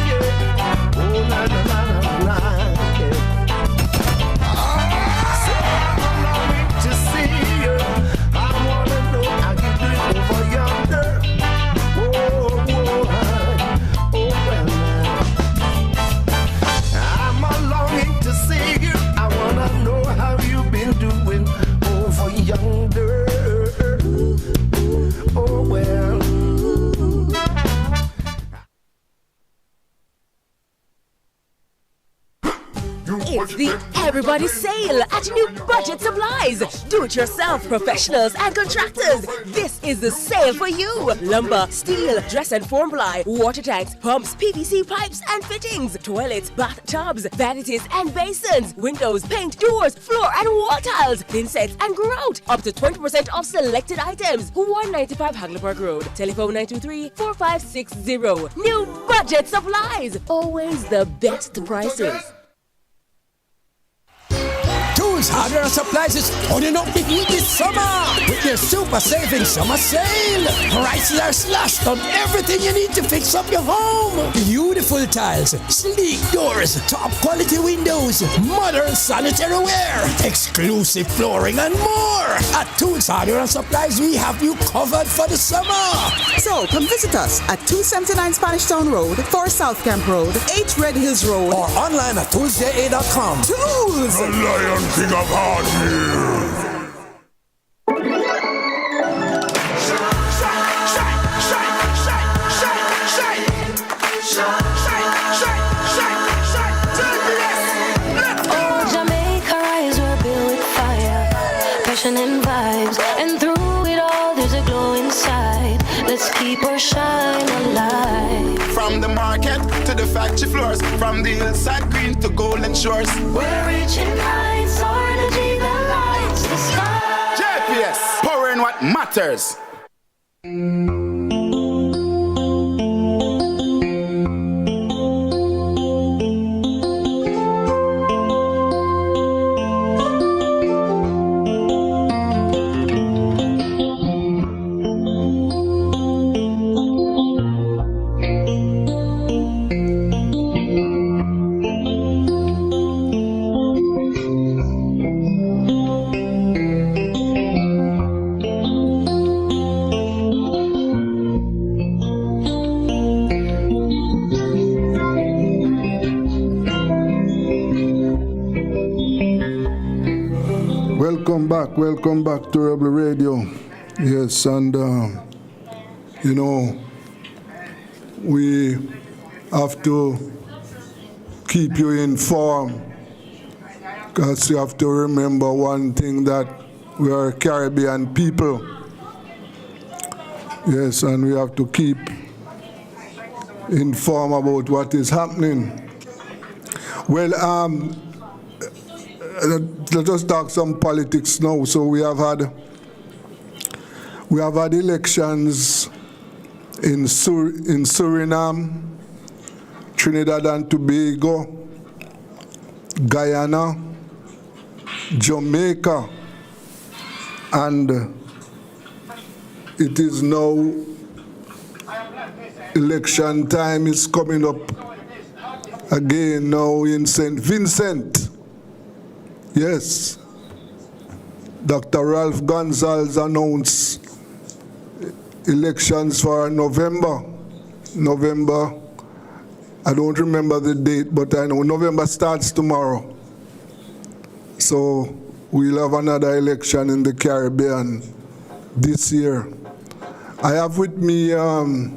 yeah. Oh na na na na na, yeah. Say I'm longing to see you. I wanna know how you doing over yonder. I'm longing to see you. I wanna know how you've been doing over yonder. Oh well. It's the Everybody Sale at New Budget Supplies. Do-it-yourself professionals and contractors. This is the sale for you. Lumber, steel, dress and form ply, water tanks, pumps, PVC pipes and fittings, toilets, bathtubs, vanities and basins, windows, paint, doors, floor and wall tiles, thin sets and grout. Up to 20% off selected items. 195 Hagley Road. Telephone 923-4560. New Budget Supplies. Always the best prices. Tools, hardware and supplies is turning up the heat this summer with their super saving summer sale. Prices are slashed on everything you need to fix up your home. Beautiful tiles, sleek doors, top quality windows, modern sanitary ware, exclusive flooring and more. At Tools, hardware and supplies, we have you covered for the summer. So come visit us at 279 Spanish Town Road, 4 South Camp Road, 8 Red Hills Road, or online at toolsja.com. Tools! The Lion King of Hardware. Oh, Jamaica eyes were built with fire, passion and vibes, and through it all there's a glow inside. Let's keep our shine alive. From the market to the factory floors, from the hillside green to golden shores. We're reaching heights, our energy that lights the sky. JPS, powering what matters. Welcome back to Rebel Radio. Yes, and you know, we have to keep you informed, because you have to remember one thing, that we are Caribbean people. Yes, and we have to keep informed about what is happening. Well, let us talk some politics now. So we have had elections in Suriname, Trinidad and Tobago, Guyana, Jamaica, and it is now election time is coming up again now in St. Vincent. Yes, Dr. Ralph Gonzalez announced elections for November. I don't remember the date, but I know November starts tomorrow. So we'll have another election in the Caribbean this year. I have with me Attorney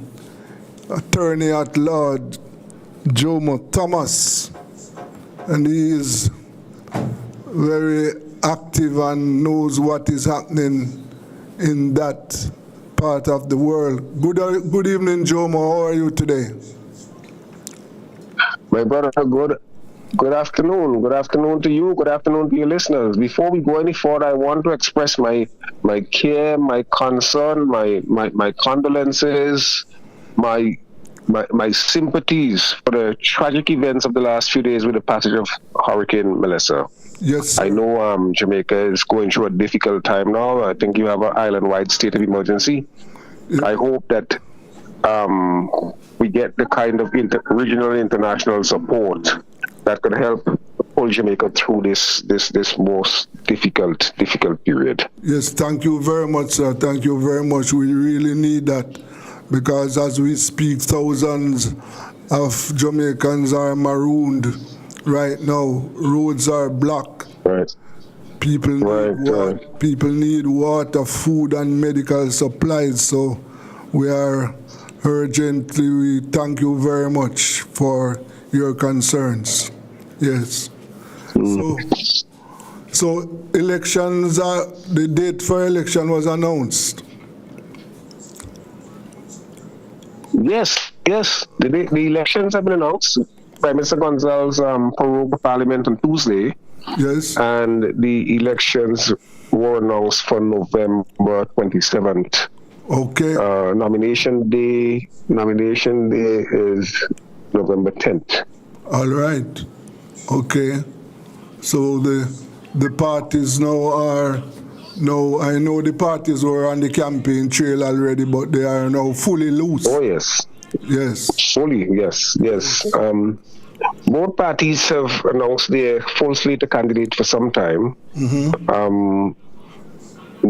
at Law Jomo Thomas, and he is very active and knows what is happening in that part of the world. Good evening, Jomo. How are you today? My brother, good afternoon. Good afternoon to you. Good afternoon to your listeners. Before we go any further, I want to express my care, my concern, my condolences, my sympathies for the tragic events of the last few days with the passage of Hurricane Melissa. Yes, sir. I know Jamaica is going through a difficult time now. I think you have an island-wide state of emergency. Yeah. I hope that we get the kind of regional international support that could help pull Jamaica through this most difficult period. Yes, thank you very much, sir. Thank you very much. We really need that, because as we speak, thousands of Jamaicans are marooned right now. Roads are blocked. Right. People need water, food, and medical supplies. So we thank you very much for your concerns. Yes. So elections the date for election was announced. Yes. The elections have been announced. Prime Minister Gonzalez prorogued Parliament on Tuesday. Yes. And the elections were announced for November 27th. Okay. Nomination day is November 10th. All right. Okay. So the parties I know the parties were on the campaign trail already, but they are now fully loose. Oh, yes. Yes. Fully, yes. Both parties have announced their full slate of candidates for some time. Mm-hmm.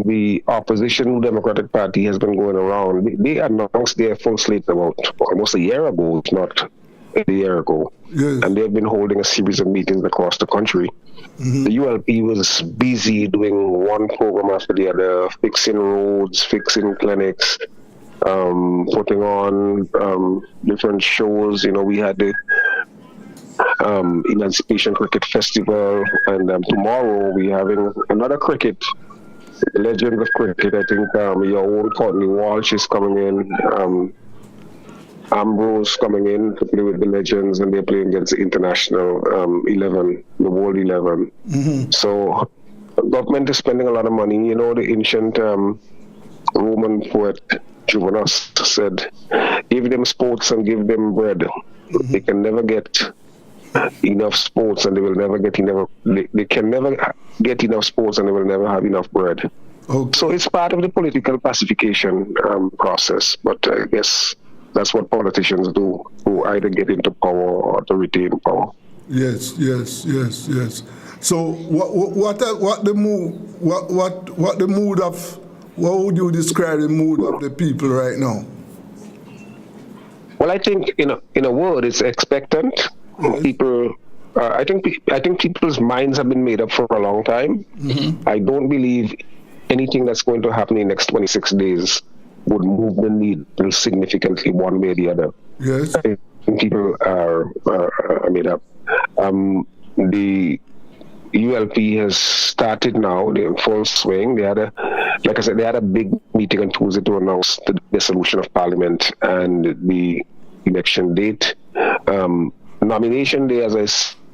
The opposition Democratic Party has been going around. They announced their full slate about almost a year ago, if not a year ago. Yes. And they've been holding a series of meetings across the country. Mm-hmm. The ULP was busy doing one program after the other, fixing roads, fixing clinics, putting on different shows. We had the Emancipation Cricket Festival, and tomorrow we're having another cricket. Legends of cricket. I think your own Courtney Walsh is coming in. Ambrose coming in to play with the Legends, and they're playing against the international 11, the World 11. Mm-hmm. So government is spending a lot of money. The ancient Roman poet Juventus said, give them sports and give them bread. Mm-hmm. They can never get enough sports, and they will never get enough. They can never get enough sports, and they will never have enough bread. Okay. So it's part of the political pacification process. But I guess that's what politicians do, who either get into power or to retain power. Yes. So what would you describe the mood of the people right now? Well, I think in a word, it's expectant. People, I think people's minds have been made up for a long time. Mm-hmm. I don't believe anything that's going to happen in the next 26 days would move the needle significantly one way or the other. Yes. I think people are made up. The ULP has started now. They're in full swing. They had a big meeting on Tuesday to announce the dissolution of Parliament and the election date. Nomination day, as I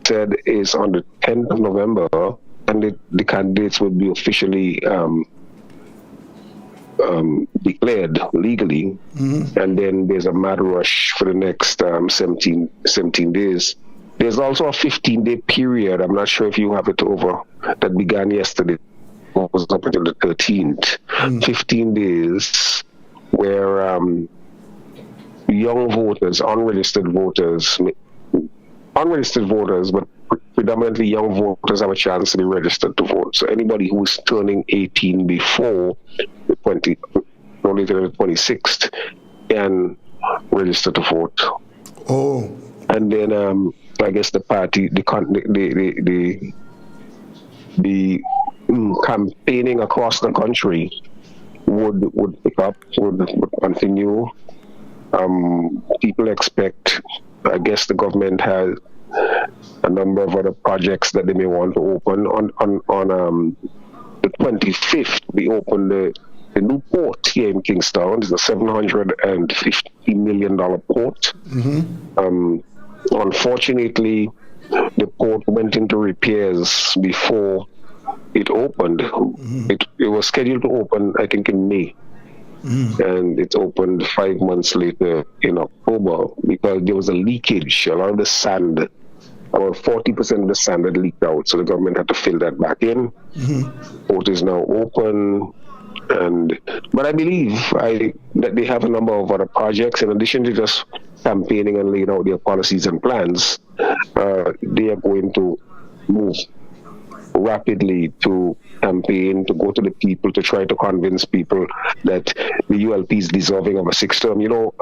said, is on the 10th of November, and the candidates will be officially declared legally. Mm-hmm. And then there's a mad rush for the next 17 days. There's also a 15-day period, I'm not sure if you have it over, that began yesterday, was up until the 13th. 15 days where young voters, unregistered voters, but predominantly young voters have a chance to be registered to vote. So anybody who is turning 18 before the later than the 26th can register to vote. Oh. And then I guess the party, the campaigning across the country would pick up, would continue. People expect, I guess the government has a number of other projects that they may want to open. On the 25th, we opened the new port here in Kingstown. It's a $750 million port. Unfortunately, the port went into repairs before it opened. It was scheduled to open, I think, in May. And it opened 5 months later in October because there was a leakage. A lot of the sand, about 40% of the sand had leaked out, so the government had to fill that back in. Port is now open, but I believe that they have a number of other projects in addition to just campaigning and laying out their policies and plans. They are going to move rapidly to campaign, to go to the people, to try to convince people that the ULP is deserving of a sixth term. You know,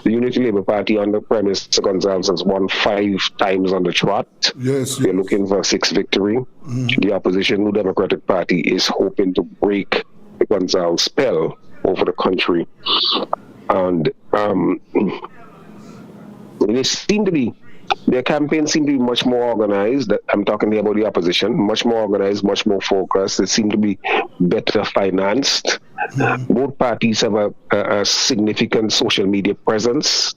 the Unity Labour Party under Prime Minister Gonzalez has won 5 times on the trot. Yes. They're looking for a 6th victory. The opposition, New Democratic Party, is hoping to break the Gonzalez spell over the country. And they seem to be, their campaigns seem to be much more organized. I'm talking here about the opposition, much more organized, much more focused. They seem to be better financed. Both parties have a significant social media presence.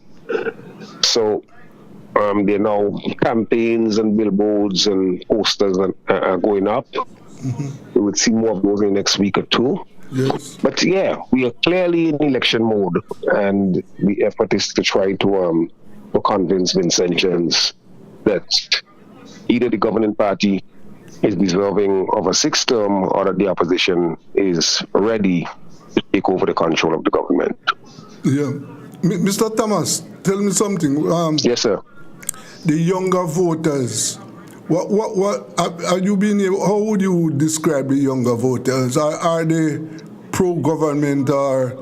So there are now campaigns and billboards and posters are going up. We would see more of those in the next week or two. Yes. But yeah, we are clearly in election mode, and the effort is to try to convince Vincentians that either the governing party is deserving of a 6th term or that the opposition is ready to take over the control of the government. Yeah. Mr. Thomas, tell me something. Yes, sir. The younger voters, what are you being able, how would you describe the younger voters? Are they pro-government or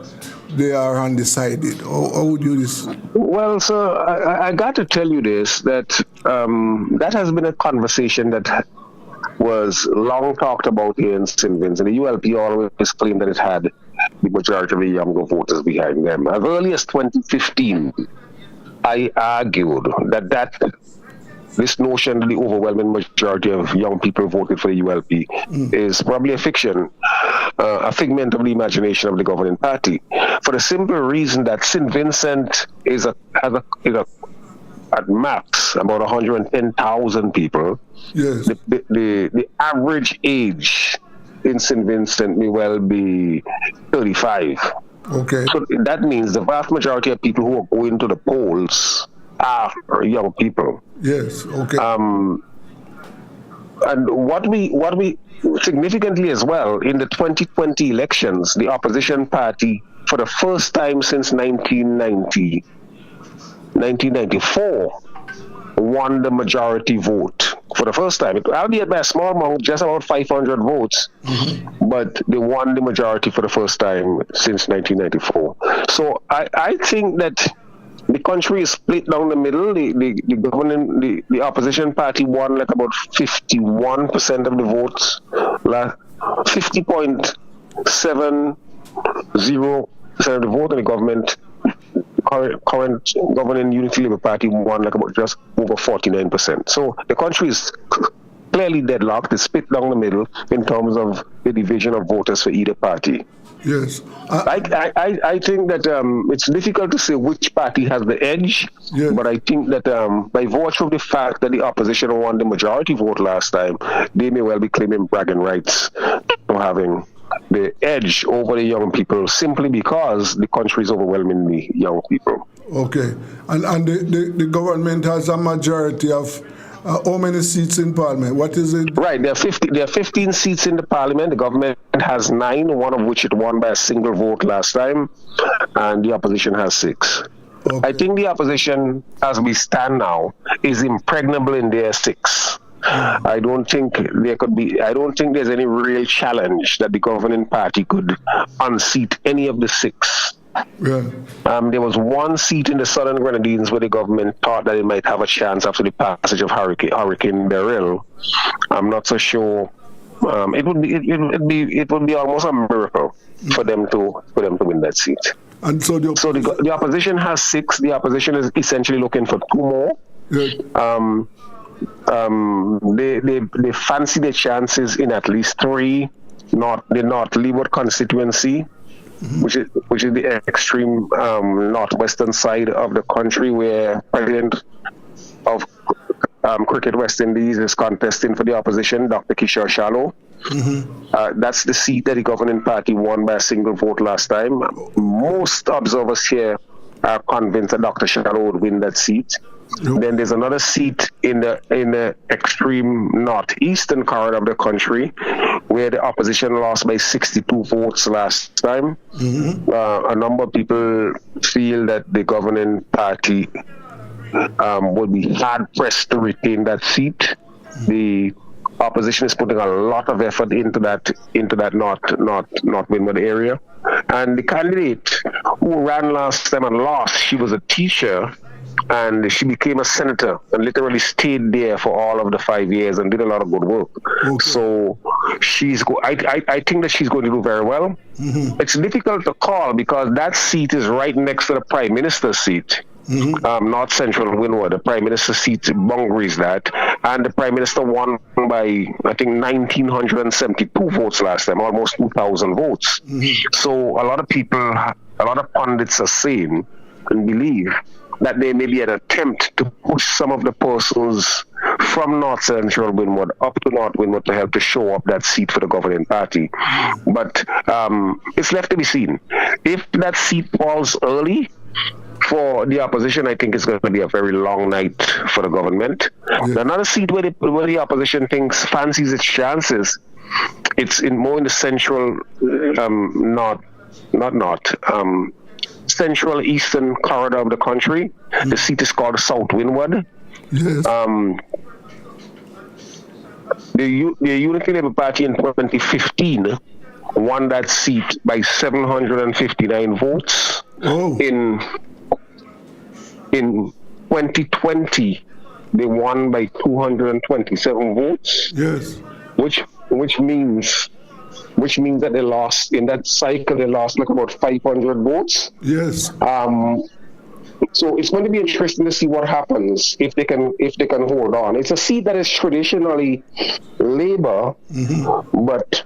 they are undecided? How would you Well, sir, I got to tell you this, that that has been a conversation that was long talked about here in St. Vincent. The ULP always claimed that it had the majority of the younger voters behind them. As early as 2015, I argued that this notion that the overwhelming majority of young people voted for the ULP is probably a fiction, a figment of the imagination of the governing party, for the simple reason that St. Vincent is at max about 110,000 people. Yes. The average age in St. Vincent may well be 35. Okay. So that means the vast majority of people who are going to the polls are young people. Yes. Okay. And what we significantly as well, in the 2020 elections, the opposition party, for the first time since 1994, won the majority vote for the first time. Albeit by a small amount, just about 500 votes, but they won the majority for the first time since 1994. So I think that the country is split down the middle. The opposition party won like about 51% of the votes, 50.70% of the vote, and the government, current governing Unity Labour Party, won like about just over 49%. So the country is clearly deadlocked. It's split down the middle in terms of the division of voters for either party. Yes. I think that it's difficult to say which party has the edge, but I think that by virtue of the fact that the opposition won the majority vote last time, they may well be claiming bragging rights for having the edge over the young people simply because the country is overwhelmingly young people. Okay. And the government has a majority of how many seats in Parliament? What is it? Right, there are 15 seats in the Parliament. The government has 9, one of which it won by a single vote last time, and the opposition has 6. Okay. I think the opposition, as we stand now, is impregnable in their 6. I don't think there's any real challenge that the governing party could unseat any of the 6. Yeah. There was one seat in the Southern Grenadines where the government thought that it might have a chance after the passage of Hurricane Beryl. I'm not so sure. It would be almost a miracle for them to win that seat. And so the opposition has 6. The opposition is essentially looking for 2 more. Yeah. They fancy their chances in at least 3. The North Leeward constituency, which is the extreme northwestern side of the country, where President of Cricket West Indies is contesting for the opposition, Dr. Kishore Shallow. That's the seat that the governing party won by a single vote last time. Most observers here are convinced that Dr. Shallow would win that seat. Then there's another seat in the extreme northeastern corridor of the country, where the opposition lost by 62 votes last time. A number of people feel that the governing party will be hard pressed to retain that seat. The opposition is putting a lot of effort into that North Windward area, and the candidate who ran last time and lost, she was a teacher, and she became a senator and literally stayed there for all of the 5 years and did a lot of good work. So I think that she's going to do very well. It's difficult to call because that seat is right next to the Prime Minister's seat. North Central Windward, the Prime Minister's seat boundaries that, and the Prime Minister won by, I think, 1,972 votes last time, almost 2,000 votes. So a lot of people, a lot of pundits are saying and believe that there may be an attempt to push some of the persons from North Central Windward up to North Windward to help to show up that seat for the governing party. But it's left to be seen. If that seat falls early for the opposition, I think it's going to be a very long night for the government. Another seat where the opposition fancies its chances, it's more in the central, central eastern corridor of the country. The seat is called South Windward. Yes. The Unity Labour Party in 2015 won that seat by 759 votes. In 2020, they won by 227 votes. Yes. Which means that they lost in that cycle. They lost like about 500 votes. Yes. So it's going to be interesting to see what happens if they can hold on. It's a seat that is traditionally Labour, but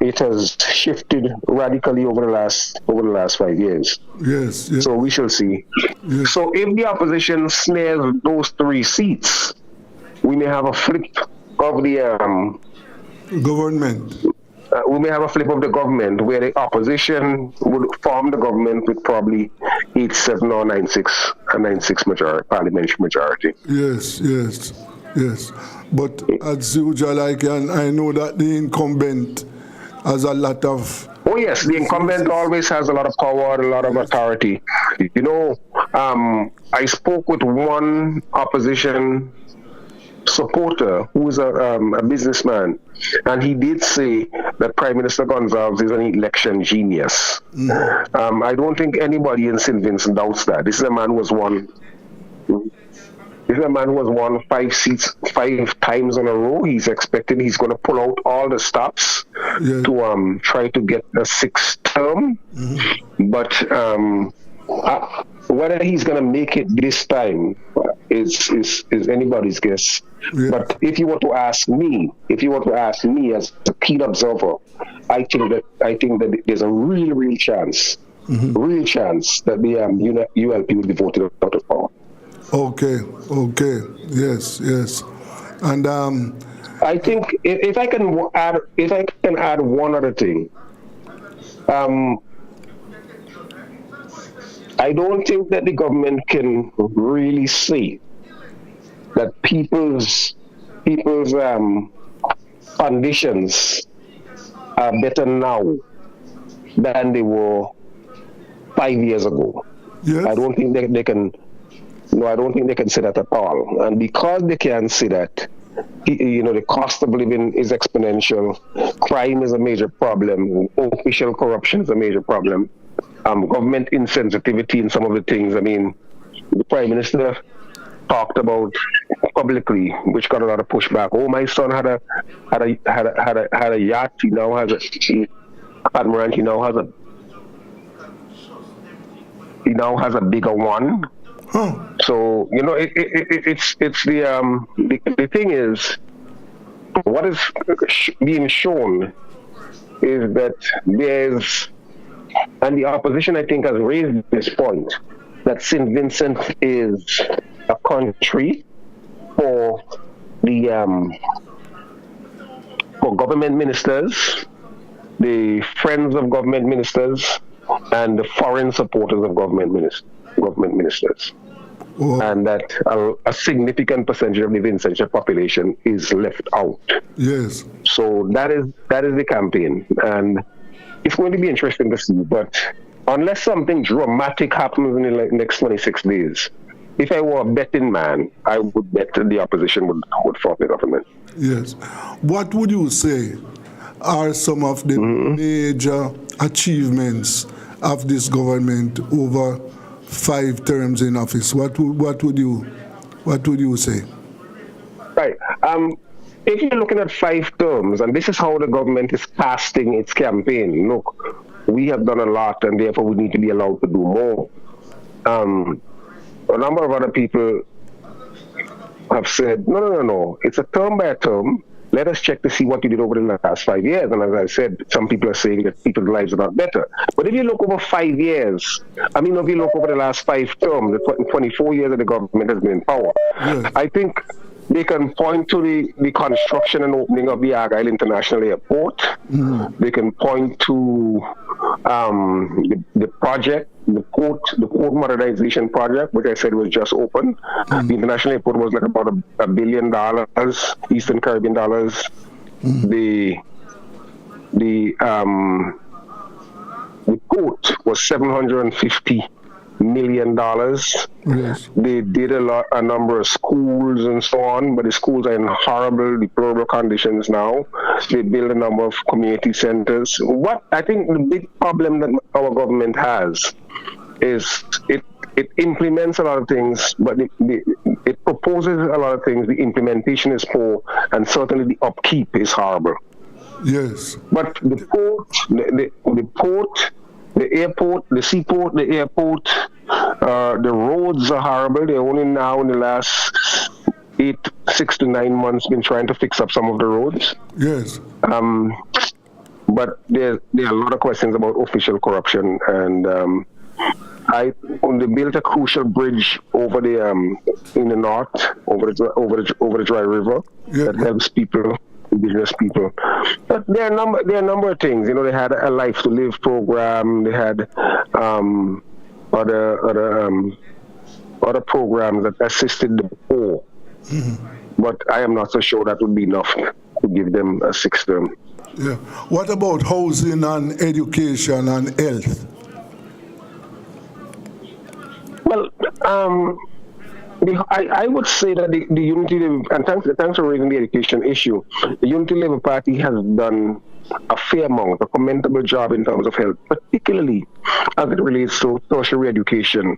it has shifted radically over the last 5 years. Yes. So we shall see. Yes. So if the opposition snares those 3 seats, we may have a flip of the government. We may have a flip of the government where the opposition would form the government with probably 8-7 or 9-6, a 9-6 majority, parliamentary majority. Yes. But as usual, I know that the incumbent has a lot of... Oh yes, the incumbent always has a lot of power, a lot of authority. You know, I spoke with one opposition supporter who is a businessman, and he did say that Prime Minister Gonzalez is an election genius. I don't think anybody in St. Vincent doubts that. This is a man who has won 5 seats 5 times in a row. He's going to pull out all the stops to try to get a 6th term. But whether he's going to make it this time is anybody's guess. But if you were to ask me as a keen observer, I think that there's a real chance that the ULP will be voted out of power. Okay, yes, and I think if I can add one other thing, I don't think that the government can really say that people's conditions are better now than they were 5 years ago. Yes. I don't think they can say that at all. And because they can't say that, the cost of living is exponential. Crime is a major problem. Official corruption is a major problem. Government insensitivity in some of the things. I mean, the Prime Minister talked about publicly, which got a lot of pushback. Oh, my son had a yacht. He now has a catamaran. He now has a bigger one. So it's the thing is, what is being shown is that there's, and the opposition I think has raised this point, that St. Vincent is a country for the for government ministers, the friends of government ministers, and the foreign supporters of government ministers. And that a significant percentage of the Vincentian population is left out. Yes. So that is the campaign, and it's going to be interesting to see. But unless something dramatic happens in the next 26 days, if I were a betting man, I would bet the opposition would form the government. Yes. What would you say are some of the major achievements of this government over 5 terms in office? What would you say? Right. If you're looking at 5 terms, and this is how the government is casting its campaign, look, we have done a lot, and therefore we need to be allowed to do more. A number of other people have said, no, it's a term by a term. Let us check to see what you did over the last 5 years. And as I said, some people are saying that people's lives are not better. But if you look over 5 years, if you look over the last 5 terms, the 24 years that the government has been in power, I think they can point to the construction and opening of the Argyle International Airport. They can point to the project, the port modernization project, which I said was just open. The international airport was like about $1 billion, Eastern Caribbean dollars. The port was $750 million. Yes. They did a number of schools and so on, but the schools are in horrible, deplorable conditions now. They built a number of community centers. What I think the big problem that our government has is it implements a lot of things, but it proposes a lot of things. The implementation is poor, and certainly the upkeep is horrible. Yes. But the port, the port, the airport, the seaport, the airport, the roads are horrible. They're only now in the last 6 to 9 months been trying to fix up some of the roads. Yes. But there are a lot of questions about official corruption, and they built a crucial bridge over the in the north over the Dry River that helps people. Indigenous people, but there are a number of things. They had a Life to Live program. They had other programs that assisted the poor. But I am not so sure that would be enough to give them a 6th term. Yeah. What about housing and education and health? Well, I would say that the Unity Labour, and thanks for raising the education issue, the Unity Labour Party has done a fair amount, a commendable job in terms of health, particularly as it relates to social re-education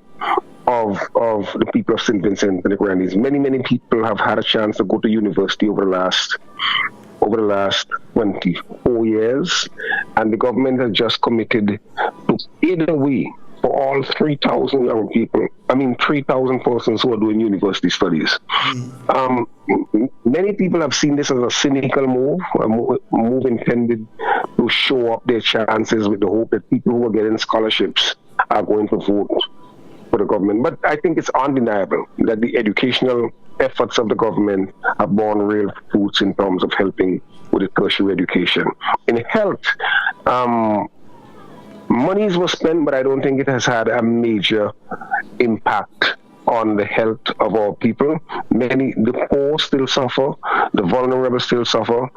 of the people of St. Vincent and the Grenadines. Many people have had a chance to go to university over the last 24 years, and the government has just committed to pay the way for all 3,000 young people, 3,000 persons who are doing university studies. Many people have seen this as a cynical move, a move intended to show up their chances with the hope that people who are getting scholarships are going to vote for the government. But I think it's undeniable that the educational efforts of the government have borne real fruits in terms of helping with the tertiary education. In health, monies were spent, but I don't think it has had a major impact on the health of our people. The poor still suffer, the vulnerable still suffer.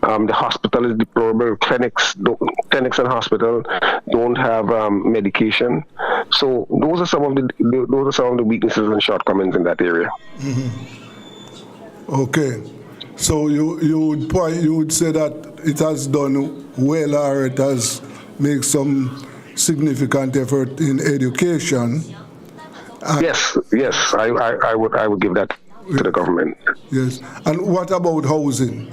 The hospital is deplorable. Clinics and hospital don't have medication. So those are some of the weaknesses and shortcomings in that area. Okay. So you would say that it has done well, or it has made some significant effort in education. Yes, I would give that to the government. Yes, and what about housing?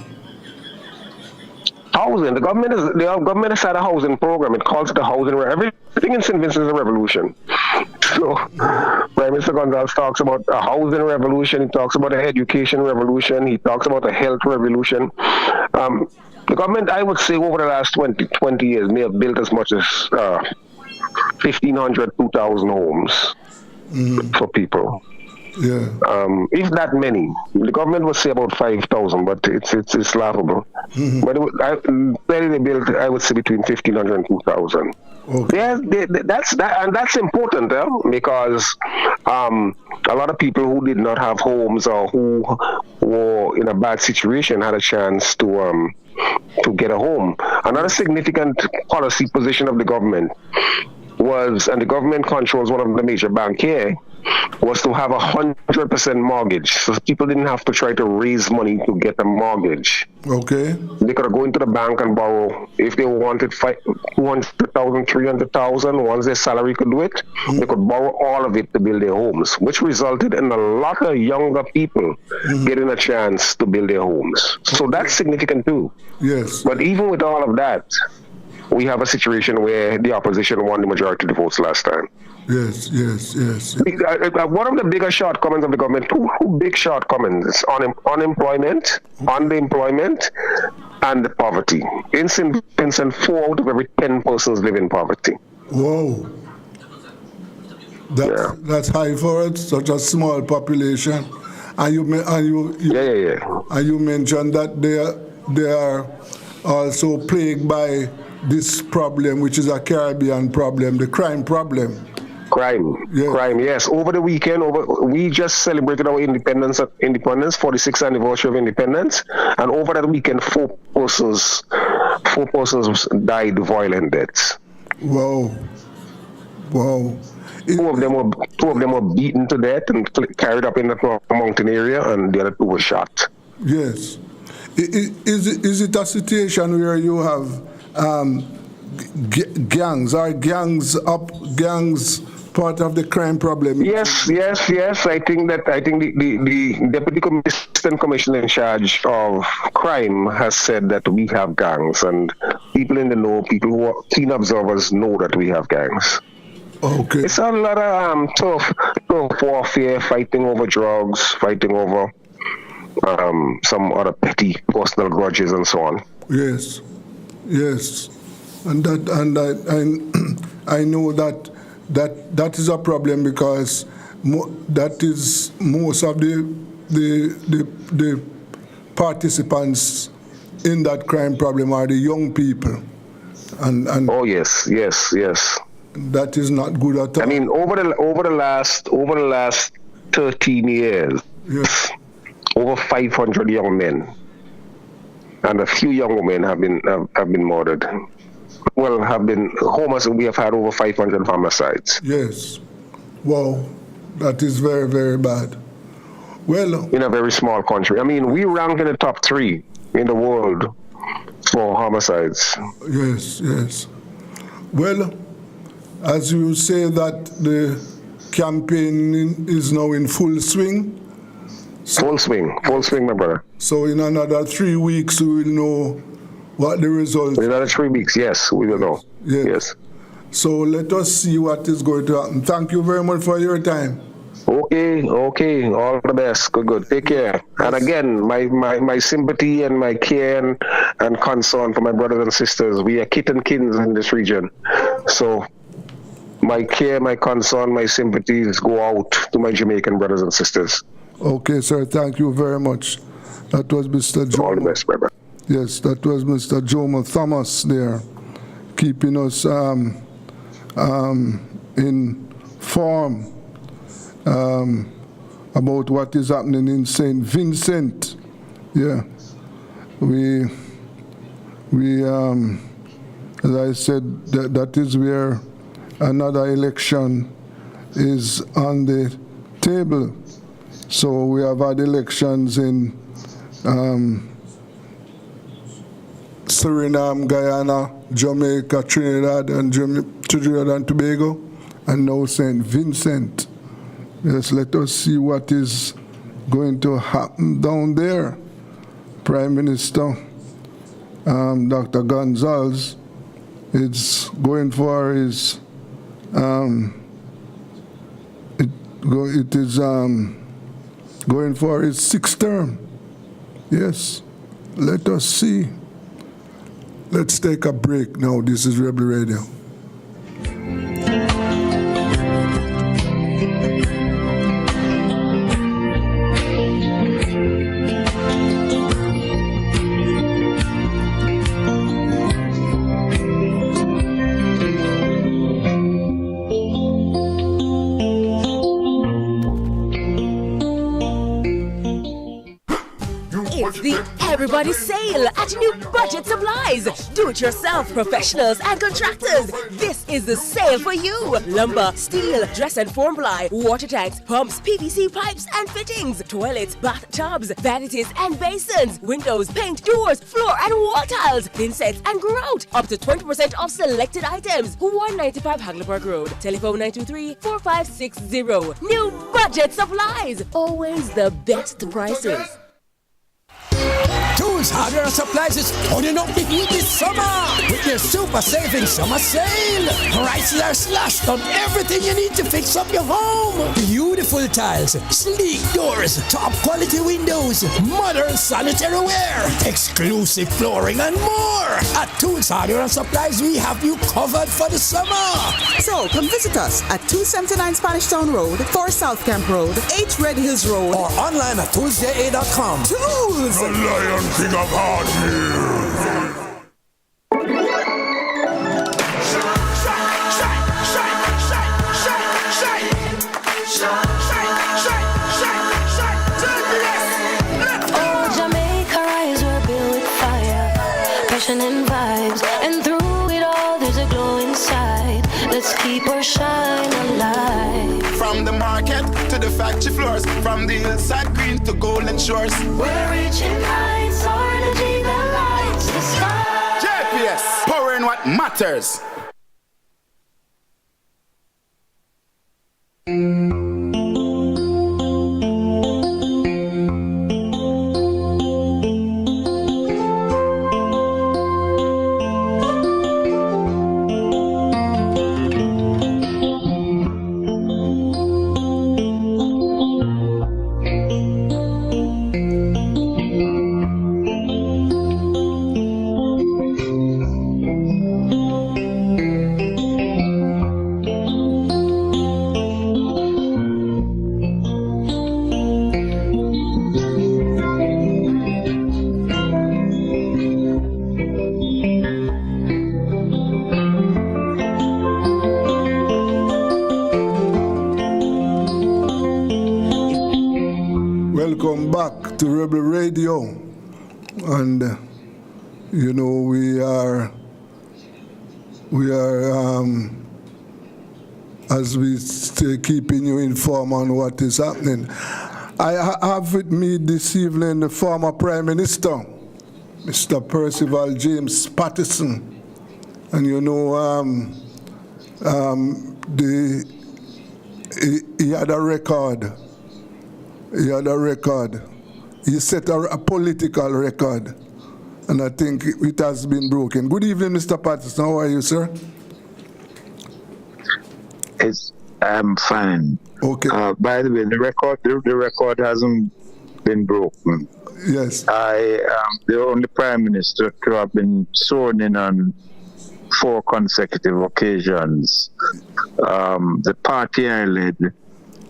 Housing. The government has had a housing program. It calls it a housing. Everything in St. Vincent is a revolution. So, Prime Minister Gonzalez talks about a housing revolution. He talks about an education revolution. He talks about a health revolution. The government, I would say, over the last 20 years, may have built as much as 1,500, 2,000 homes for people. Yeah. If that many, the government would say about 5,000, but it's laughable. But they built, I would say, between 1,500 and 2,000. Okay. That's important because a lot of people who did not have homes or who were in a bad situation had a chance to get a home. Another significant policy position of the government was, and the government controls one of the major banks here, was to have 100% mortgage. So people didn't have to try to raise money to get a mortgage. Okay. They could go into the bank and borrow. If they wanted 200,000, 300,000, once their salary could do it, they could borrow all of it to build their homes, which resulted in a lot of younger people getting a chance to build their homes. So that's significant too. Yes. But even with all of that, we have a situation where the opposition won the majority of the votes last time. Yes. One of the bigger shortcomings of the government, two big shortcomings, unemployment, underemployment, and poverty. In St. Vincent, 4 out of every 10 persons live in poverty. Whoa. That's high for such a small population. And you mentioned that they are also plagued by this problem, which is a Caribbean problem, the crime problem. Crime, yes. Over the weekend, we just celebrated our independence, 46th anniversary of independence, and over that weekend, 4 persons died violent deaths. Wow. Two of them were beaten to death and carried up in the mountain area, and the other 2 were shot. Yes. Is it a situation where you have gangs part of the crime problem? Yes. I think the Deputy Assistant Commissioner in charge of crime has said that we have gangs, and people in the know, people who are keen observers, know that we have gangs. Okay. It's a lot of tough warfare, fighting over drugs, fighting over some other petty personal grudges and so on. Yes, and I know that is a problem because that is most of the participants in that crime problem are the young people, and oh yes. That is not good at all. I mean, over the last 13 years, yes, over 500 young men and a few young women have been murdered. Well, have been homicides. We have had over 500 homicides. Yes. Wow, that is very, very bad. Well, in a very small country. I mean, we rank in the top 3 in the world for homicides. Yes. Well, as you say that the campaign is now in full swing. Full swing, my brother. So in another 3 weeks, we will know what the results. In another 3 weeks, yes, we will know. Yes. So let us see what is going to happen. Thank you very much for your time. Okay. All the best. Good. Take care. And again, my sympathy and my care and concern for my brothers and sisters. We are kith and kins in this region. So my care, my concern, my sympathies go out to my Jamaican brothers and sisters. Okay, sir. Thank you very much. That was Mr. Jomo. All the best, brother. Yes, that was Mr. Jomo Thomas there, keeping us informed about what is happening in St. Vincent. Yeah, we as I said, that is where another election is on the table. So we have had elections in Suriname, Guyana, Jamaica, Trinidad and Tobago, and now St. Vincent. Yes, let us see what is going to happen down there. Prime Minister Dr. Gonzalez is going for his going for his 6th term. Yes, let us see. Let's take a break now. This is Rebel Radio. It's the Everybody Sale at New Budget Supplies. Do-it-yourself professionals and contractors. This is the sale for you. Lumber, steel, dress and form ply, water tanks, pumps, PVC pipes and fittings, toilets, bathtubs, vanities and basins, windows, paint, doors, floor and wall tiles, thin sets and grout. Up to 20% off selected items. 195 Hagleyburg Road. Telephone 923-4560. New Budget Supplies. Always the best prices. Tools, hardware, and supplies is turning up the heat this summer with their super saving summer sale. Prices are slashed on everything you need to fix up your home. Beautiful tiles, sleek doors, top quality windows, modern sanitary ware, exclusive flooring, and more. At Tools, hardware, and supplies, we have you covered for the summer. So come visit us at 279 Spanish Town Road, 4 South Camp Road, 8 Red Hills Road, or online at toolsja.com. Tools! The Lion King of Hardware. Oh, Jamaica rise, we're built with fire, passion and vibes, and through it all, there's a glow inside. Let's keep our shine alive. From the market to the factory floors, from the hillside green to golden shores. We're reaching heights, our energy that lights the sky. JPS, powering what matters. Welcome back to Rebel Radio, and you know we are as we stay keeping you informed on what is happening. I have with me this evening the former Prime Minister, Mr. Percival James Patterson, and you know he had a record. He had a record. He set a political record, and I think it has been broken. Good evening, Mr. Patterson. How are you, sir? I'm fine. Okay. By the way, the record hasn't been broken. Yes. I am the only Prime Minister to have been sworn in on 4 consecutive occasions. The party I led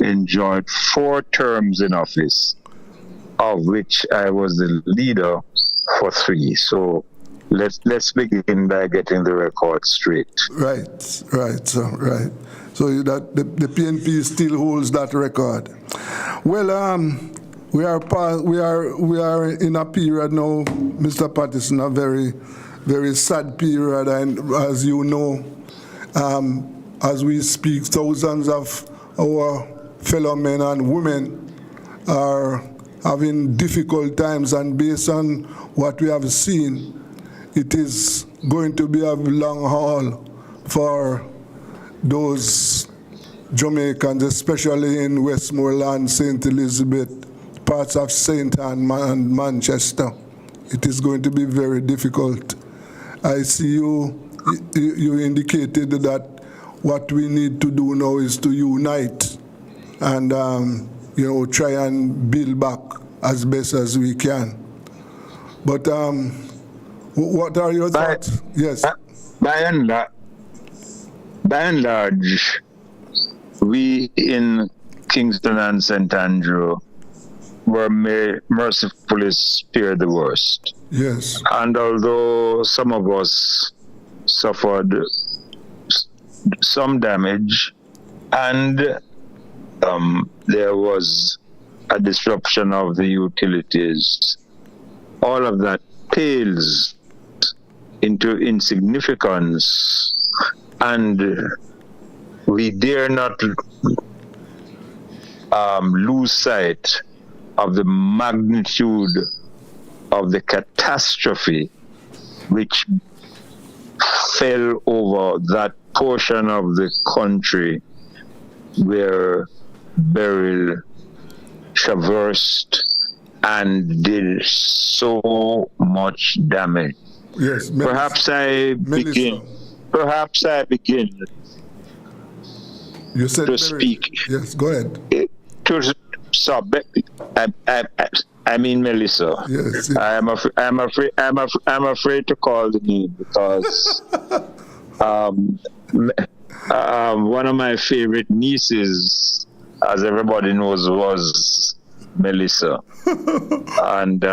enjoyed 4 terms in office, of which I was the leader for 3. So let's begin by getting the record straight. Right. So that the PNP still holds that record. Well, we are in a period now, Mr. Patterson, a very, very sad period, and as you know, as we speak, thousands of our fellow men and women are having difficult times, and based on what we have seen, it is going to be a long haul for those Jamaicans, especially in Westmoreland, St. Elizabeth, parts of St. Ann and Manchester. It is going to be very difficult. I see you indicated that what we need to do now is to unite and try and build back as best as we can. But what are your thoughts? Yes. By and large, we in Kingston and St. Andrew were mercifully spared the worst. Yes. And although some of us suffered some damage, and there was a disruption of the utilities, all of that pales into insignificance, and we dare not lose sight of the magnitude of the catastrophe which fell over that portion of the country where Beryl traversed and did so much damage. Yes, Perhaps I begin. You said to speak. Yes, go ahead. I mean Melissa. Yes. I'm afraid to call the name because one of my favorite nieces, as everybody knows, was Melissa, and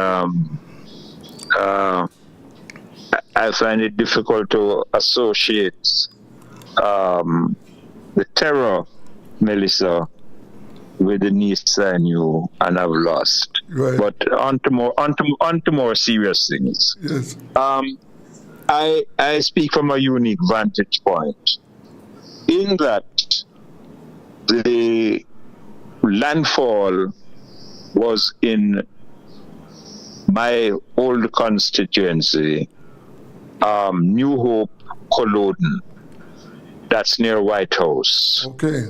I find it difficult to associate the terror, Melissa, with the niece I knew and have lost. Right. But on to more serious things. Yes. I speak from a unique vantage point, in that the landfall was in my old constituency, New Hope, Culloden. That's near White House. Okay.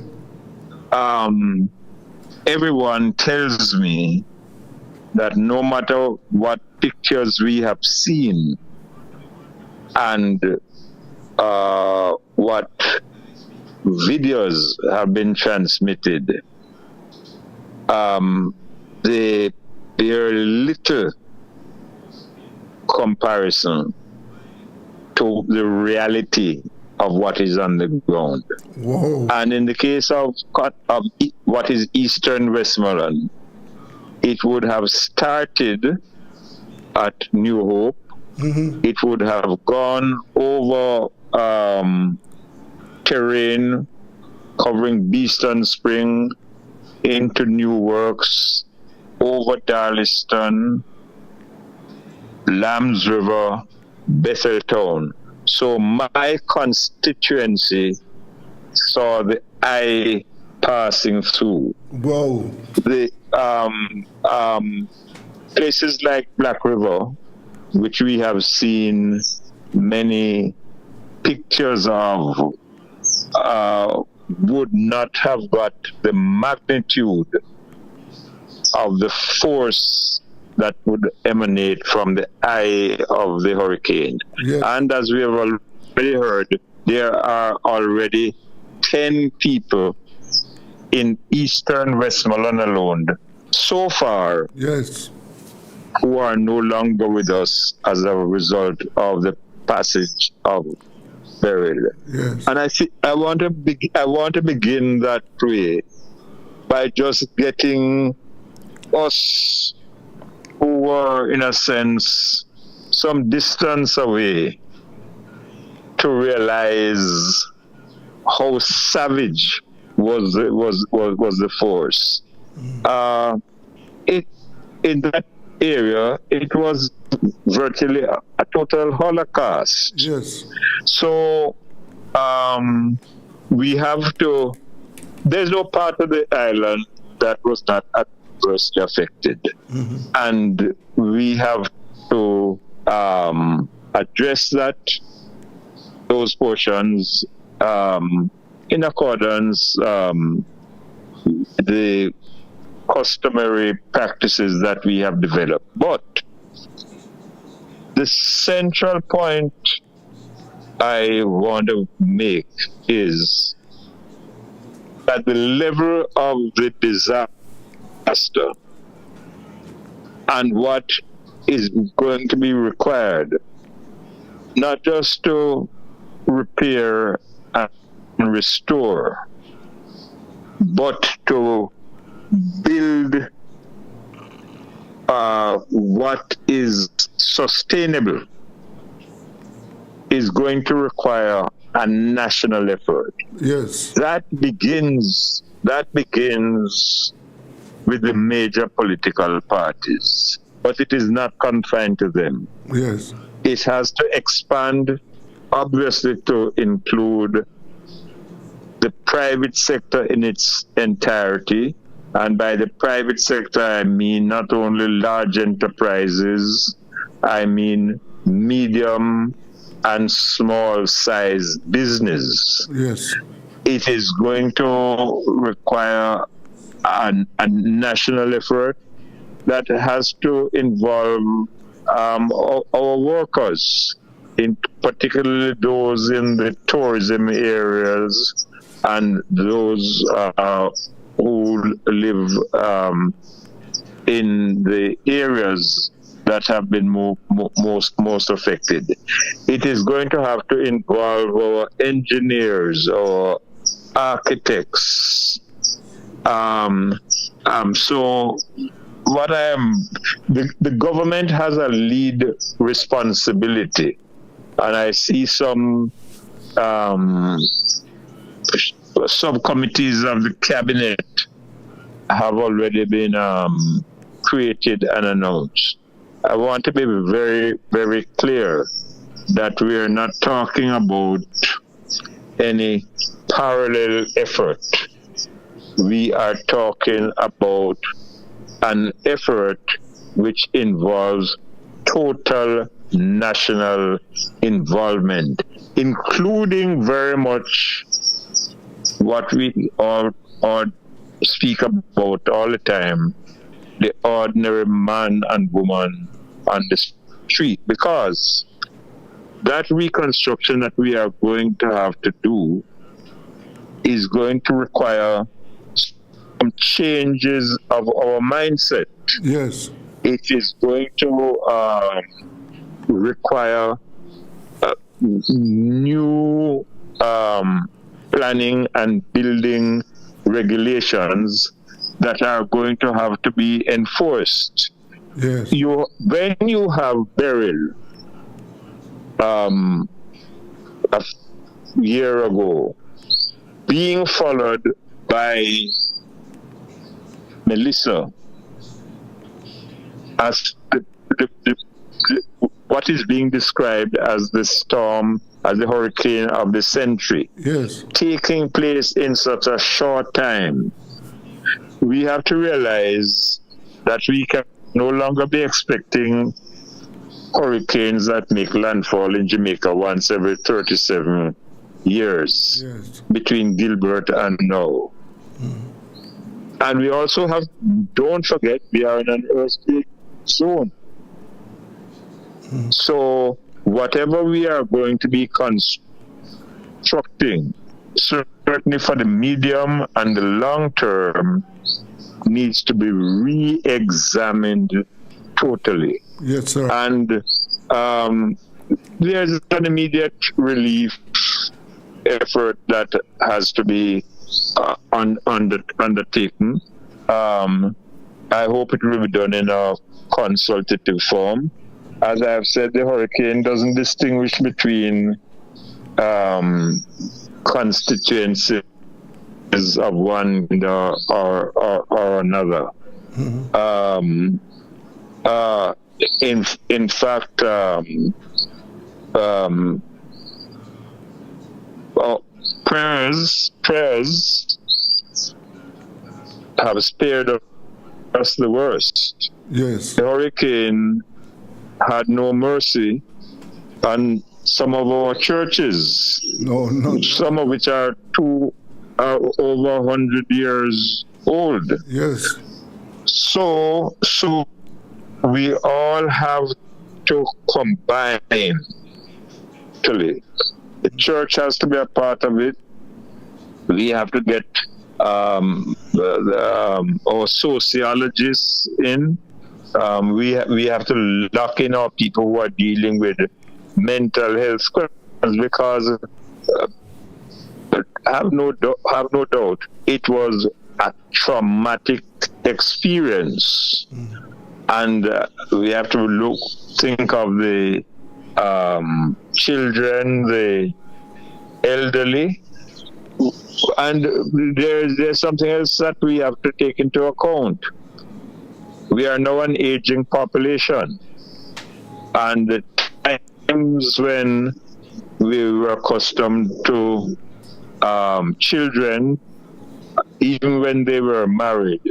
Everyone tells me that no matter what pictures we have seen and what videos have been transmitted, they bear little comparison to the reality of what is on the ground. Whoa. And in the case of what is Eastern Westmoreland, it would have started at New Hope. Mm-hmm. It would have gone over terrain covering Beeston Spring into New Works, over Darliston, Lambs River, Betheltown. So my constituency saw the eye passing through. Whoa. The places like Black River, which we have seen many pictures of, would not have got the magnitude of the force that would emanate from the eye of the hurricane. Yes. And as we have already heard, there are already 10 people in Eastern Westmoreland alone so far, yes, who are no longer with us as a result of the passage of Beryl. Yes. And I want to begin that prayer by just getting us who were, in a sense, some distance away to realize how savage was the force. In that area, it was virtually a total holocaust. Yes. So we have to. There's no part of the island that was not adversely affected. And we have to address those portions in accordance the customary practices that we have developed. But the central point I want to make is at the level of the disaster and what is going to be required, not just to repair and restore, but to build what is sustainable, is going to require a national effort. Yes. That begins with the major political parties, but it is not confined to them. Yes. It has to expand, obviously, to include the private sector in its entirety. And by the private sector, I mean not only large enterprises, I mean medium and small size business. Yes. It is going to require a national effort that has to involve our workers, in particularly those in the tourism areas and those who live in the areas that have been most affected. It is going to have to involve our engineers or architects. So what the government has a lead responsibility, and I see some subcommittees of the cabinet have already been created and announced. I want to be very, very clear that we are not talking about any parallel effort. We are talking about an effort which involves total national involvement, including very much what we all speak about all the time, the ordinary man and woman on the street, because that reconstruction that we are going to have to do is going to require some changes of our mindset. Yes. It is going to require new planning and building regulations that are going to have to be enforced. Yes. When you have Beryl a year ago being followed by Melissa as what is being described as the storm, as the hurricane of the century, yes, taking place in such a short time, we have to realize that we can no longer be expecting hurricanes that make landfall in Jamaica once every 37 years, yes, between Gilbert and now. And we also have, don't forget, we are in an earthquake zone. So whatever we are going to be constructing, certainly for the medium and the long term, needs to be re-examined totally. Yes, sir. And there's an immediate relief effort that has to be undertaken. I hope it will be done in a consultative form. As I have said, the hurricane doesn't distinguish between constituencies of one or another. In fact, prayers have spared us just the worst. Yes. The hurricane had no mercy on some of our churches. No. Some of which are over 100 years old. Yes. So we all have to combine. Actually, the church has to be a part of it. We have to get our sociologists in. We have to lock in our people who are dealing with mental health questions, because have no doubt it was a traumatic experience, and we have to think of the children, the elderly, and there's something else that we have to take into account. We are now an aging population, and the times when we were accustomed to children, even when they were married,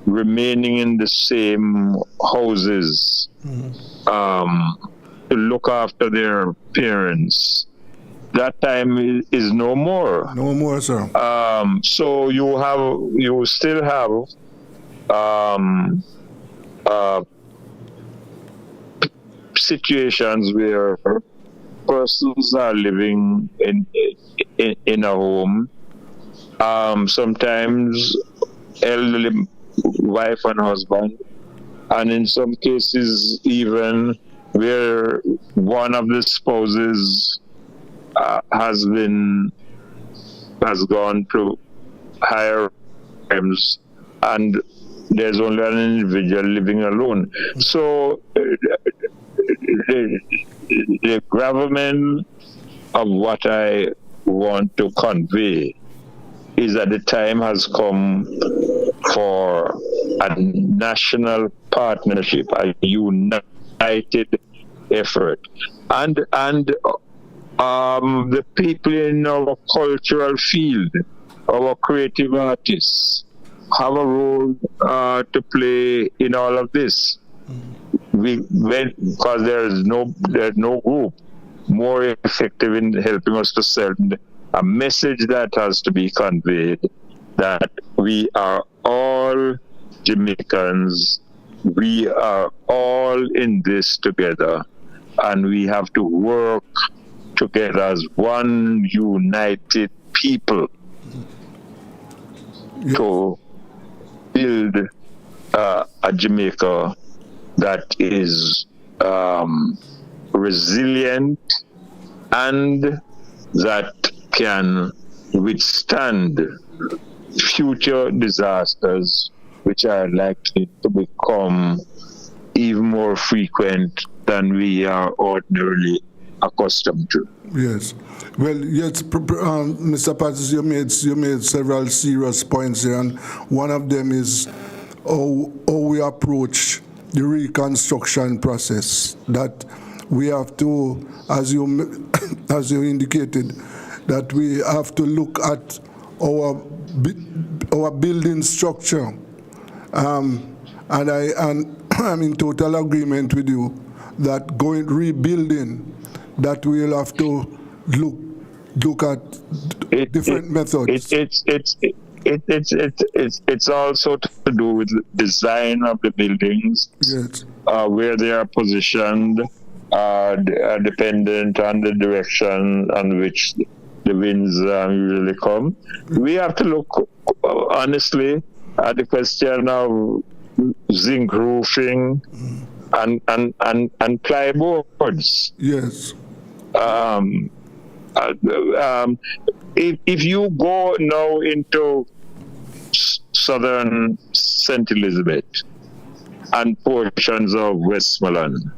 remaining in the same houses to look after their parents. That time is no more. No more, sir. So you still have situations where persons are living in a home. Sometimes elderly wife and husband, and in some cases even where one of the spouses has gone to higher times, and there's only an individual living alone. So the gravamen of what I want to convey is that the time has come for a national partnership, a united effort, and the people in our cultural field, our creative artists, have a role to play in all of this. Because there's no group more effective in helping us to send a message that has to be conveyed, that we are all Jamaicans, we are all in this together, and we have to work together as one united people to build a Jamaica that is resilient and that can withstand future disasters, which are likely to become even more frequent than we are ordinarily accustomed to. Yes. Well, yes, Mr. Pattis, you made several serious points here, and one of them is how we approach the reconstruction process. That we have to, as you indicated, that we have to look at our building structure, and I'm in total agreement with you that rebuilding, that we'll have to look at different methods. It's also to do with the design of the buildings, yes. Where they are positioned, dependent on the direction on which the winds usually come. We have to look honestly at the question of zinc roofing and plyboards. Yes. If you go now into southern St. Elizabeth and portions of Westmoreland,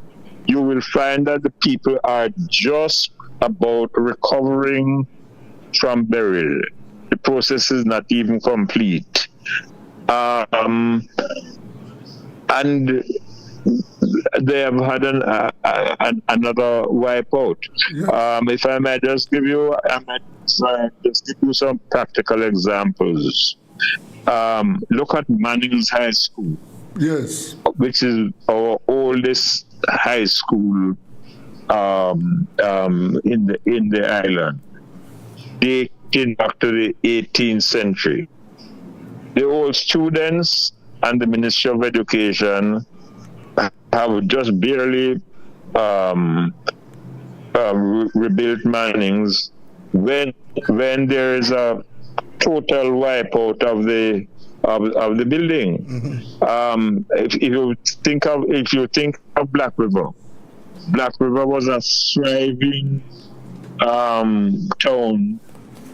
you will find that the people are just about recovering from burial. The process is not even complete. And they have had another wipeout. Yeah. If I might just give you, some practical examples. Look at Manning's High School. Yes. Which is our oldest high school in the island, dating back to the 18th century. The old students and the Ministry of Education have just barely rebuilt Mannings when there is a total wipeout of the building. If you think of Black River was a thriving town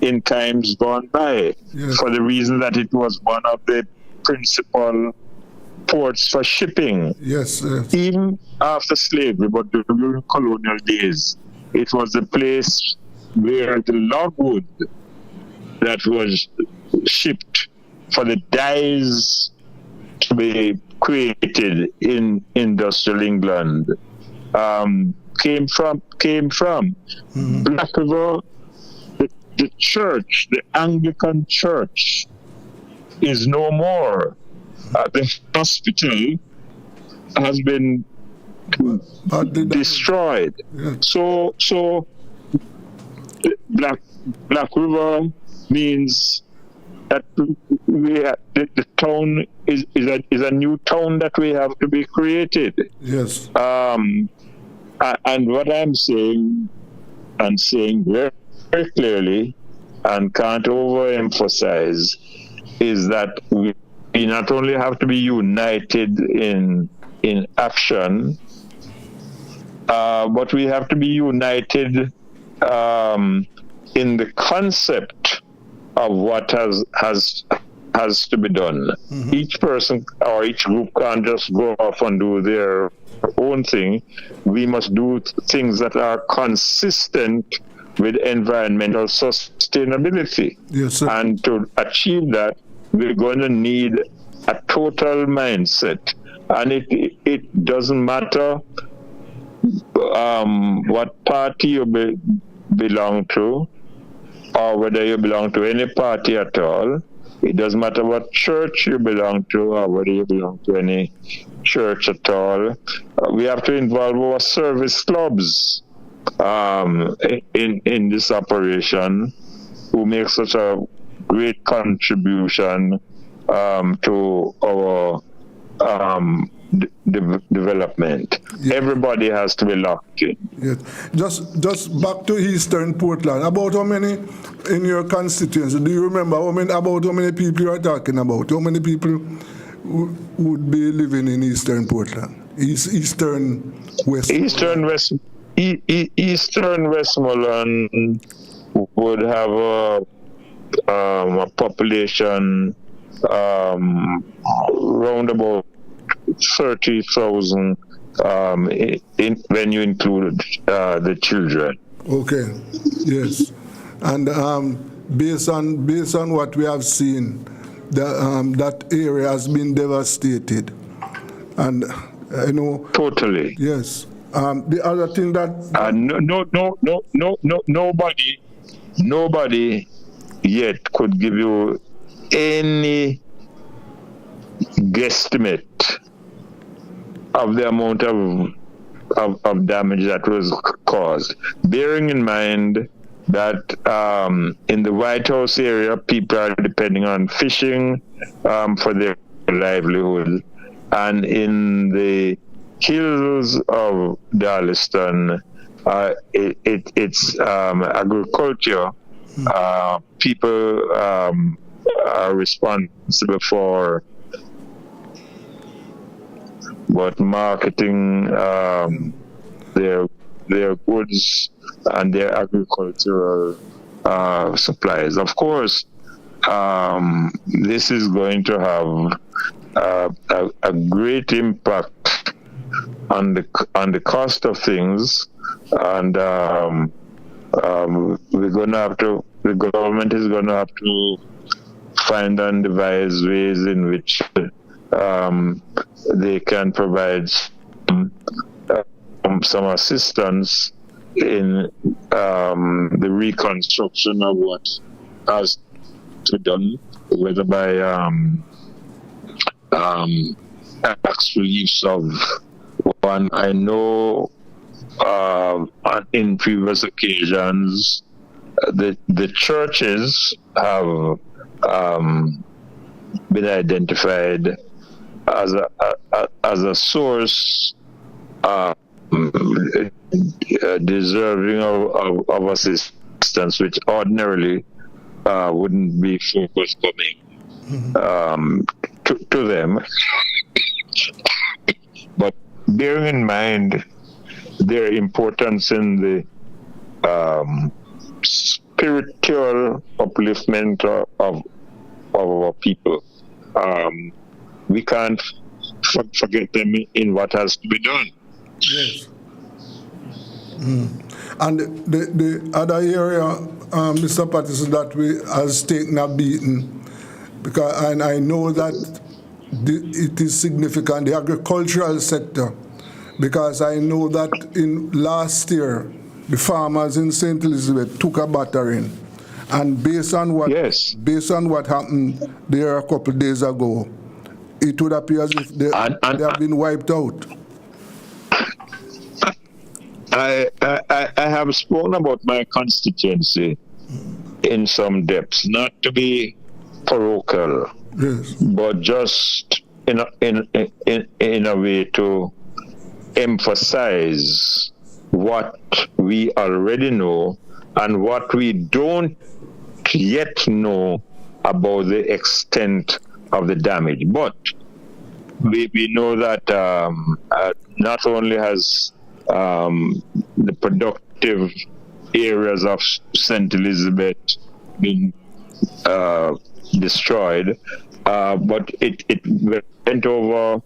in times gone by, for the reason that it was one of the principal ports for shipping. Yes. Even after slavery, but during colonial days, it was the place where the logwood that was shipped for the dyes to be created in industrial England came from. Black River, the church, the Anglican church, is no more. The hospital has been destroyed. So Black River means that the town is a new town that we have to be created. Yes. And what I'm saying, very, very clearly, and can't overemphasize, is that we not only have to be united in action, but we have to be united in the concept of what has to be done. Each person or each group can't just go off and do their own thing. We must do things that are consistent with environmental sustainability. Yes, sir. And to achieve that, we're going to need a total mindset. And it doesn't matter what party you belong to, or whether you belong to any party at all. It doesn't matter what church you belong to, or whether you belong to any church at all. We have to involve our service clubs in this operation, who make such a great contribution to our development. Yes. Everybody has to be locked in. Yes. Just back to Eastern Portland. About how many in your constituency? Do you remember about how many people you are talking about? How many people would be living in Eastern Portland? Eastern Westmoreland would have a population around about 30,000 when you include the children. Okay, yes. And based on what we have seen, that area has been devastated. And I know totally. Yes. The other thing that nobody yet could give you any guesstimate of the amount of damage that was caused, bearing in mind that in the White House area, people are depending on fishing for their livelihood, and in the hills of Darlaston, it's agriculture. People are responsible for marketing their goods and their agricultural supplies. Of course, this is going to have a great impact on the cost of things, and the government is going to have to find and devise ways in which they can provide some assistance in the reconstruction of what has to be done, whether by tax reliefs of one. I know in previous occasions the churches have been identified as a source deserving of assistance, which ordinarily wouldn't be forthcoming to them. But bearing in mind their importance in the spiritual upliftment of our people, we can't forget them in what has to be done. Yes. And the other area, Mr. Patterson, that we has taken a beating, because and I know that it is significant, the agricultural sector, because I know that in last year the farmers in St. Elizabeth took a battering, and based on what happened there a couple of days ago, it would appear as if they have been wiped out. I have spoken about my constituency in some depth, not to be parochial, but just in a way to emphasize what we already know and what we don't yet know about the extent of the damage. But we know that not only has the productive areas of St. Elizabeth been destroyed, but it went over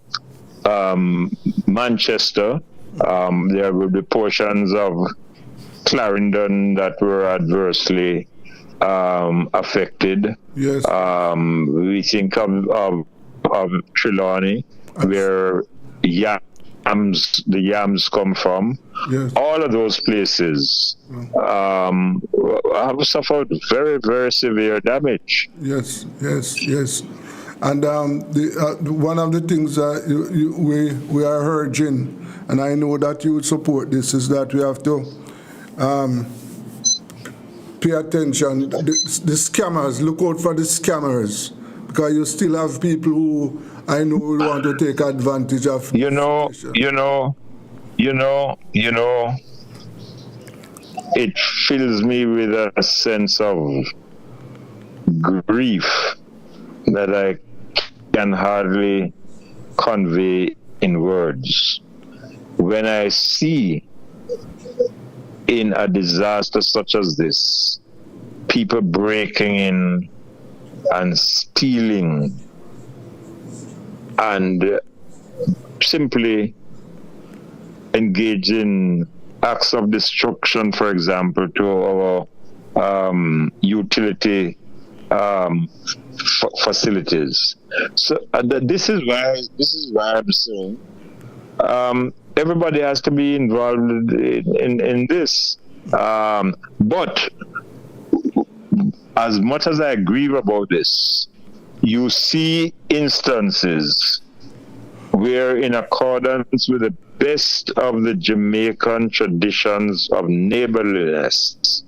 Manchester. There were the portions of Clarendon that were adversely affected. Yes. We think of Trelawney, where the yams come from. Yes. All of those places have suffered very, very severe damage. Yes. And one of the things we are urging, and I know that you would support this, is that we have to pay attention. The scammers, look out for the scammers, because you still have people who I know will want to take advantage of. You know, it fills me with a sense of grief that I can hardly convey in words. When I see in a disaster such as this, people breaking in and stealing and simply engage in acts of destruction, for example, to our utility facilities. So this is why I'm saying everybody has to be involved in this. But as much as I agree about this, you see instances where, in accordance with the best of the Jamaican traditions of neighborliness,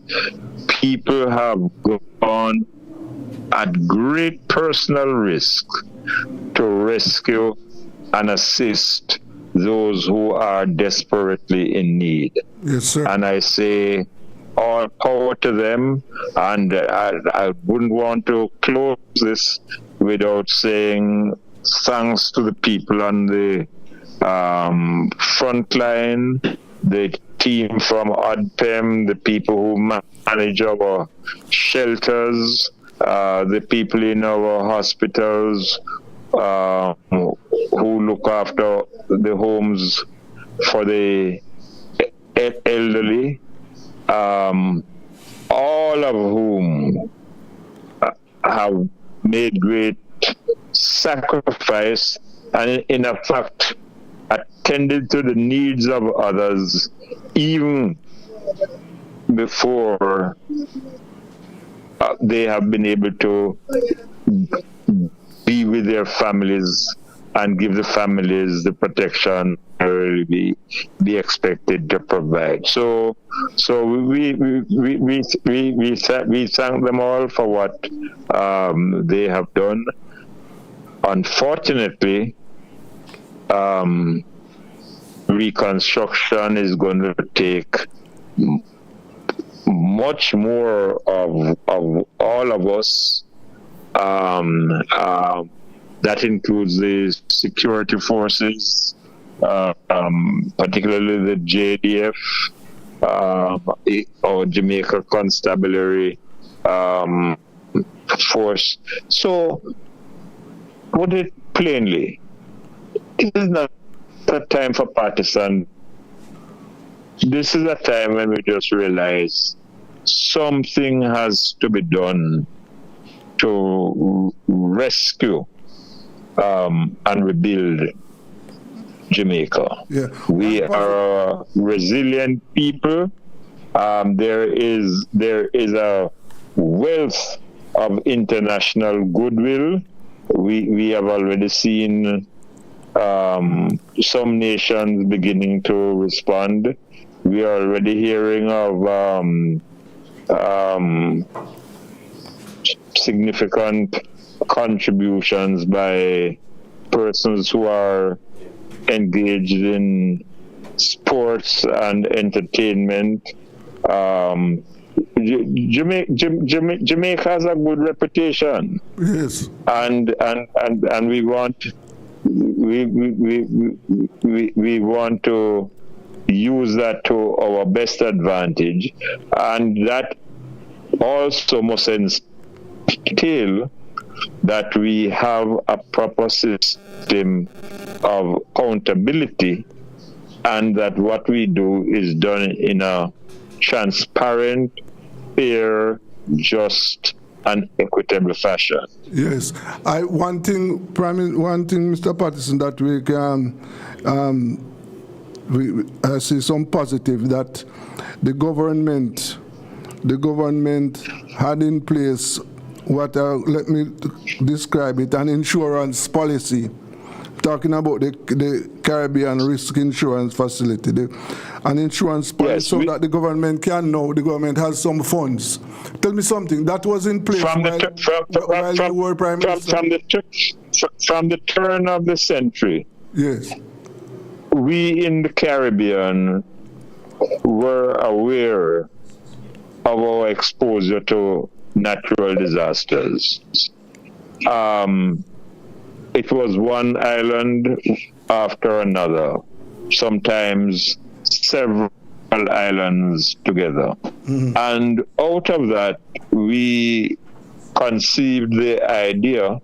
people have gone at great personal risk to rescue and assist those who are desperately in need. Yes, sir. And I say all power to them, and I wouldn't want to close this without saying thanks to the people on the front line, the team from ODPEM, the people who manage our shelters, the people in our hospitals who look after the homes for the elderly, all of whom have made great sacrifice and in fact attended to the needs of others even before they have been able to be with their families and give the families the protection be expected to provide. So we thank them all for what they have done. Unfortunately, reconstruction is going to take much more of all of us. That includes the security forces, particularly the JDF or Jamaica Constabulary Force. So, put it plainly, it is not a time for partisan. This is a time when we just realize something has to be done to rescue and rebuild Jamaica. Yeah. We are a resilient people. There is a wealth of international goodwill. We have already seen some nations beginning to respond. We are already hearing of significant contributions by persons who are engaged in sports and entertainment. Jamaica has a good reputation. Yes. And we want to use that to our best advantage, and that also must entail that we have a proper system of accountability, and that what we do is done in a transparent, fair, just, and equitable fashion. Yes, one thing, Mr. Patterson, that we can I see some positive, that the government had in place what let me describe it, an insurance policy, talking about the Caribbean Risk Insurance Facility, an insurance policy, yes, so that the government has some funds. Tell me something that was in place while you were Prime Minister. From the turn of the century. Yes. We in the Caribbean were aware of our exposure to natural disasters. It was one island after another, sometimes several islands together. Mm-hmm. And out of that, we conceived the idea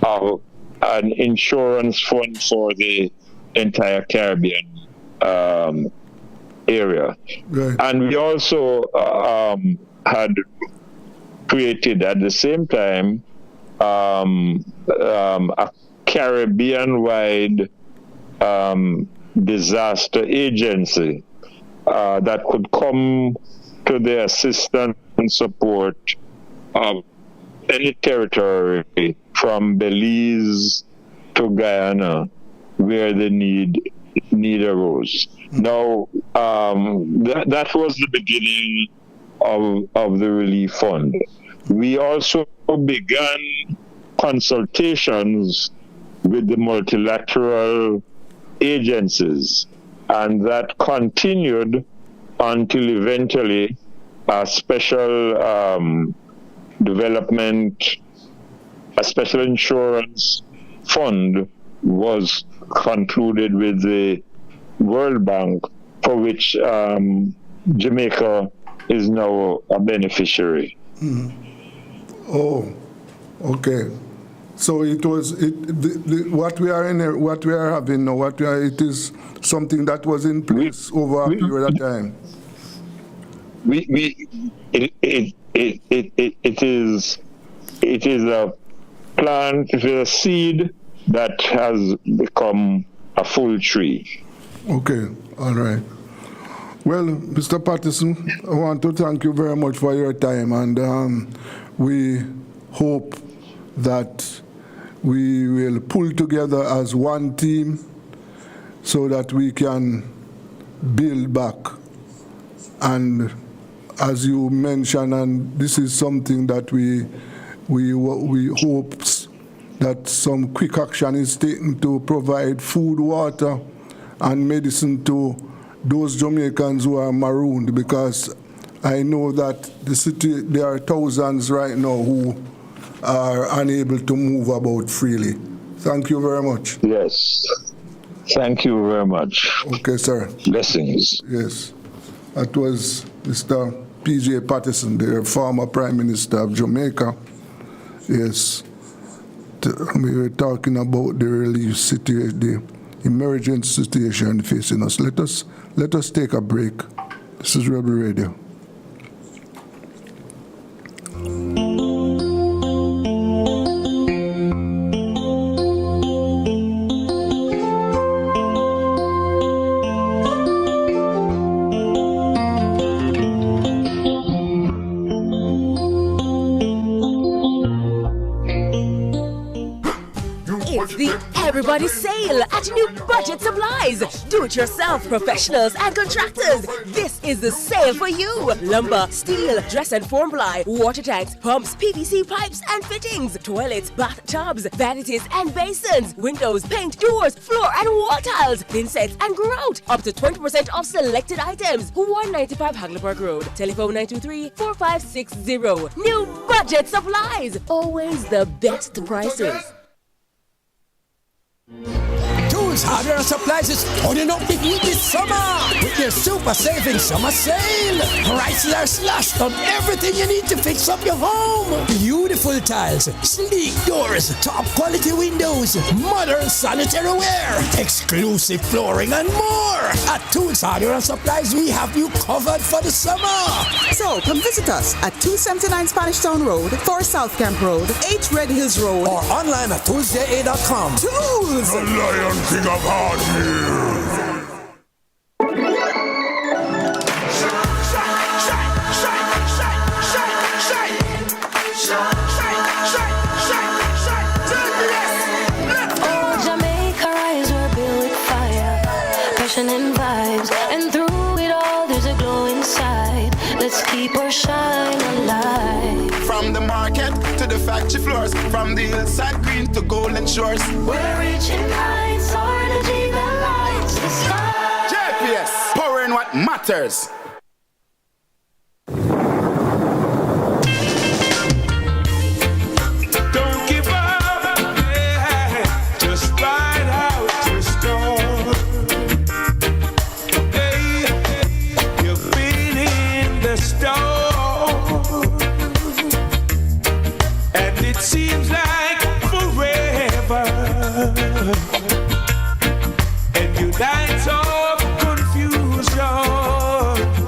of an insurance fund for the entire Caribbean area. Right. And we also had created at the same time a Caribbean-wide disaster agency that could come to the assistance and support of any territory from Belize to Guyana where the need arose. Now, that was the beginning of the relief fund. We also began consultations with the multilateral agencies, and that continued until eventually a special a special insurance fund was concluded with the World Bank, for which Jamaica is now a beneficiary. Mm-hmm. Oh, okay. So it was what we are having now. It is something that was in place over a period of time. It is a plant, it is a seed that has become a full tree. Okay, all right. Well, Mr. Patterson, I want to thank you very much for your time, and we hope that we will pull together as one team so that we can build back. And as you mentioned, and this is something that we hope that some quick action is taken to provide food, water, and medicine to those Jamaicans who are marooned, because I know that there are thousands right now who are unable to move about freely. Thank you very much. Yes. Thank you very much. Okay, sir. Blessings. Yes. That was Mr. P.J. Patterson, the former Prime Minister of Jamaica. Yes. We were talking about the relief situation, the emergency situation facing us. Let us take a break. This is Rebel Radio. Everybody sale at New Budget Supplies. Do-it-yourself professionals and contractors. This is the sale for you. Lumber, steel, dress and form ply, water tanks, pumps, PVC pipes and fittings, toilets, bathtubs, vanities and basins, windows, paint, doors, floor and wall tiles, thin sets and grout. Up to 20% off selected items. 195 Hagleyburg Road. Telephone 923-4560. New Budget Supplies. Always the best prices. Tools, hardware and supplies is holding up big heat this summer with their super saving summer sale. Prices are slashed on everything you need to fix up your home. Beautiful tiles, sleek doors, top quality windows, modern sanitary ware, exclusive flooring and more. At Tools, hardware and supplies, we have you covered for the summer. So come visit us at 279 Spanish Town Road, 4 South Camp Road, 8 Red Hills Road, or online at toolsja.com. Tools! The Lion King of Hard Hills. Oh, Jamaica rise, we're built with fire, passion and vibes, and through it all there's a glow inside. Let's keep our shine alive. From the market to the factory floors, from the hillside green to golden shores, we're reaching heights, our energy that lights the sky. JPS, powering what matters. Don't give up, yeah. Just ride out your storm. Hey, you've been in the storm, and it seems like forever. And you died of confusion.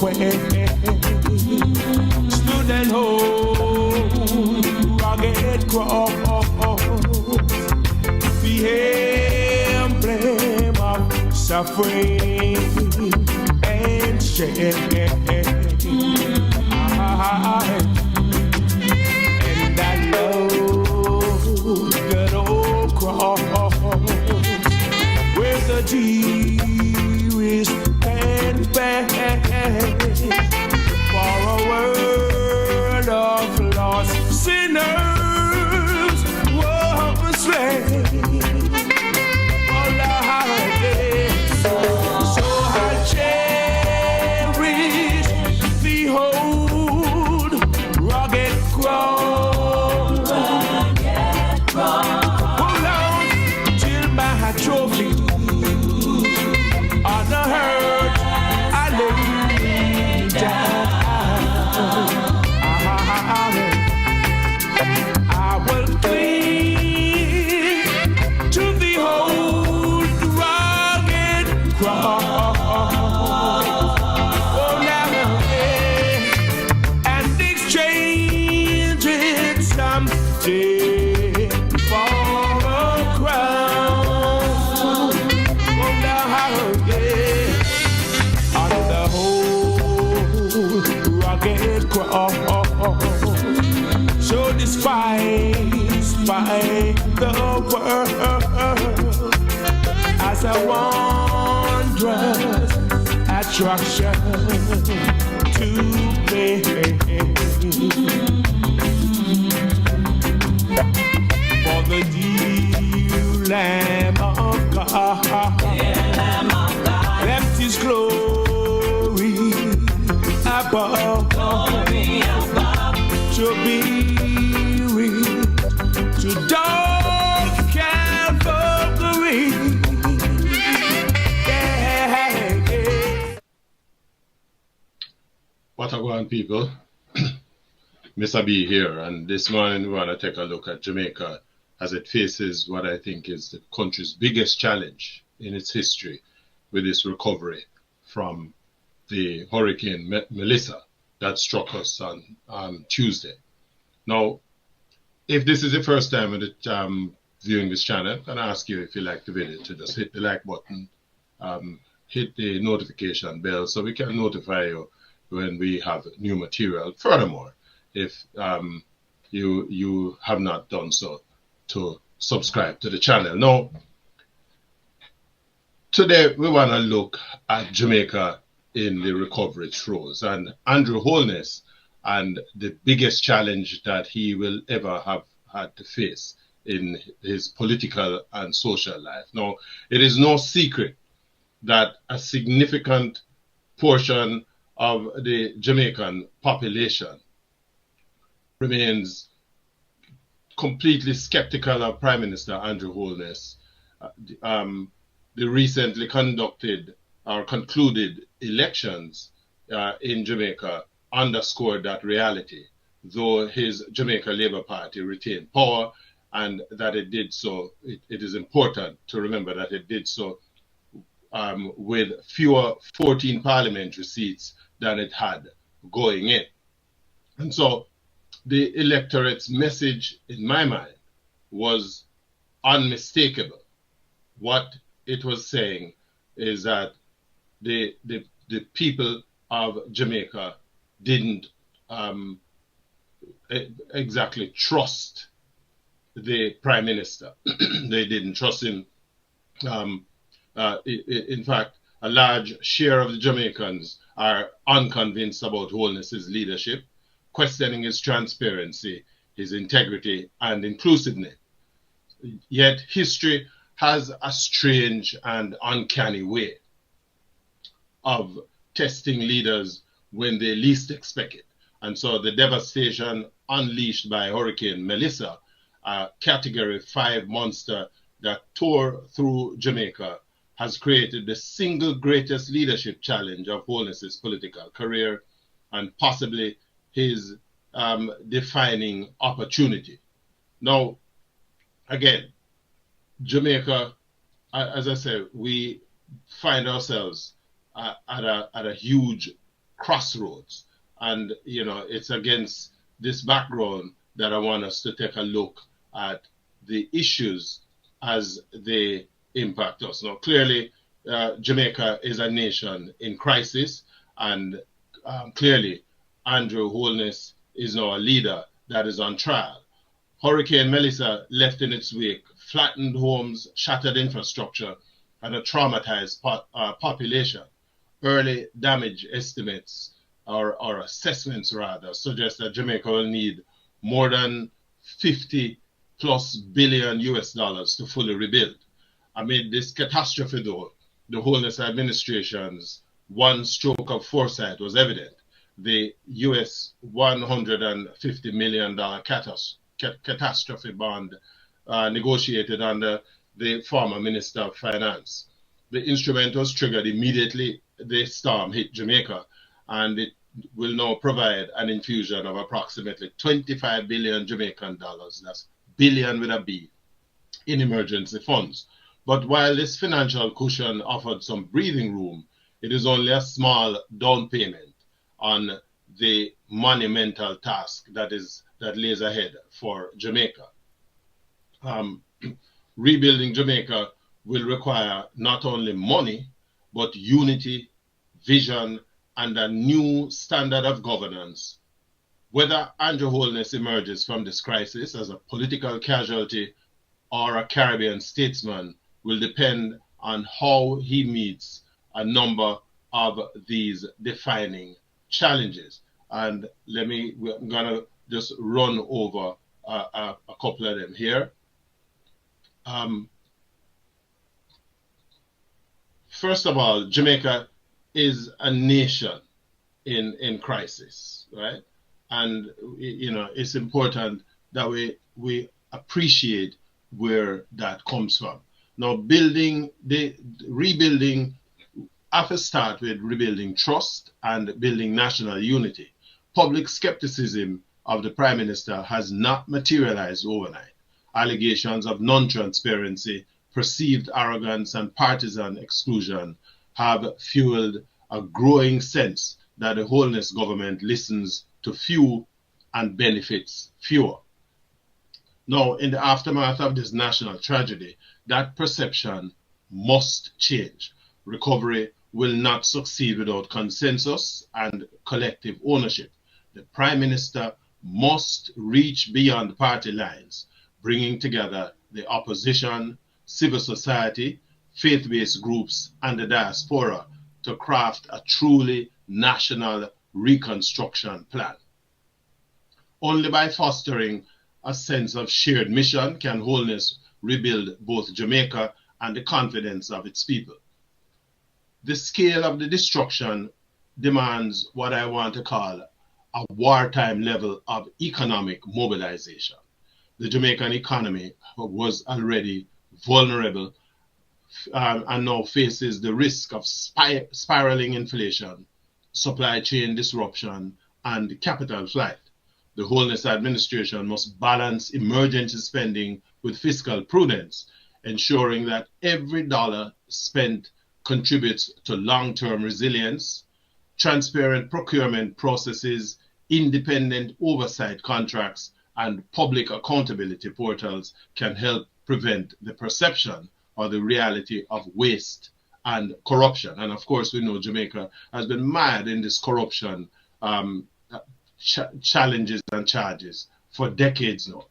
way. Stood and hold rugged cross, the emblem of suffering and shame. And I love that old cross with the dearest and best for a world of lost sinners was slain. Oh Lord, so I cherish the old rugged cross. Hold on till my trophy on the hurt I lay down. I will cling to the old rugged cross. Oh, now, yeah, and exchange it someday for a crown. Oh, now, yeah, on the old rugged cross. So despised by the world as a wondrous attraction to play. For the dear Lamb of God left his glory above to be to dark Calvary. Yeah. What are going, people? Mr. B here, and this morning we want to take a look at Jamaica as it faces what I think is the country's biggest challenge in its history with its recovery from the Hurricane Melissa that struck us on Tuesday. Now, if this is the first time that viewing this channel, I'm going to ask you, if you like the video, to just hit the like button, hit the notification bell so we can notify you when we have new material. Furthermore, if you have not done so, to subscribe to the channel. Now, today we want to look at Jamaica in the recovery throes, and Andrew Holness and the biggest challenge that he will ever have had to face in his political and social life. Now, it is no secret that a significant portion of the Jamaican population remains completely skeptical of Prime Minister Andrew Holness. The recently conducted or concluded elections in Jamaica underscored that reality, though his Jamaica Labour Party retained power, and that it did so, it is important to remember that it did so with fewer 14 parliamentary seats than it had going in. And so the electorate's message, in my mind, was unmistakable. What it was saying is that the people of Jamaica didn't exactly trust the Prime Minister. They didn't trust him. In fact, a large share of the Jamaicans are unconvinced about Holness's leadership, questioning his transparency, his integrity, and inclusiveness. Yet history has a strange and uncanny way of testing leaders when they least expect it. And so the devastation unleashed by Hurricane Melissa, a Category 5 monster that tore through Jamaica, has created the single greatest leadership challenge of Holness's political career and possibly his defining opportunity. Now, again, Jamaica, as I said, we find ourselves at a huge crossroads. And, you know, it's against this background that I want us to take a look at the issues as they impact us. Now, clearly, Jamaica is a nation in crisis, and clearly, Andrew Holness is now a leader that is on trial. Hurricane Melissa left in its wake flattened homes, shattered infrastructure, and a traumatized population. Early damage estimates, or assessments rather, suggest that Jamaica will need more than 50 plus billion US dollars to fully rebuild. Amid this catastrophe, though, the Holness administration's one stroke of foresight was evident. The US $150 million catastrophe bond negotiated under the former Minister of Finance. The instrument was triggered immediately the storm hit Jamaica, and it will now provide an infusion of approximately 25 billion Jamaican dollars, that's billion with a B, in emergency funds. But while this financial cushion offered some breathing room, it is only a small down payment on the monumental task that lays ahead for Jamaica. Rebuilding Jamaica will require not only money, but unity, vision, and a new standard of governance. Whether Andrew Holness emerges from this crisis as a political casualty or a Caribbean statesman will depend on how he meets a number of these defining challenges. And I'm gonna just run over a couple of them here. First of all, Jamaica is a nation in crisis, right? And you know, it's important that we appreciate where that comes from. Now, rebuilding have to start with rebuilding trust and building national unity. Public skepticism of the Prime Minister has not materialized overnight. Allegations of non-transparency, perceived arrogance, and partisan exclusion have fueled a growing sense that the Holness government listens to few and benefits fewer. Now, in the aftermath of this national tragedy, that perception must change. Recovery will not succeed without consensus and collective ownership. The Prime Minister must reach beyond party lines, bringing together the opposition, civil society, faith-based groups, and the diaspora to craft a truly national reconstruction plan. Only by fostering a sense of shared mission can Holness rebuild both Jamaica and the confidence of its people. The scale of the destruction demands what I want to call a wartime level of economic mobilization. The Jamaican economy was already vulnerable and now faces the risk of spiraling inflation, supply chain disruption, and capital flight. The Holness administration must balance emergency spending with fiscal prudence, ensuring that every dollar spent contributes to long-term resilience. Transparent procurement processes, independent oversight contracts, and public accountability portals can help prevent the perception or the reality of waste and corruption. And of course, we know Jamaica has been mired in this corruption challenges and charges for decades now.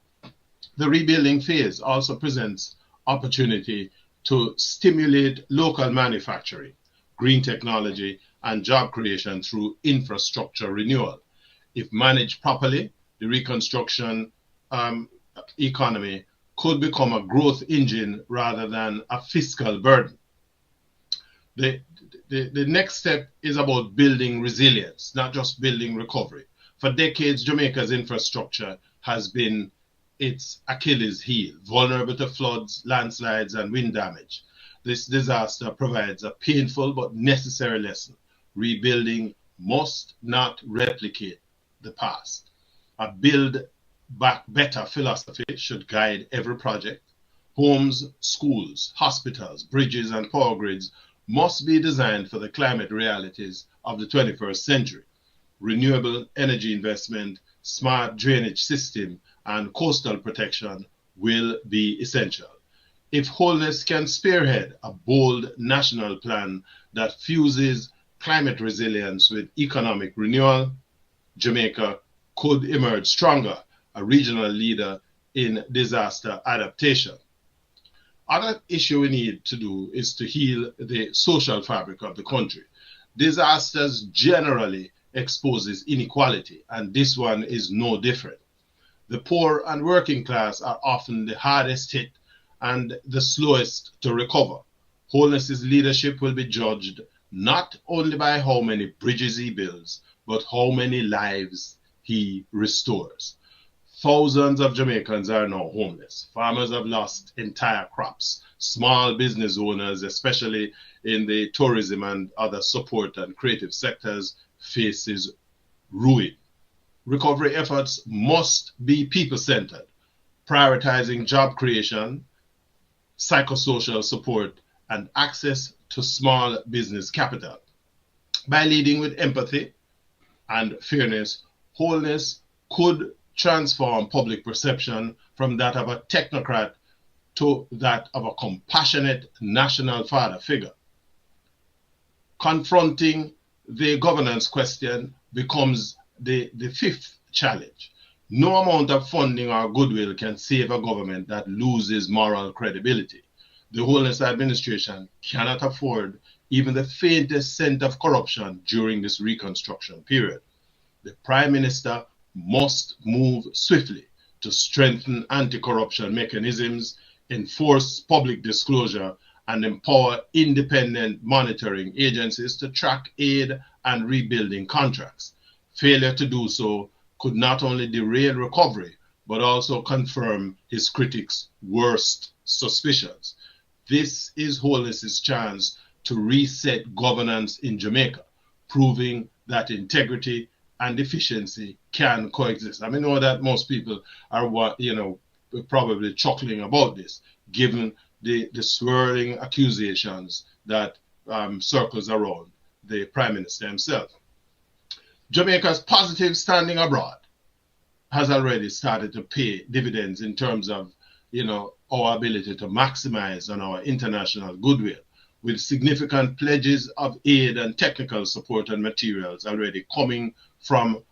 The rebuilding phase also presents opportunity to stimulate local manufacturing, green technology, and job creation through infrastructure renewal. If managed properly, the reconstruction economy could become a growth engine rather than a fiscal burden. The next step is about building resilience, not just building recovery. For decades, Jamaica's infrastructure has been its Achilles heel, vulnerable to floods, landslides, and wind damage. This disaster provides a painful but necessary lesson. Rebuilding must not replicate the past. A build back better philosophy should guide every project. Homes, schools, hospitals, bridges, and power grids must be designed for the climate realities of the 21st century. Renewable energy investment, smart drainage system, and coastal protection will be essential. If Wholeness can spearhead a bold national plan that fuses climate resilience with economic renewal, Jamaica could emerge stronger, a regional leader in disaster adaptation. Other issue we need to do is to heal the social fabric of the country. Disasters generally exposes inequality, and this one is no different. The poor and working class are often the hardest hit and the slowest to recover. Wholeness's leadership will be judged not only by how many bridges he builds, but how many lives he restores. Thousands of Jamaicans are now homeless. Farmers have lost entire crops. Small business owners, especially in the tourism and other support and creative sectors, faces ruin. Recovery efforts must be people-centered, prioritizing job creation, psychosocial support, and access to small business capital. By leading with empathy and fairness, Wholeness could transform public perception from that of a technocrat to that of a compassionate national father figure. Confronting the governance question becomes the fifth challenge. No amount of funding or goodwill can save a government that loses moral credibility. The Wholeness administration cannot afford even the faintest scent of corruption during this reconstruction period. The Prime Minister must move swiftly to strengthen anti-corruption mechanisms, enforce public disclosure, and empower independent monitoring agencies to track aid and rebuilding contracts. Failure to do so could not only derail recovery, but also confirm his critics' worst suspicions. This is Wholeness's chance to reset governance in Jamaica, proving that integrity and efficiency can coexist. I mean, know that most people are, probably chuckling about this, given the swirling accusations that circles around the Prime Minister himself. Jamaica's positive standing abroad has already started to pay dividends in terms of, our ability to maximize on our international goodwill, with significant pledges of aid and technical support and materials already coming from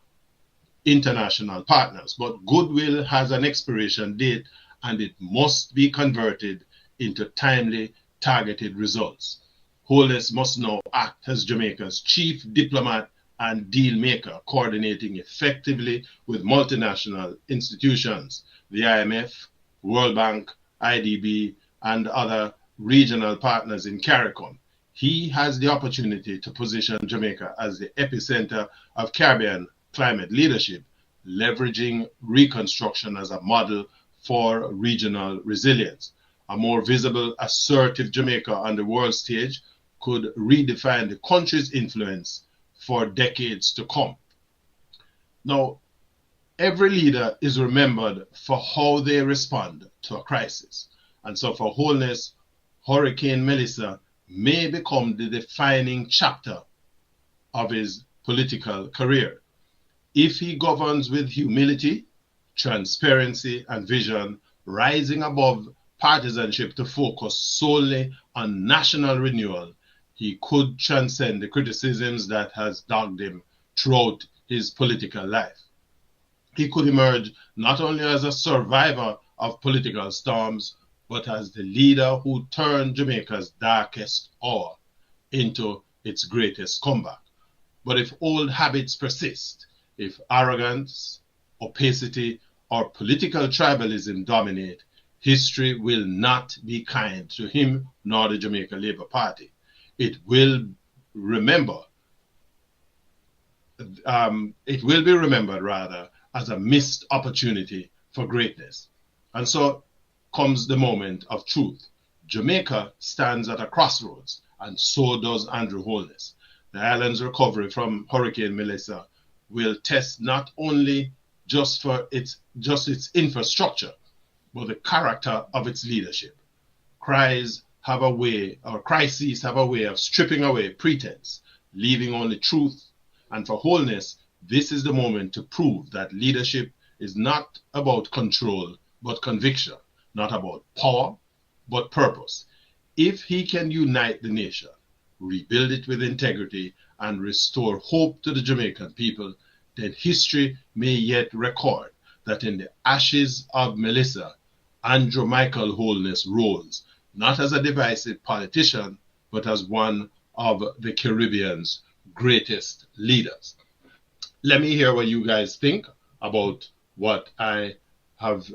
international partners. But goodwill has an expiration date, and it must be converted into timely, targeted results. Wholeness must now act as Jamaica's chief diplomat and deal maker, coordinating effectively with multinational institutions, the IMF, World Bank, IDB, and other regional partners in CARICOM. He has the opportunity to position Jamaica as the epicenter of Caribbean climate leadership, leveraging reconstruction as a model for regional resilience. A more visible, assertive Jamaica on the world stage could redefine the country's influence for decades to come. Now, every leader is remembered for how they respond to a crisis. And so for Wholeness, Hurricane Melissa may become the defining chapter of his political career. If he governs with humility, transparency, and vision, rising above partisanship to focus solely on national renewal, he could transcend the criticisms that has dogged him throughout his political life. He could emerge not only as a survivor of political storms, but as the leader who turned Jamaica's darkest hour into its greatest comeback. But if old habits persist, if arrogance, opacity, or political tribalism dominate, history will not be kind to him nor the Jamaica Labour Party. It will be remembered as a missed opportunity for greatness. And so comes the moment of truth. Jamaica stands at a crossroads, and so does Andrew Wholeness. The island's recovery from Hurricane Melissa will test not only just its infrastructure, but the character of its leadership. Crises have a way of stripping away pretense, leaving only truth. And for wholeness, this is the moment to prove that leadership is not about control, but conviction, not about power, but purpose. If he can unite the nation, rebuild it with integrity, and restore hope to the Jamaican people, then history may yet record that in the ashes of Melissa, Andrew Michael Holness rose, not as a divisive politician, but as one of the Caribbean's greatest leaders. Let me hear what you guys think about what I have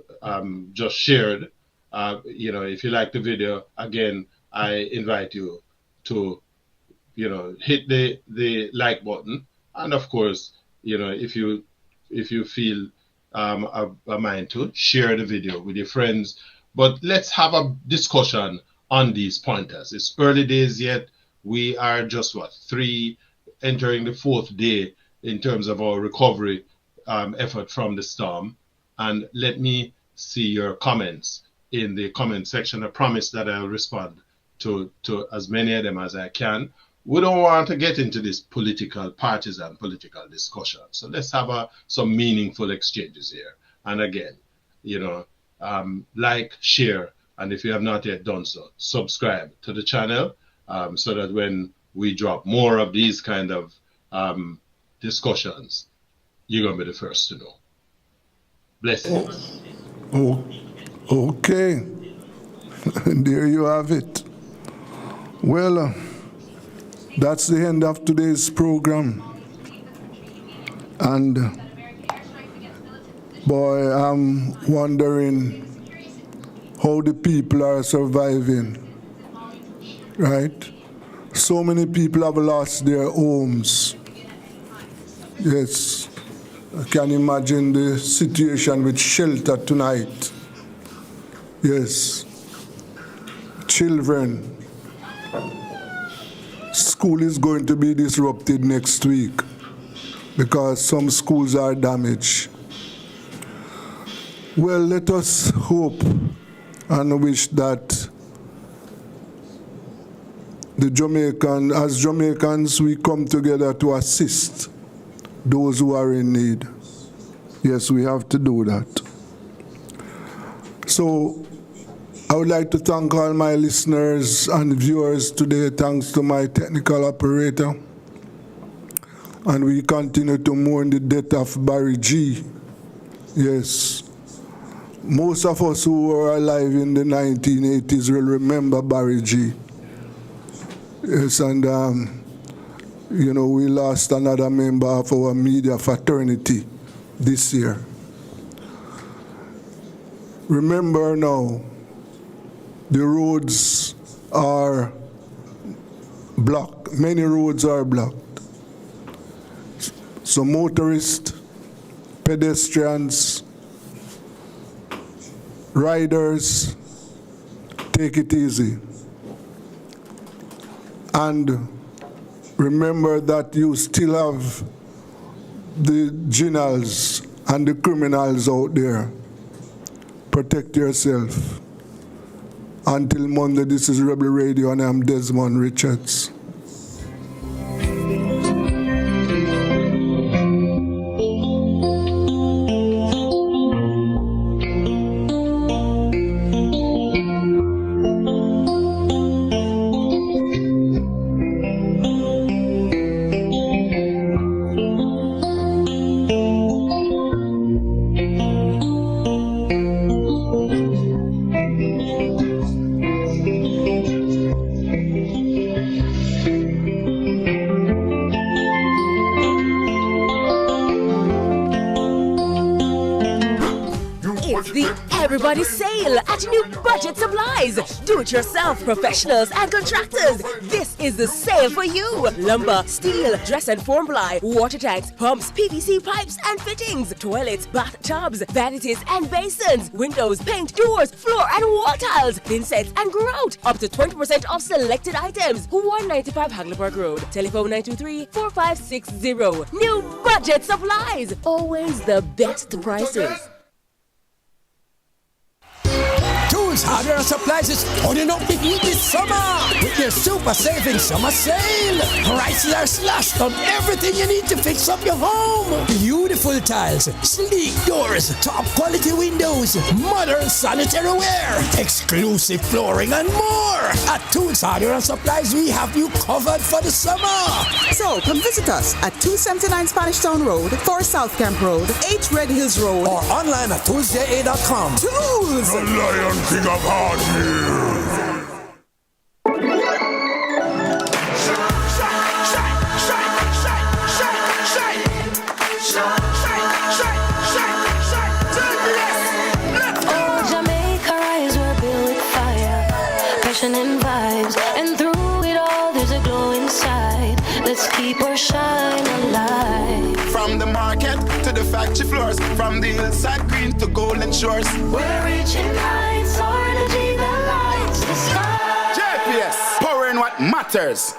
just shared. If you like the video, again, I invite you to, hit the like button. And of course, if you feel a mind to, share the video with your friends. But let's have a discussion on these pointers. It's early days yet. We are just, entering the 4th day in terms of our recovery effort from the storm. And let me see your comments in the comment section. I promise that I'll respond to as many of them as I can. We don't want to get into this partisan political discussion. So let's have some meaningful exchanges here. And again, like, share, and if you have not yet done so, subscribe to the channel so that when we drop more of these kind of discussions, you're going to be the first to know. Blessings. Okay. There you have it. Well, that's the end of today's program. And boy, I'm wondering how the people are surviving, right? So many people have lost their homes. Yes, I can imagine the situation with shelter tonight. Yes, children. School is going to be disrupted next week because some schools are damaged. Well, let us hope and wish that as Jamaicans, we come together to assist those who are in need. Yes, we have to do that. So, I would like to thank all my listeners and viewers today. Thanks to my technical operator. And we continue to mourn the death of Barry G. Yes. Most of us who were alive in the 1980s will remember Barry G. Yes, and we lost another member of our media fraternity this year. Remember now, the roads are blocked. Many roads are blocked. So motorists, pedestrians, riders, take it easy. And remember that you still have the criminals and the criminals out there. Protect yourself. Until Monday, this is Rebel Radio, and I'm Desmond Richards. Everybody sale at New Budget Supplies. Do-it-yourself professionals and contractors. This is the sale for you. Lumber, steel, dress and form ply, water tanks, pumps, PVC pipes and fittings, toilets, bathtubs, vanities and basins, windows, paint, doors, floor and wall tiles, thin sets and grout. Up to 20% off selected items. 195 Hagleyburg Road. Telephone 923-4560. New Budget Supplies. Always the best prices. Tools, hardware and supplies is turning up the heat this summer with their super saving summer sale. Prices are slashed on everything you need to fix up your home. Beautiful tiles, sleek doors, top quality windows, modern sanitary ware, exclusive flooring and more. At Tools, hardware and supplies, we have you covered for the summer. So come visit us at 279 Spanish Town Road, 4 South Camp Road, 8 Red Hills Road, or online at toolsja.com. Tools! The Lion King of Hardware. Oh, Jamaica rise, we're built with fire, passion and vibes, and through it all there's a glow inside. Let's keep our shine alive. From the market to the factory floors, from the hillside green to golden shores. We're reaching heights, our energy that lights the sky. JPS, power in what matters.